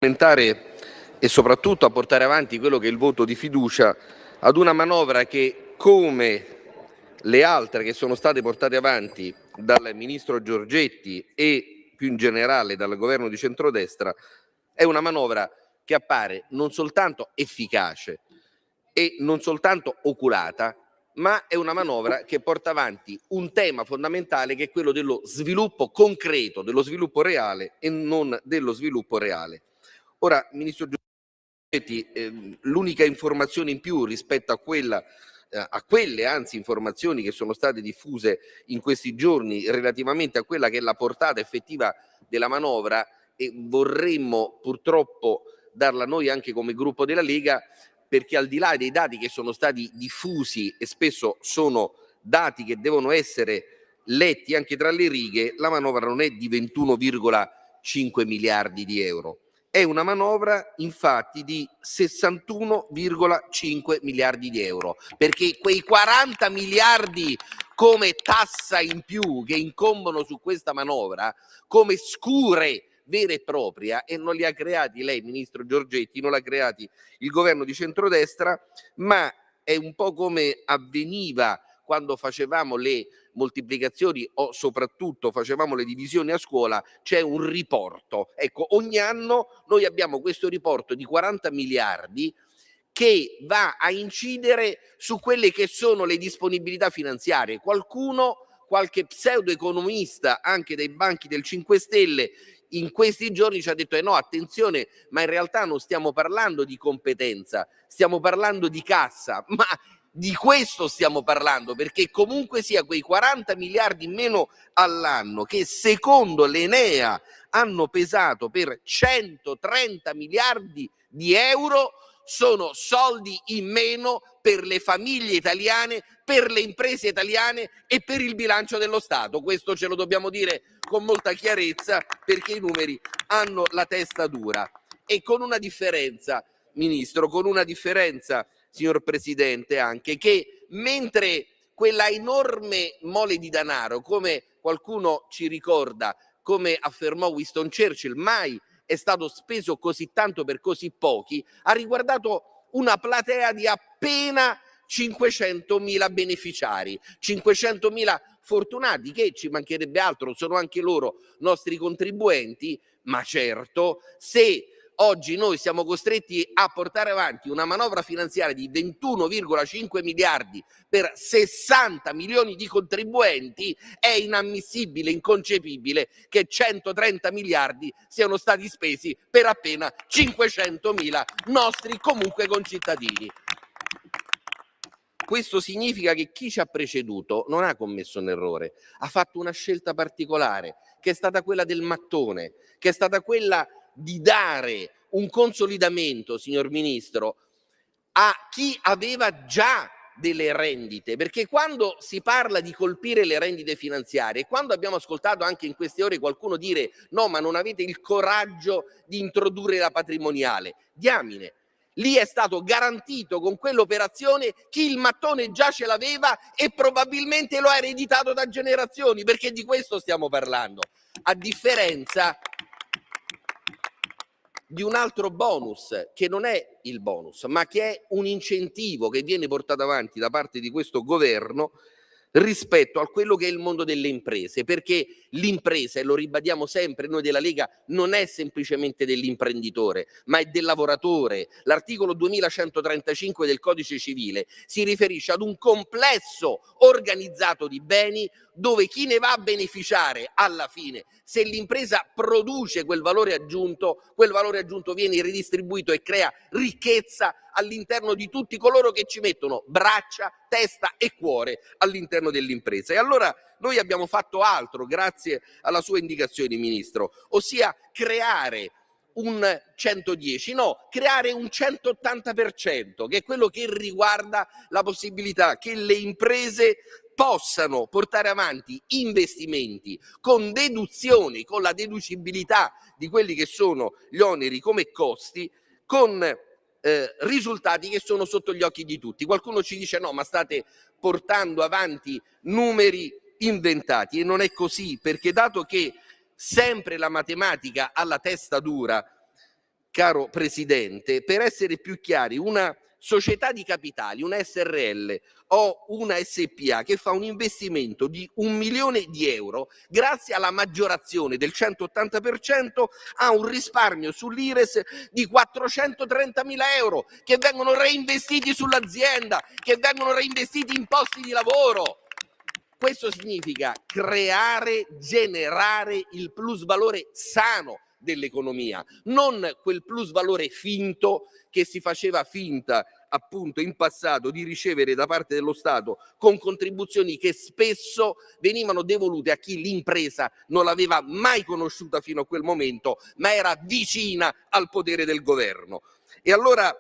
E soprattutto a portare avanti quello che è il voto di fiducia ad una manovra che, come le altre che sono state portate avanti dal Ministro Giorgetti e più in generale dal governo di centrodestra, è una manovra che appare non soltanto efficace e non soltanto oculata, ma è una manovra che porta avanti un tema fondamentale che è quello dello sviluppo concreto, dello sviluppo reale e non dello sviluppo reale. Ora, Ministro Giorgetti, l'unica informazione in più rispetto a quelle informazioni che sono state diffuse in questi giorni relativamente a quella che è la portata effettiva della manovra, e vorremmo purtroppo darla noi anche come gruppo della Lega, perché al di là dei dati che sono stati diffusi e spesso sono dati che devono essere letti anche tra le righe, la manovra non è di 21,5 miliardi di euro. È una manovra infatti di 61,5 miliardi di euro, perché quei 40 miliardi come tassa in più che incombono su questa manovra, come scure vera e propria, e non li ha creati lei, Ministro Giorgetti, non li ha creati il governo di centrodestra, ma è un po' come avveniva quando facevamo le moltiplicazioni o soprattutto facevamo le divisioni a scuola. C'è un riporto. Ecco, ogni anno noi abbiamo questo riporto di 40 miliardi che va a incidere su quelle che sono le disponibilità finanziarie. Qualche pseudo-economista anche dai banchi del 5 Stelle in questi giorni ci ha detto no, attenzione, ma in realtà non stiamo parlando di competenza, stiamo parlando di cassa, ma di questo stiamo parlando, perché comunque sia quei 40 miliardi in meno all'anno che secondo l'Enea hanno pesato per 130 miliardi di euro sono soldi in meno per le famiglie italiane, per le imprese italiane e per il bilancio dello Stato. Questo ce lo dobbiamo dire con molta chiarezza, perché i numeri hanno la testa dura. E con una differenza, Ministro, signor Presidente, anche che mentre quella enorme mole di denaro, come qualcuno ci ricorda, come affermò Winston Churchill, mai è stato speso così tanto per così pochi, ha riguardato una platea di appena 500.000 beneficiari, 500.000 fortunati che, ci mancherebbe altro, sono anche loro nostri contribuenti, ma certo se oggi noi siamo costretti a portare avanti una manovra finanziaria di 21,5 miliardi per 60 milioni di contribuenti, è inammissibile, inconcepibile che 130 miliardi siano stati spesi per appena 500.000 nostri comunque concittadini. Questo significa che chi ci ha preceduto non ha commesso un errore, ha fatto una scelta particolare, che è stata quella del mattone, che è stata quella di dare un consolidamento, signor Ministro, a chi aveva già delle rendite, perché quando si parla di colpire le rendite finanziarie, quando abbiamo ascoltato anche in queste ore qualcuno dire no, ma non avete il coraggio di introdurre la patrimoniale, diamine, lì è stato garantito con quell'operazione chi il mattone già ce l'aveva e probabilmente lo ha ereditato da generazioni, perché di questo stiamo parlando, a differenza di un altro bonus che non è il bonus, ma che è un incentivo che viene portato avanti da parte di questo governo rispetto a quello che è il mondo delle imprese, perché l'impresa, e lo ribadiamo sempre noi della Lega, non è semplicemente dell'imprenditore, ma è del lavoratore. L'articolo 2135 del Codice Civile si riferisce ad un complesso organizzato di beni dove chi ne va a beneficiare alla fine, se l'impresa produce quel valore aggiunto viene ridistribuito e crea ricchezza all'interno di tutti coloro che ci mettono braccia, testa e cuore all'interno dell'impresa. E allora noi abbiamo fatto altro, grazie alla sua indicazione, Ministro, ossia creare un 110, no, creare un 180%, che è quello che riguarda la possibilità che le imprese possano portare avanti investimenti con deduzioni, con la deducibilità di quelli che sono gli oneri come costi, con risultati che sono sotto gli occhi di tutti. Qualcuno ci dice no, ma state portando avanti numeri inventati, e non è così, perché dato che sempre la matematica ha la testa dura, caro Presidente, per essere più chiari, una società di capitali, una SRL o una SPA che fa un investimento di 1 milione di euro, grazie alla maggiorazione del 180% ha un risparmio sull'IRES di 430.000 euro che vengono reinvestiti sull'azienda, che vengono reinvestiti in posti di lavoro. Questo significa creare, generare il plusvalore sano dell'economia, non quel plusvalore finto che si faceva finta appunto in passato di ricevere da parte dello Stato, con contribuzioni che spesso venivano devolute a chi l'impresa non l'aveva mai conosciuta fino a quel momento, ma era vicina al potere del governo. E allora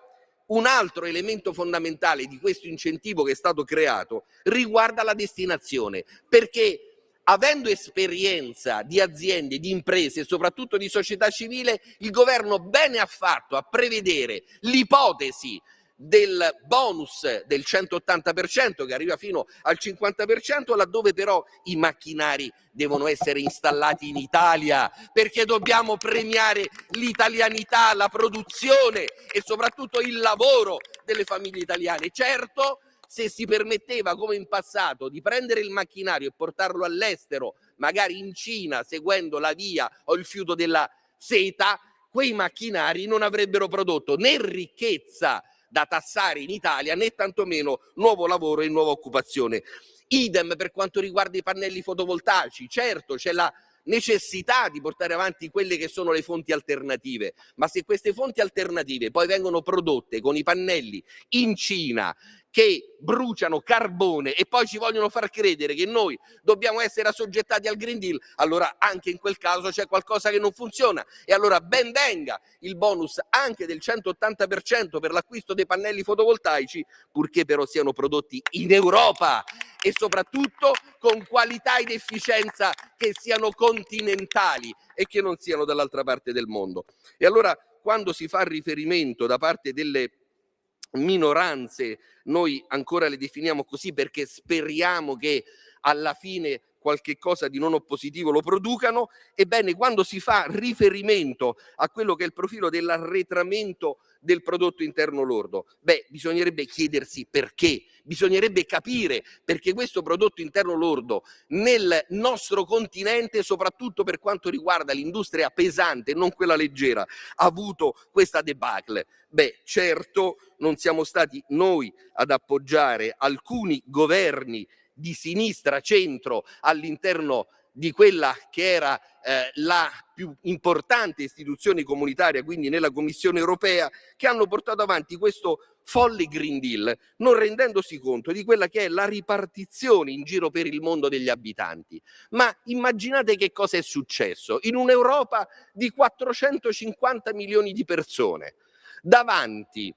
un altro elemento fondamentale di questo incentivo che è stato creato riguarda la destinazione, perché avendo esperienza di aziende, di imprese e soprattutto di società civile, il governo bene ha fatto a prevedere l'ipotesi del bonus del 180% che arriva fino al 50%, laddove però i macchinari devono essere installati in Italia, perché dobbiamo premiare l'italianità, la produzione e soprattutto il lavoro delle famiglie italiane. Certo, se si permetteva come in passato di prendere il macchinario e portarlo all'estero, magari in Cina, seguendo la via o il fiuto della seta, quei macchinari non avrebbero prodotto né ricchezza da tassare in Italia, né tantomeno nuovo lavoro e nuova occupazione. Idem per quanto riguarda i pannelli fotovoltaici. Certo, c'è la necessità di portare avanti quelle che sono le fonti alternative, ma se queste fonti alternative poi vengono prodotte con i pannelli in Cina, che bruciano carbone e poi ci vogliono far credere che noi dobbiamo essere assoggettati al Green Deal, allora anche in quel caso c'è qualcosa che non funziona. E allora ben venga il bonus anche del 180% per l'acquisto dei pannelli fotovoltaici, purché però siano prodotti in Europa e soprattutto con qualità ed efficienza che siano continentali e che non siano dall'altra parte del mondo. E allora quando si fa riferimento da parte delle minoranze, noi ancora le definiamo così perché speriamo che alla fine qualche cosa di non oppositivo lo producano, ebbene quando si fa riferimento a quello che è il profilo dell'arretramento del prodotto interno lordo, bisognerebbe chiedersi perché, bisognerebbe capire perché questo prodotto interno lordo nel nostro continente, soprattutto per quanto riguarda l'industria pesante, non quella leggera, ha avuto questa debacle. Certo non siamo stati noi ad appoggiare alcuni governi di sinistra centro all'interno di quella che era la più importante istituzione comunitaria, quindi nella Commissione europea, che hanno portato avanti questo folle Green Deal, non rendendosi conto di quella che è la ripartizione in giro per il mondo degli abitanti. Ma immaginate che cosa è successo in un'Europa di 450 milioni di persone, davanti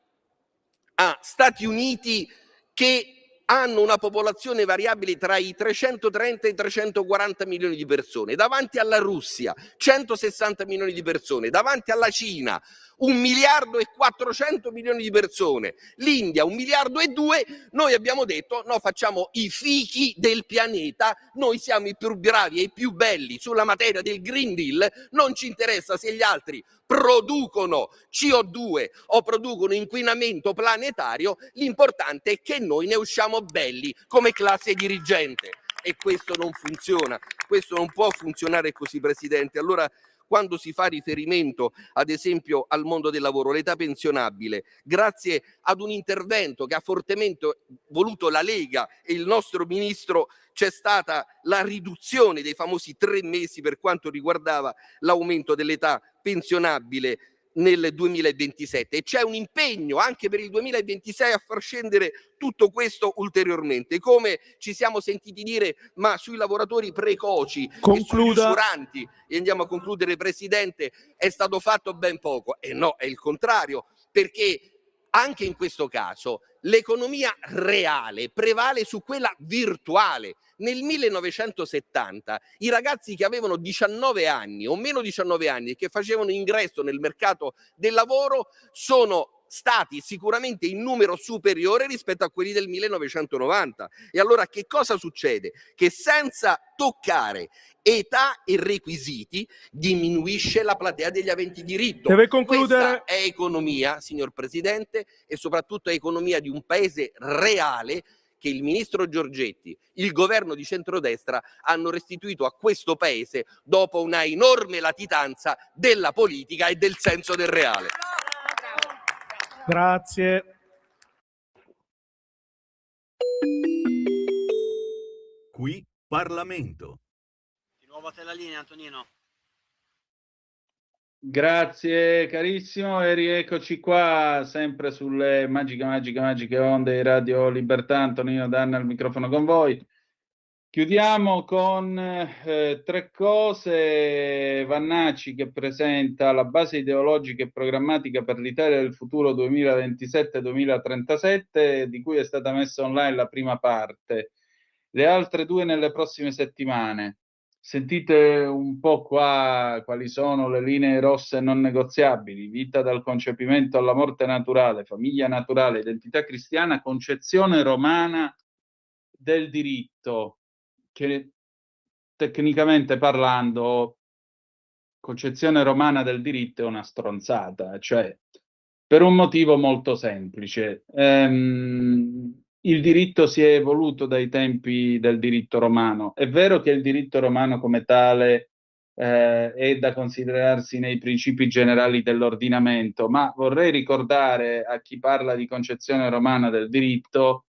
a Stati Uniti che hanno una popolazione variabile tra i 330 e i 340 milioni di persone, davanti alla Russia 160 milioni di persone, davanti alla Cina 1 miliardo e 400 milioni di persone, l'India 1 miliardo e 2, noi abbiamo detto no, facciamo i fichi del pianeta, noi siamo i più bravi e i più belli sulla materia del Green Deal, non ci interessa se gli altri producono CO2 o producono inquinamento planetario, l'importante è che noi ne usciamo belli come classe dirigente. E questo non funziona, questo non può funzionare così, Presidente. Allora, quando si fa riferimento, ad esempio, al mondo del lavoro, l'età pensionabile, grazie ad un intervento che ha fortemente voluto la Lega e il nostro Ministro, c'è stata la riduzione dei famosi 3 mesi per quanto riguardava l'aumento dell'età pensionabile nel 2027, e c'è un impegno anche per il 2026 a far scendere tutto questo ulteriormente. Come ci siamo sentiti dire, ma sui lavoratori precoci e sugli usuranti, e andiamo a concludere, Presidente, è stato fatto ben poco. E no, è il contrario, perché anche in questo caso l'economia reale prevale su quella virtuale. Nel 1970 i ragazzi che avevano 19 anni o meno 19 anni e che facevano ingresso nel mercato del lavoro sono stati sicuramente in numero superiore rispetto a quelli del 1990. E allora che cosa succede? Che senza toccare età e requisiti diminuisce la platea degli aventi diritto. Deve concludere. Questa è economia, signor Presidente, e soprattutto è economia di un paese reale che il ministro Giorgetti, il governo di centrodestra hanno restituito a questo paese dopo una enorme latitanza della politica e del senso del reale. Grazie. Qui Parlamento. Di nuovo a te la linea, Antonino. Grazie carissimo e rieccoci qua sempre sulle magiche onde di Radio Libertà. Antonino Danna al microfono con voi. Chiudiamo con 3 cose. Vannacci che presenta la base ideologica e programmatica per l'Italia del futuro 2027-2037, di cui è stata messa online la prima parte. Le altre 2 nelle prossime settimane. Sentite un po' qua quali sono le linee rosse non negoziabili: vita dal concepimento alla morte naturale, famiglia naturale, identità cristiana, concezione romana del diritto, che tecnicamente parlando, concezione romana del diritto è una stronzata, cioè per un motivo molto semplice. Il diritto si è evoluto dai tempi del diritto romano. È vero che il diritto romano come tale è da considerarsi nei principi generali dell'ordinamento, ma vorrei ricordare a chi parla di concezione romana del diritto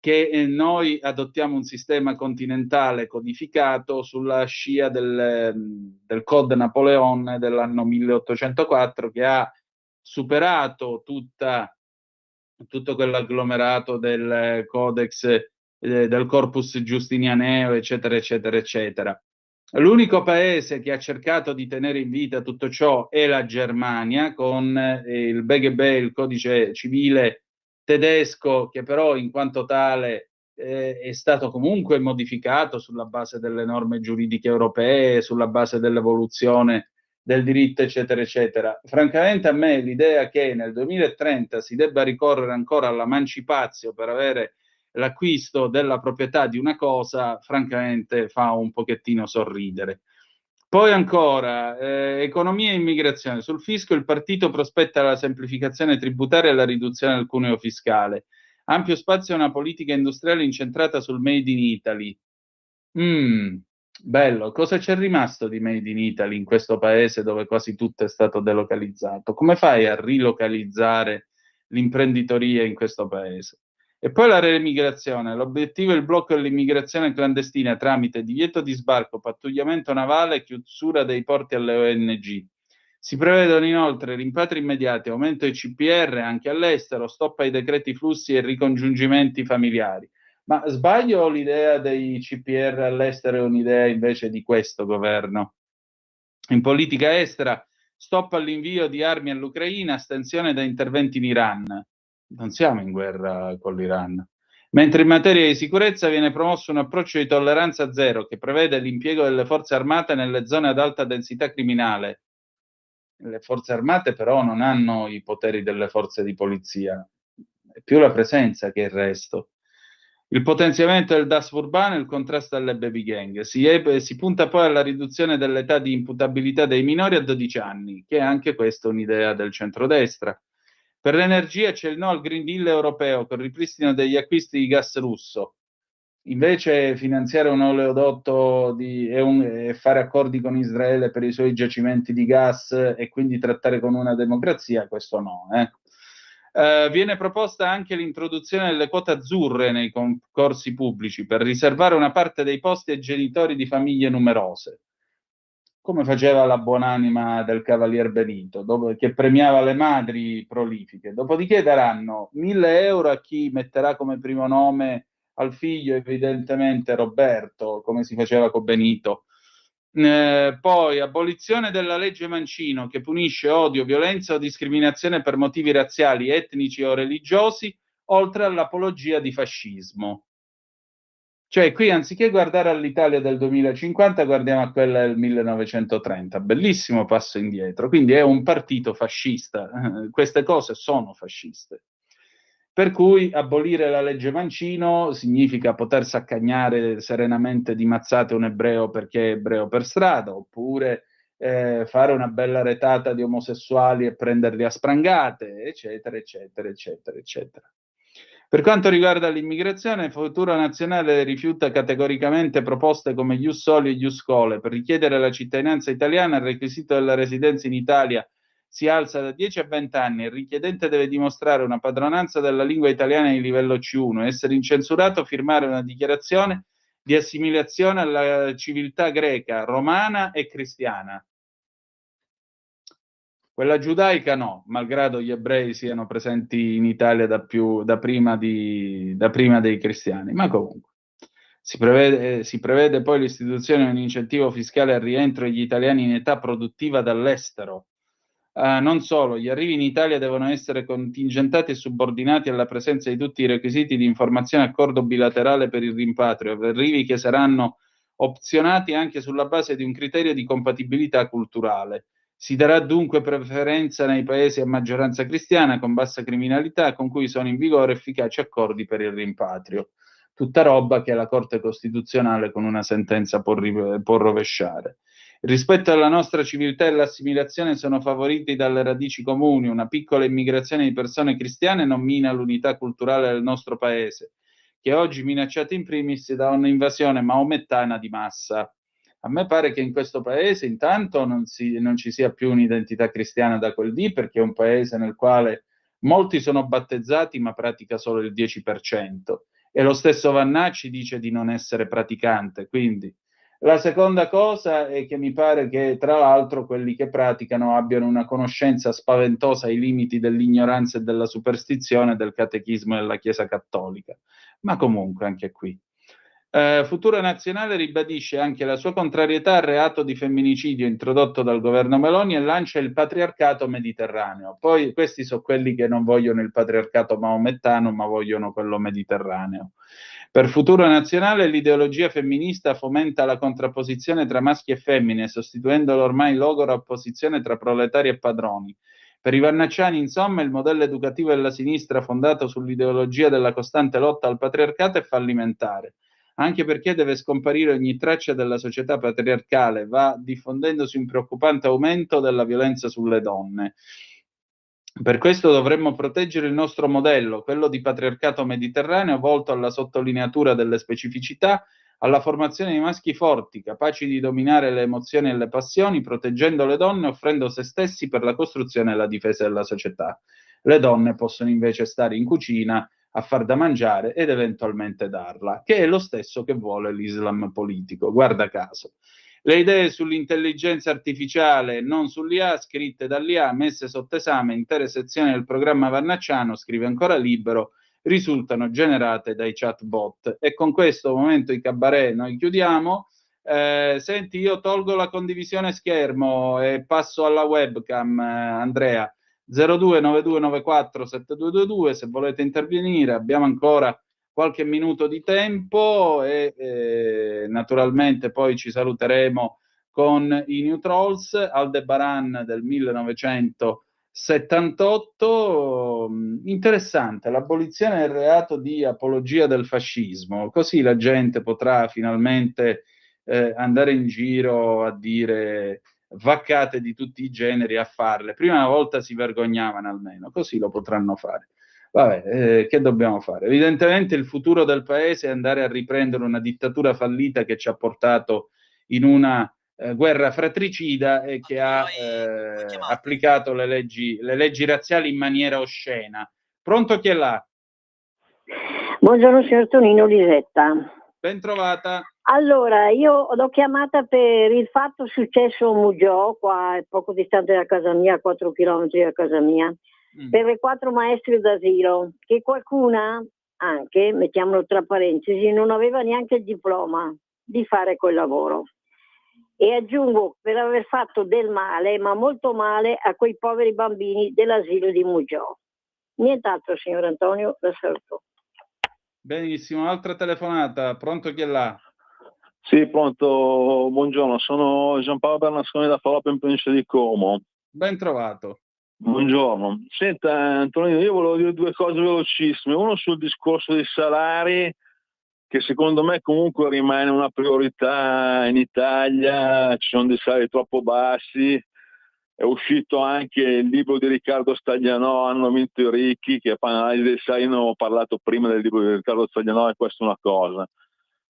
che noi adottiamo un sistema continentale codificato sulla scia del Code Napoleon dell'anno 1804, che ha superato tutto quell'agglomerato del Codex, del Corpus Giustinianeo, eccetera, eccetera, eccetera. L'unico paese che ha cercato di tenere in vita tutto ciò è la Germania, con il BGB, il codice civile tedesco, che però in quanto tale è stato comunque modificato sulla base delle norme giuridiche europee, sulla base dell'evoluzione del diritto, eccetera, eccetera. Francamente a me l'idea che nel 2030 si debba ricorrere ancora all'emancipazio per avere l'acquisto della proprietà di una cosa, francamente fa un pochettino sorridere. Poi ancora, economia e immigrazione. Sul fisco il partito prospetta la semplificazione tributaria e la riduzione del cuneo fiscale. Ampio spazio a una politica industriale incentrata sul Made in Italy. Bello, cosa c'è rimasto di Made in Italy in questo paese dove quasi tutto è stato delocalizzato? Come fai a rilocalizzare l'imprenditoria in questo paese? E poi la reimmigrazione. L'obiettivo è il blocco dell'immigrazione clandestina tramite divieto di sbarco, pattugliamento navale e chiusura dei porti alle ONG. Si prevedono inoltre rimpatri immediati, aumento dei CPR anche all'estero, stop ai decreti flussi e ricongiungimenti familiari. Ma sbaglio, l'idea dei CPR all'estero è un'idea invece di questo governo? In politica estera, stop all'invio di armi all'Ucraina, astensione da interventi in Iran. Non siamo in guerra con l'Iran. Mentre in materia di sicurezza viene promosso un approccio di tolleranza zero che prevede l'impiego delle forze armate nelle zone ad alta densità criminale. Le forze armate però non hanno i poteri delle forze di polizia, è più la presenza che il resto. Il potenziamento del DAS urbano e il contrasto alle baby gang. Si punta poi alla riduzione dell'età di imputabilità dei minori a 12 anni, che è anche questa un'idea del centrodestra. Per l'energia c'è il no al Green Deal europeo con il ripristino degli acquisti di gas russo. Invece finanziare un oleodotto e fare accordi con Israele per i suoi giacimenti di gas e quindi trattare con una democrazia, questo no. Viene proposta anche l'introduzione delle quote azzurre nei concorsi pubblici per riservare una parte dei posti ai genitori di famiglie numerose, come faceva la buonanima del Cavalier Benito, che premiava le madri prolifiche. Dopodiché daranno 1.000 euro a chi metterà come primo nome al figlio evidentemente Roberto, come si faceva con Benito. Poi abolizione della legge Mancino che punisce odio, violenza o discriminazione per motivi razziali, etnici o religiosi, oltre all'apologia di fascismo. Cioè qui anziché guardare all'Italia del 2050 guardiamo a quella del 1930, bellissimo passo indietro, quindi è un partito fascista, queste cose sono fasciste. Per cui abolire la legge Mancino significa poter saccagnare serenamente di mazzate un ebreo perché è ebreo per strada, oppure fare una bella retata di omosessuali e prenderli a sprangate, eccetera, eccetera, eccetera, eccetera. Per quanto riguarda l'immigrazione, Futuro Nazionale rifiuta categoricamente proposte come Ius Soli e Ius Scholae. Per richiedere la cittadinanza italiana il requisito della residenza in Italia si alza da 10 a 20 anni, il richiedente deve dimostrare una padronanza della lingua italiana di livello C1, essere incensurato, firmare una dichiarazione di assimilazione alla civiltà greca, romana e cristiana. Quella giudaica no, malgrado gli ebrei siano presenti in Italia da prima dei cristiani, ma comunque. Si prevede poi l'istituzione di un incentivo fiscale al rientro degli italiani in età produttiva dall'estero. Non solo, gli arrivi in Italia devono essere contingentati e subordinati alla presenza di tutti i requisiti di informazione e accordo bilaterale per il rimpatrio, arrivi che saranno opzionati anche sulla base di un criterio di compatibilità culturale. Si darà dunque preferenza nei paesi a maggioranza cristiana con bassa criminalità con cui sono in vigore efficaci accordi per il rimpatrio. Tutta roba che la Corte Costituzionale con una sentenza può rovesciare. Rispetto alla nostra civiltà e l'assimilazione sono favoriti dalle radici comuni, una piccola immigrazione di persone cristiane non mina l'unità culturale del nostro paese, che oggi minacciato in primis da un'invasione maomettana di massa. A me pare che in questo paese intanto non ci sia più un'identità cristiana da quel dì, perché è un paese nel quale molti sono battezzati ma pratica solo il 10%, e lo stesso Vannacci dice di non essere praticante. Quindi la seconda cosa è che mi pare che tra l'altro quelli che praticano abbiano una conoscenza spaventosa ai limiti dell'ignoranza e della superstizione del catechismo della Chiesa Cattolica, ma comunque anche qui. Futuro Nazionale ribadisce anche la sua contrarietà al reato di femminicidio introdotto dal governo Meloni e lancia il patriarcato mediterraneo. Poi questi sono quelli che non vogliono il patriarcato maomettano, ma vogliono quello mediterraneo. Per Futuro Nazionale l'ideologia femminista fomenta la contrapposizione tra maschi e femmine, sostituendo l'ormai logora opposizione tra proletari e padroni. Per i vannacciani, insomma, il modello educativo della sinistra fondato sull'ideologia della costante lotta al patriarcato è fallimentare, anche perché deve scomparire ogni traccia della società patriarcale, va diffondendosi un preoccupante aumento della violenza sulle donne. Per questo dovremmo proteggere il nostro modello, quello di patriarcato mediterraneo, volto alla sottolineatura delle specificità, alla formazione di maschi forti, capaci di dominare le emozioni e le passioni, proteggendo le donne e offrendo se stessi per la costruzione e la difesa della società. Le donne possono invece stare in cucina a far da mangiare ed eventualmente darla, che è lo stesso che vuole l'Islam politico, guarda caso. Le idee sull'intelligenza artificiale, non sull'IA, scritte dall'IA, messe sotto esame, intere sezioni del programma Vannacciano, scrive ancora Libero, risultano generate dai chatbot. E con questo momento i cabaret noi chiudiamo. Senti, io tolgo la condivisione schermo e passo alla webcam, Andrea. 0292947222, se volete intervenire, abbiamo ancora qualche minuto di tempo e naturalmente poi ci saluteremo con i New Trolls, Aldebaran del 1978. Interessante, l'abolizione del reato di apologia del fascismo, così la gente potrà finalmente andare in giro a dire vaccate di tutti i generi, a farle. Prima una volta si vergognavano almeno, così lo potranno fare. Vabbè, che dobbiamo fare? Evidentemente il futuro del paese è andare a riprendere una dittatura fallita che ci ha portato in una guerra fratricida e che ha applicato le leggi razziali in maniera oscena. Pronto, chi è là? Buongiorno signor Tonino, Lisetta. Ben trovata. Allora, io l'ho chiamata per il fatto successo a Muggiò, qua poco distante da casa mia, a 4 chilometri da casa mia, per le 4 maestre d'asilo, che qualcuna anche, mettiamolo tra parentesi, non aveva neanche il diploma di fare quel lavoro. E aggiungo, per aver fatto del male, ma molto male, a quei poveri bambini dell'asilo di Muggiò. Nient'altro, signor Antonio, la saluto. Benissimo, altra telefonata. Pronto, chi è là? Sì, pronto, buongiorno, sono Giampaolo Bernasconi da Fallope in provincia di Como. Ben trovato. Buongiorno. Senta Antonino, io volevo dire 2 cose velocissime. Uno sul discorso dei salari, che secondo me comunque rimane una priorità in Italia, ci sono dei salari troppo bassi. È uscito anche il libro di Riccardo Staglianò, Hanno vinto i ricchi, che analisi dei salari, ne ho parlato prima del libro di Riccardo Staglianò, e questa è una cosa.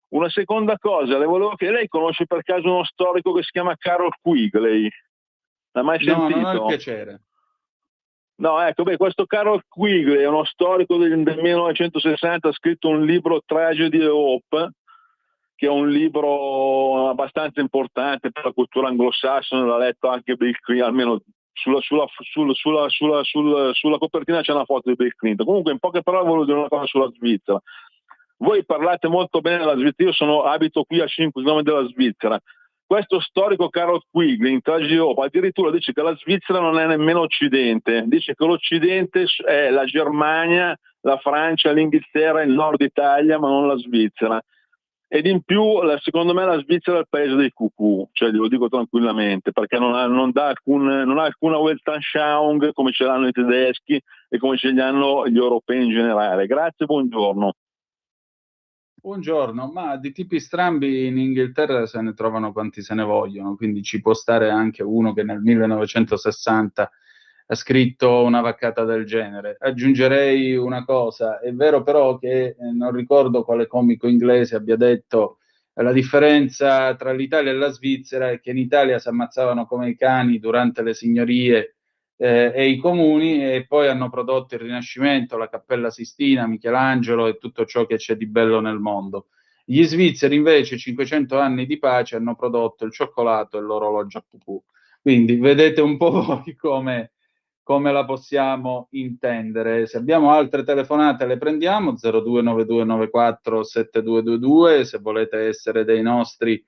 Una seconda cosa, le volevo chiedere, lei conosce per caso uno storico che si chiama Carol Quigley? L'ha mai sentito? No, non ho il piacere. No, ecco, questo Carol Quigley è uno storico del 1960, ha scritto un libro, Tragedy of Hope, che è un libro abbastanza importante per la cultura anglosassone, l'ha letto anche Bill Clinton, almeno sulla copertina c'è una foto di Bill Clinton. Comunque, in poche parole volevo dire una cosa sulla Svizzera. Voi parlate molto bene della Svizzera, io abito qui a 5 km dalla Svizzera. Questo storico Carol Quigley in Tragedy of Hope addirittura dice che la Svizzera non è nemmeno Occidente, dice che l'Occidente è la Germania, la Francia, l'Inghilterra, il Nord Italia, ma non la Svizzera. Ed in più, secondo me, la Svizzera è il paese dei cucù, cioè glielo dico tranquillamente, perché non ha alcuna Weltanschauung come ce l'hanno i tedeschi e come ce li hanno gli europei in generale. Grazie, buongiorno. Buongiorno, ma di tipi strambi in Inghilterra se ne trovano quanti se ne vogliono, quindi ci può stare anche uno che nel 1960 ha scritto una vaccata del genere. Aggiungerei una cosa, è vero però che non ricordo quale comico inglese abbia detto la differenza tra l'Italia e la Svizzera è che in Italia si ammazzavano come i cani durante le signorie e i comuni, e poi hanno prodotto il Rinascimento, la Cappella Sistina, Michelangelo e tutto ciò che c'è di bello nel mondo. Gli svizzeri invece, 500 anni di pace, hanno prodotto il cioccolato e l'orologio a cucù. Quindi vedete un po' voi come la possiamo intendere. Se abbiamo altre telefonate le prendiamo, 0292947222, se volete essere dei nostri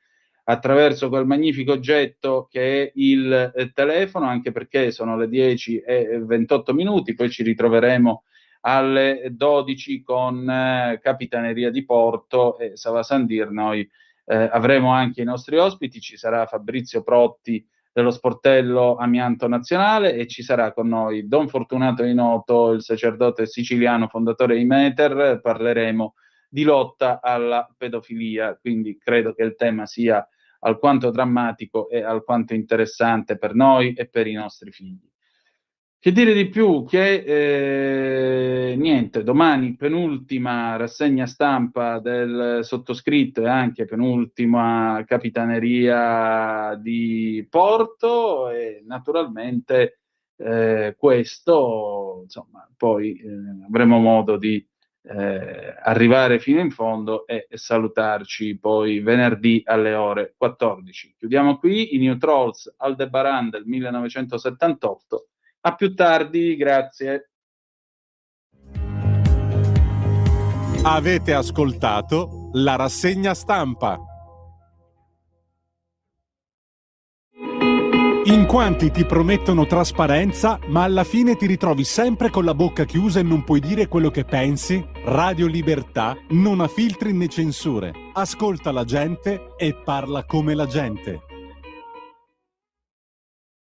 attraverso quel magnifico oggetto che è il telefono, anche perché sono le 10:28, poi ci ritroveremo alle 12 con Capitaneria di Porto e Sava Sandir. Noi avremo anche i nostri ospiti, ci sarà Fabrizio Protti dello Sportello Amianto Nazionale e ci sarà con noi Don Fortunato Inoto, il sacerdote siciliano fondatore di Meter. Parleremo di lotta alla pedofilia, quindi credo che il tema sia alquanto drammatico e alquanto interessante per noi e per i nostri figli. Che dire di più? Che niente, domani penultima rassegna stampa del sottoscritto e anche penultima capitaneria di Porto, e naturalmente questo, insomma, poi avremo modo di arrivare fino in fondo e salutarci poi venerdì alle ore 14. Chiudiamo qui i New Trolls, Aldebaran del 1978. A più tardi, grazie. Avete ascoltato la rassegna stampa. In quanti ti promettono trasparenza, ma alla fine ti ritrovi sempre con la bocca chiusa e non puoi dire quello che pensi? Radio Libertà non ha filtri né censure. Ascolta la gente e parla come la gente.